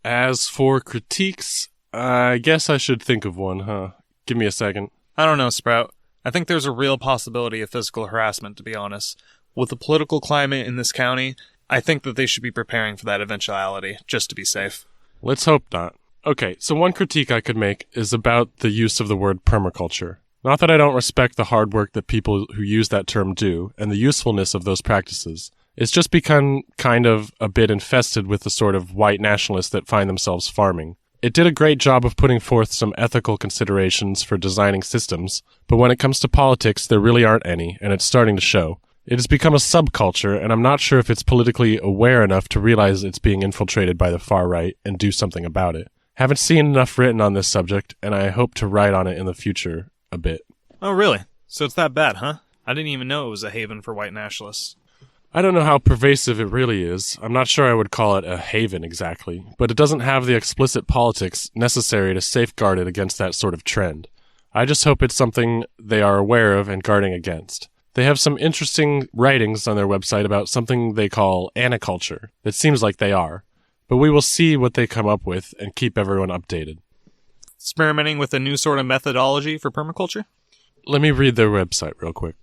As for critiques, I guess I should think of one, huh? Give me a second. I don't know, Sprout. I think there's a real possibility of physical harassment, to be honest. With the political climate in this county, I think that they should be preparing for that eventuality, just to be safe. Let's hope not. Okay, so one critique I could make is about the use of the word permaculture. Not that I don't respect the hard work that people who use that term do, and the usefulness of those practices. It's just become kind of a bit infested with the sort of white nationalists that find themselves farming. It did a great job of putting forth some ethical considerations for designing systems, but when it comes to politics, there really aren't any, and it's starting to show. It has become a subculture, and I'm not sure if it's politically aware enough to realize it's being infiltrated by the far right and do something about it. Haven't seen enough written on this subject, and I hope to write on it in the future a bit. Oh, really? So it's that bad, huh? I didn't even know it was a haven for white nationalists. I don't know how pervasive it really is. I'm not sure I would call it a haven exactly, but it doesn't have the explicit politics necessary to safeguard it against that sort of trend. I just hope it's something they are aware of and guarding against. They have some interesting writings on their website about something they call aniculture. It seems like they are. But we will see what they come up with and keep everyone updated. Experimenting with a new sort of methodology for permaculture? Let me read their website real quick.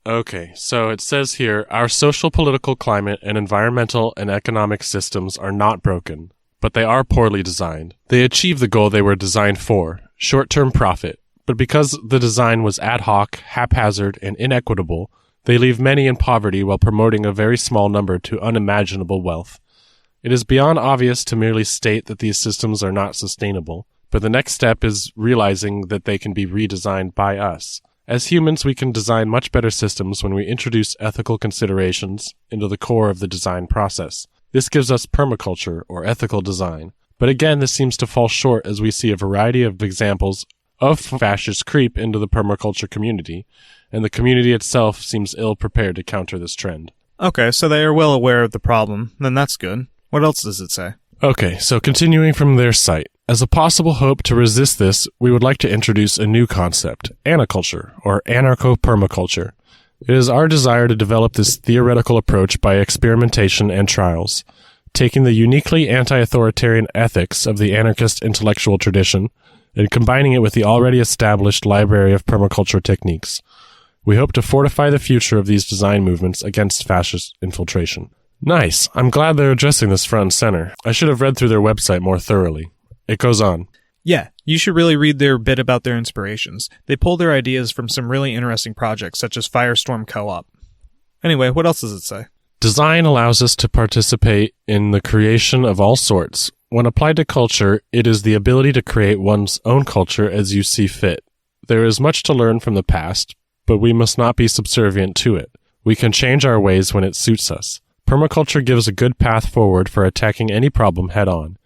Okay, so it says here, our social, political climate and environmental and economic systems are not broken, but they are poorly designed. They achieve the goal they were designed for, short-term profit, but because the design was ad hoc, haphazard, and inequitable, they leave many in poverty while promoting a very small number to unimaginable wealth. It is beyond obvious to merely state that these systems are not sustainable, but the next step is realizing that they can be redesigned by us. As humans, we can design much better systems when we introduce ethical considerations into the core of the design process. This gives us permaculture, or ethical design. But again, this seems to fall short as we see a variety of examples of fascist creep into the permaculture community, and the community itself seems ill-prepared to counter this trend. Okay, so they are well aware of the problem. Then that's good. What else does it say? Okay, so continuing from their site. As a possible hope to resist this, we would like to introduce a new concept, aniculture, or anarcho-permaculture. It is our desire to develop this theoretical approach by experimentation and trials, taking the uniquely anti-authoritarian ethics of the anarchist intellectual tradition and combining it with the already established library of permaculture techniques. We hope to fortify the future of these design movements against fascist infiltration. Nice. I'm glad they're addressing this front and center. I should have read through their website more thoroughly. It goes on. Yeah, you should really read their bit about their inspirations. They pull their ideas from some really interesting projects, such as Firestorm Co-op. Anyway, what else does it say? Design allows us to participate in the creation of all sorts. When applied to culture, it is the ability to create one's own culture as you see fit. There is much to learn from the past, but we must not be subservient to it. We can change our ways when it suits us. Permaculture gives a good path forward for attacking any problem head-on.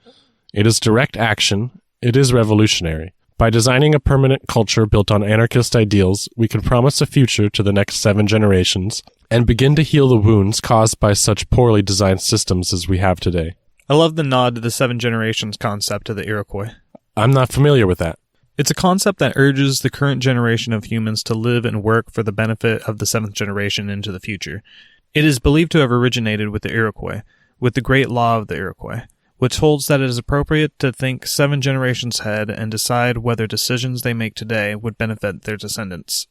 It is direct action. It is revolutionary. By designing a permanent culture built on anarchist ideals, we can promise a future to the next 7 generations and begin to heal the wounds caused by such poorly designed systems as we have today. I love the nod to the 7 generations concept of the Iroquois. I'm not familiar with that. It's a concept that urges the current generation of humans to live and work for the benefit of the 7th generation into the future. It is believed to have originated with the Iroquois, with the Great Law of the Iroquois, which holds that it is appropriate to think 7 generations ahead and decide whether decisions they make today would benefit their descendants.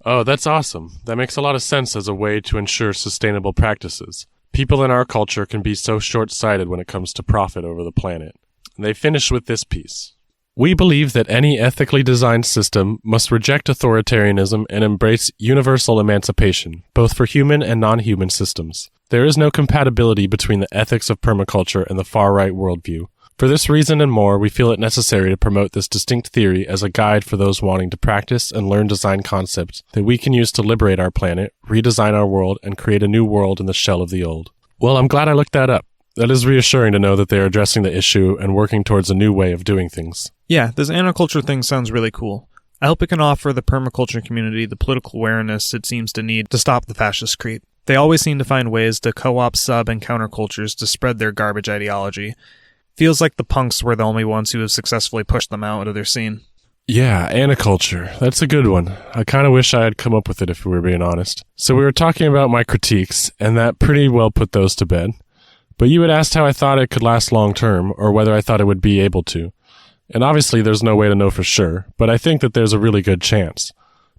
Oh, that's awesome. That makes a lot of sense as a way to ensure sustainable practices. People in our culture can be so short-sighted when it comes to profit over the planet. And they finish with this piece. We believe that any ethically designed system must reject authoritarianism and embrace universal emancipation, both for human and non-human systems. There is no compatibility between the ethics of permaculture and the far-right worldview. For this reason and more, we feel it necessary to promote this distinct theory as a guide for those wanting to practice and learn design concepts that we can use to liberate our planet, redesign our world, and create a new world in the shell of the old. Well, I'm glad I looked that up. That is reassuring to know that they are addressing the issue and working towards a new way of doing things. Yeah, this anaculture thing sounds really cool. I hope it can offer the permaculture community the political awareness it seems to need to stop the fascist creep. They always seem to find ways to co-op sub and countercultures to spread their garbage ideology. Feels like the punks were the only ones who have successfully pushed them out of their scene. Yeah, anaculture. That's a good one. I kind of wish I had come up with it if we were being honest. So we were talking about my critiques, and that pretty well put those to bed. But you had asked how I thought it could last long term, or whether I thought it would be able to. And obviously there's no way to know for sure, but I think that there's a really good chance.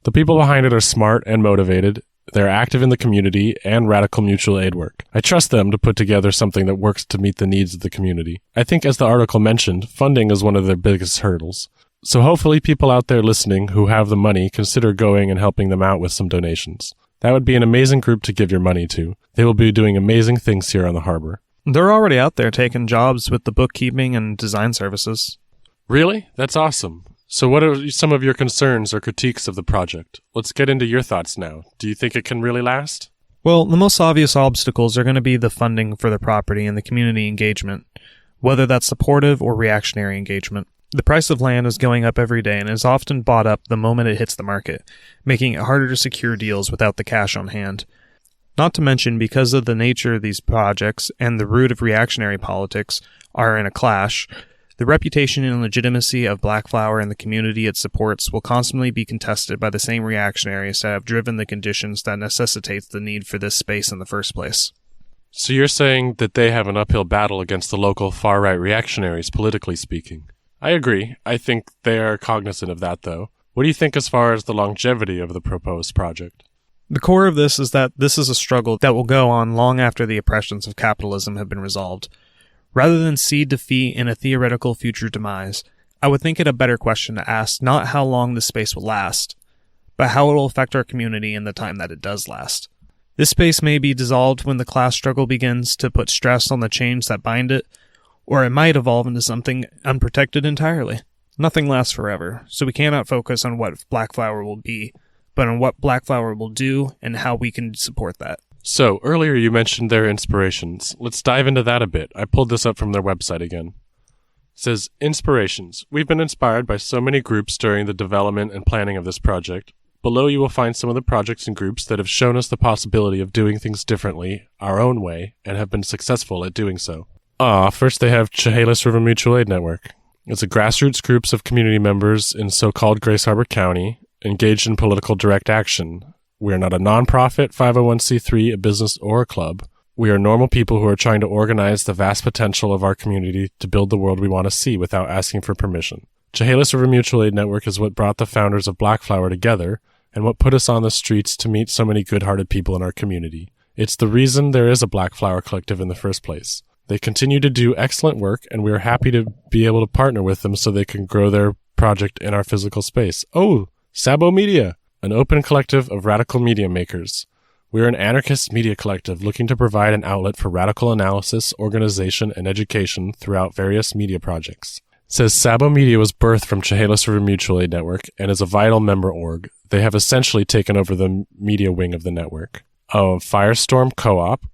The people behind it are smart and motivated. They're active in the community and radical mutual aid work. I trust them to put together something that works to meet the needs of the community. I think, as the article mentioned, funding is one of their biggest hurdles. So hopefully people out there listening who have the money consider going and helping them out with some donations. That would be an amazing group to give your money to. They will be doing amazing things here on the harbor. They're already out there taking jobs with the bookkeeping and design services. Really? That's awesome. So what are some of your concerns or critiques of the project? Let's get into your thoughts now. Do you think it can really last? Well, the most obvious obstacles are going to be the funding for the property and the community engagement, whether that's supportive or reactionary engagement. The price of land is going up every day and is often bought up the moment it hits the market, making it harder to secure deals without the cash on hand. Not to mention, because of the nature of these projects and the root of reactionary politics are in a clash, the reputation and legitimacy of Blackflower and the community it supports will constantly be contested by the same reactionaries that have driven the conditions that necessitates the need for this space in the first place. So you're saying that they have an uphill battle against the local far-right reactionaries, politically speaking. I agree. I think they are cognizant of that, though. What do you think as far as the longevity of the proposed project? The core of this is that this is a struggle that will go on long after the oppressions of capitalism have been resolved. Rather than cede defeat in a theoretical future demise, I would think it a better question to ask not how long this space will last, but how it will affect our community in the time that it does last. This space may be dissolved when the class struggle begins to put stress on the chains that bind it, or it might evolve into something unprotected entirely. Nothing lasts forever, so we cannot focus on what Blackflower will be, but on what Blackflower will do and how we can support that. So, earlier you mentioned their inspirations. Let's dive into that a bit. I pulled this up from their website again. It says, Inspirations. We've been inspired by so many groups during the development and planning of this project. Below you will find some of the projects and groups that have shown us the possibility of doing things differently, our own way, and have been successful at doing so. First they have Chehalis River Mutual Aid Network. It's a grassroots group of community members in so-called Grace Harbor County engaged in political direct action. We are not a nonprofit, 501c3, a business, or a club. We are normal people who are trying to organize the vast potential of our community to build the world we want to see without asking for permission. Chehalis River Mutual Aid Network is what brought the founders of Blackflower together and what put us on the streets to meet so many good-hearted people in our community. It's the reason there is a Blackflower Collective in the first place. They continue to do excellent work, and we are happy to be able to partner with them so they can grow their project in our physical space. Oh, Sabo Media, an open collective of radical media makers. We are an anarchist media collective looking to provide an outlet for radical analysis, organization, and education throughout various media projects. It says Sabo Media was birthed from Chehalis River Mutual Aid Network and is a vital member org. They have essentially taken over the media wing of the network. Oh, Firestorm Co-op.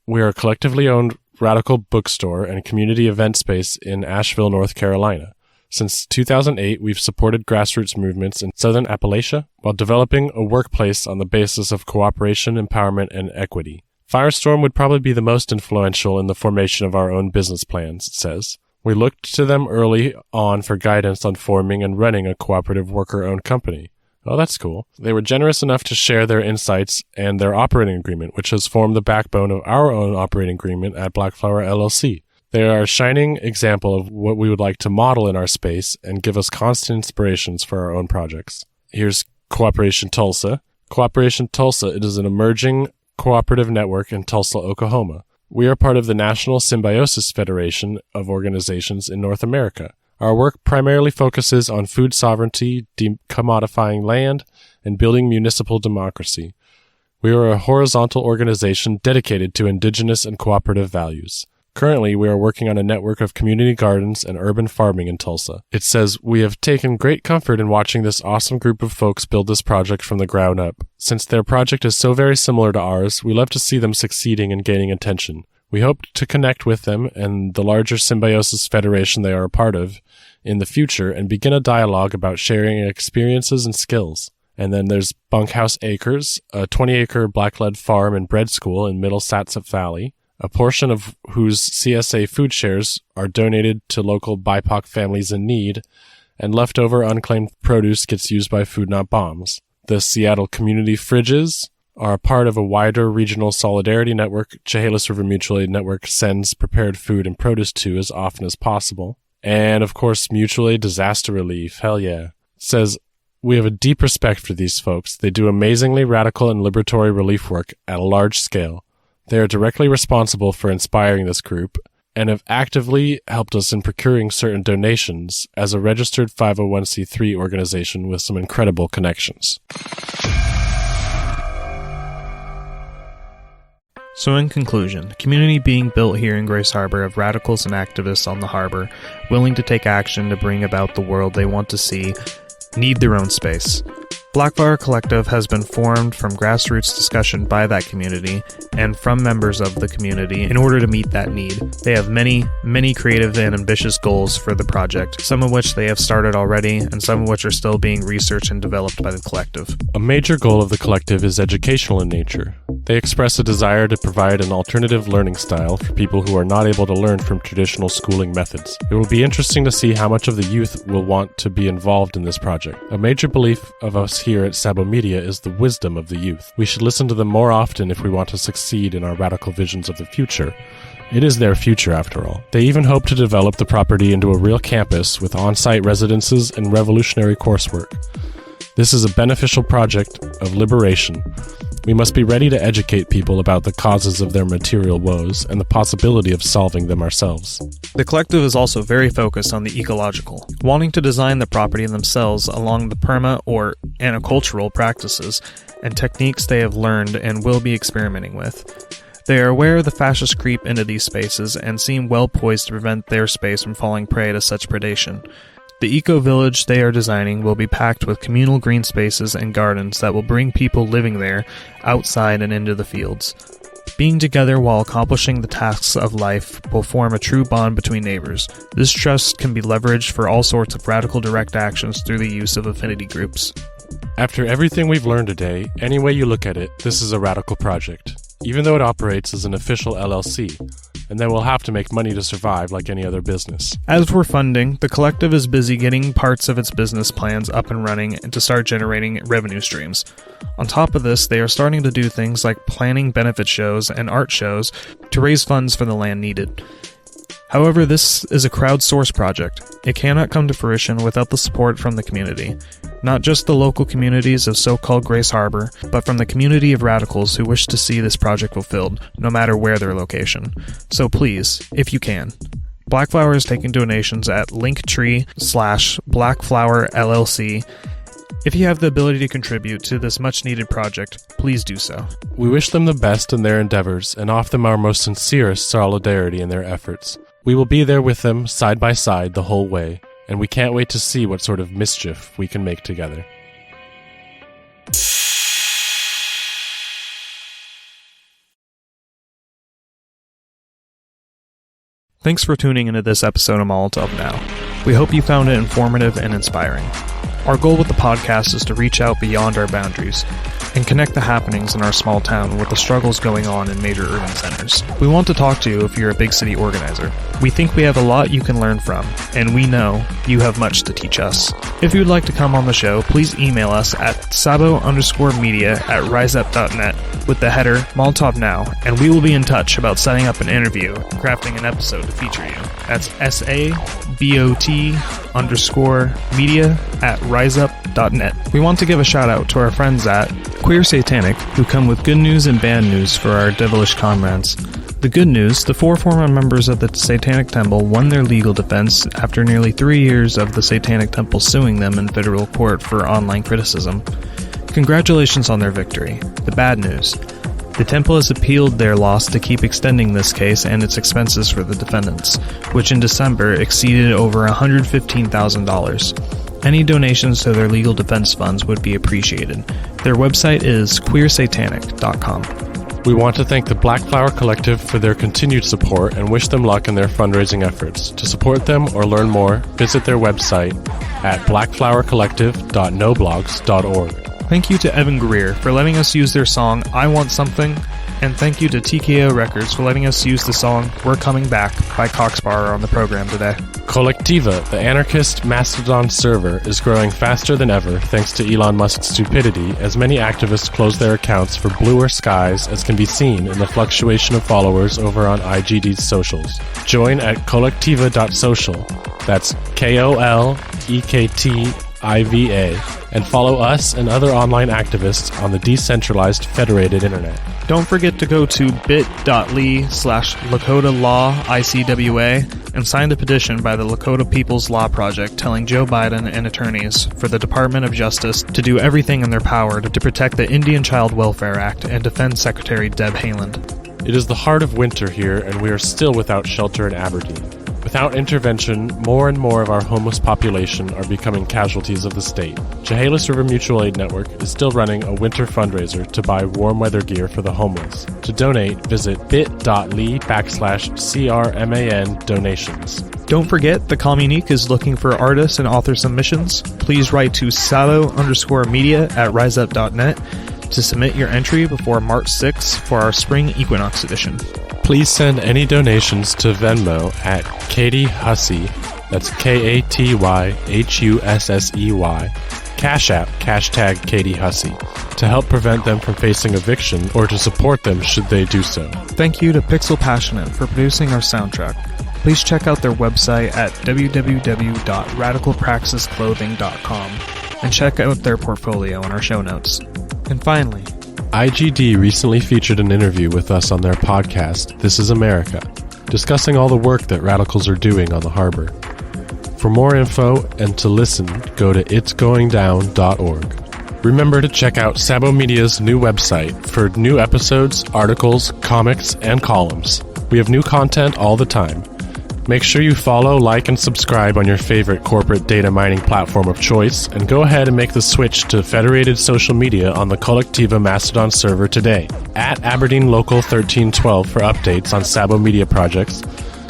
We are a collectively owned radical bookstore and community event space in Asheville, North Carolina. Since 2008, we've supported grassroots movements in Southern Appalachia while developing a workplace on the basis of cooperation, empowerment, and equity. Firestorm would probably be the most influential in the formation of our own business plans, it says. We looked to them early on for guidance on forming and running a cooperative worker-owned company. Oh, that's cool. They were generous enough to share their insights and their operating agreement, which has formed the backbone of our own operating agreement at Blackflower LLC. They are a shining example of what we would like to model in our space and give us constant inspirations for our own projects. Here's Cooperation Tulsa. Cooperation Tulsa, it is an emerging cooperative network in Tulsa, Oklahoma. We are part of the National Symbiosis Federation of organizations in North America. Our work primarily focuses on food sovereignty, decommodifying land, and building municipal democracy. We are a horizontal organization dedicated to indigenous and cooperative values. Currently, we are working on a network of community gardens and urban farming in Tulsa. It says, we have taken great comfort in watching this awesome group of folks build this project from the ground up. Since their project is so very similar to ours, we love to see them succeeding and gaining attention. We hope to connect with them and the larger Symbiosis Federation they are a part of in the future and begin a dialogue about sharing experiences and skills. And then there's Bunkhouse Acres, a 20-acre black-led farm and bread school in Middle Satsop Valley, a portion of whose CSA food shares are donated to local BIPOC families in need, and leftover unclaimed produce gets used by Food Not Bombs. The Seattle Community Fridges are a part of a wider regional solidarity network Chehalis River Mutual Aid Network sends prepared food and produce to as often as possible. And, of course, Mutual Aid Disaster Relief. Hell yeah. It says, we have a deep respect for these folks. They do amazingly radical and liberatory relief work at a large scale. They are directly responsible for inspiring this group and have actively helped us in procuring certain donations as a registered 501c3 organization with some incredible connections. So in conclusion, the community being built here in Grace Harbor of radicals and activists on the harbor, willing to take action to bring about the world they want to see, need their own space. Blackflower Collective has been formed from grassroots discussion by that community and from members of the community in order to meet that need. They have many, many creative and ambitious goals for the project, some of which they have started already and some of which are still being researched and developed by the collective. A major goal of the collective is educational in nature. They express a desire to provide an alternative learning style for people who are not able to learn from traditional schooling methods. It will be interesting to see how much of the youth will want to be involved in this project. A major belief of us here at Sabo Media is the wisdom of the youth. We should listen to them more often if we want to succeed in our radical visions of the future. It is their future, after all. They even hope to develop the property into a real campus with on-site residences and revolutionary coursework. This is a beneficial project of liberation. We must be ready to educate people about the causes of their material woes and the possibility of solving them ourselves. The collective is also very focused on the ecological, wanting to design the property themselves along the perma or anicultural practices and techniques they have learned and will be experimenting with. They are aware of the fascist creep into these spaces and seem well poised to prevent their space from falling prey to such predation. The eco-village they are designing will be packed with communal green spaces and gardens that will bring people living there outside and into the fields. Being together while accomplishing the tasks of life will form a true bond between neighbors. This trust can be leveraged for all sorts of radical direct actions through the use of affinity groups. After everything we've learned today, any way you look at it, this is a radical project, even though it operates as an official LLC. And then we'll have to make money to survive like any other business. As for funding, the collective is busy getting parts of its business plans up and running and to start generating revenue streams. On top of this, they are starting to do things like planning benefit shows and art shows to raise funds for the land needed. However, this is a crowdsourced project. It cannot come to fruition without the support from the community. Not just the local communities of so-called Grace Harbor, but from the community of radicals who wish to see this project fulfilled, no matter where their location. So please, if you can. Blackflower is taking donations at linktree/Blackflower LLC. If you have the ability to contribute to this much-needed project, please do so. We wish them the best in their endeavors and offer them our most sincerest solidarity in their efforts. We will be there with them, side by side, the whole way, and we can't wait to see what sort of mischief we can make together. Thanks for tuning into this episode of Molotov Now. We hope you found it informative and inspiring. Our goal with the podcast is to reach out beyond our boundaries and connect the happenings in our small town with the struggles going on in major urban centers. We want to talk to you if you're a big city organizer. We think we have a lot you can learn from, and we know you have much to teach us. If you'd like to come on the show, please email us at sabo_media@riseup.net with the header Molotov Now, and we will be in touch about setting up an interview and crafting an episode to feature you. That's SABOT_media@riseup.net. We want to give a shout out to our friends at Queer Satanic, who come with good news and bad news for our devilish comrades. The good news, the 4 former members of the Satanic Temple won their legal defense after nearly 3 years of the Satanic Temple suing them in federal court for online criticism. Congratulations on their victory. The bad news, the Temple has appealed their loss to keep extending this case and its expenses for the defendants, which in December exceeded over $115,000. Any donations to their legal defense funds would be appreciated. Their website is queersatanic.com. We want to thank the Blackflower Collective for their continued support and wish them luck in their fundraising efforts. To support them or learn more, visit their website at blackflowercollective.noblogs.org. Thank you to Evan Greer for letting us use their song I Want Something, and thank you to TKO Records for letting us use the song We're Coming Back by Sparrer on the program today. Collectiva, the anarchist Mastodon server, is growing faster than ever thanks to Elon Musk's stupidity as many activists close their accounts for bluer skies, as can be seen in the fluctuation of followers over on IGD's socials. Join at collectiva.social, that's KOLEKTIVA, and follow us and other online activists on the decentralized federated internet. Don't forget to go to bit.ly/Lakota Law ICWA and sign the petition by the Lakota People's Law Project telling Joe Biden and attorneys for the Department of Justice to do everything in their power to protect the Indian Child Welfare Act and defend Secretary Deb Haaland. It is the heart of winter here, and we are still without shelter in Aberdeen. Without intervention, more and more of our homeless population are becoming casualties of the state. Chehalis River Mutual Aid Network is still running a winter fundraiser to buy warm weather gear for the homeless. To donate, visit bit.ly/CRMAN donations. Don't forget, the Communique is looking for artists and author submissions. Please write to sabo_media@riseup.net to submit your entry before March 6th for our Spring Equinox edition. Please send any donations to Venmo at Katie Hussey, that's KATYHUSSEY, Cash App, #Katie Hussey, to help prevent them from facing eviction or to support them should they do so. Thank you to Pixel Passionate for producing our soundtrack. Please check out their website at www.radicalpraxisclothing.com and check out their portfolio in our show notes. And finally, IGD recently featured an interview with us on their podcast, This is America, discussing all the work that radicals are doing on the harbor. For more info and to listen, go to itsgoingdown.org. Remember to check out Sabo Media's new website for new episodes, articles, comics, and columns. We have new content all the time. Make sure you follow, like, and subscribe on your favorite corporate data mining platform of choice, and go ahead and make the switch to federated social media on the Collectiva Mastodon server today, at Aberdeen Local 1312 for updates on Sabo Media projects,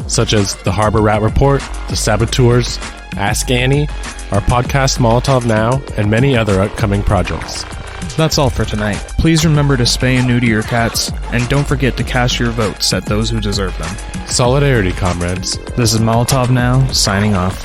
such as the Harbor Rat Report, the Saboteurs, Ask Annie, our podcast Molotov Now, and many other upcoming projects. That's all for tonight. Please remember to spay and neuter your cats, and don't forget to cast your votes at those who deserve them. Solidarity, comrades. This is Molotov Now, signing off.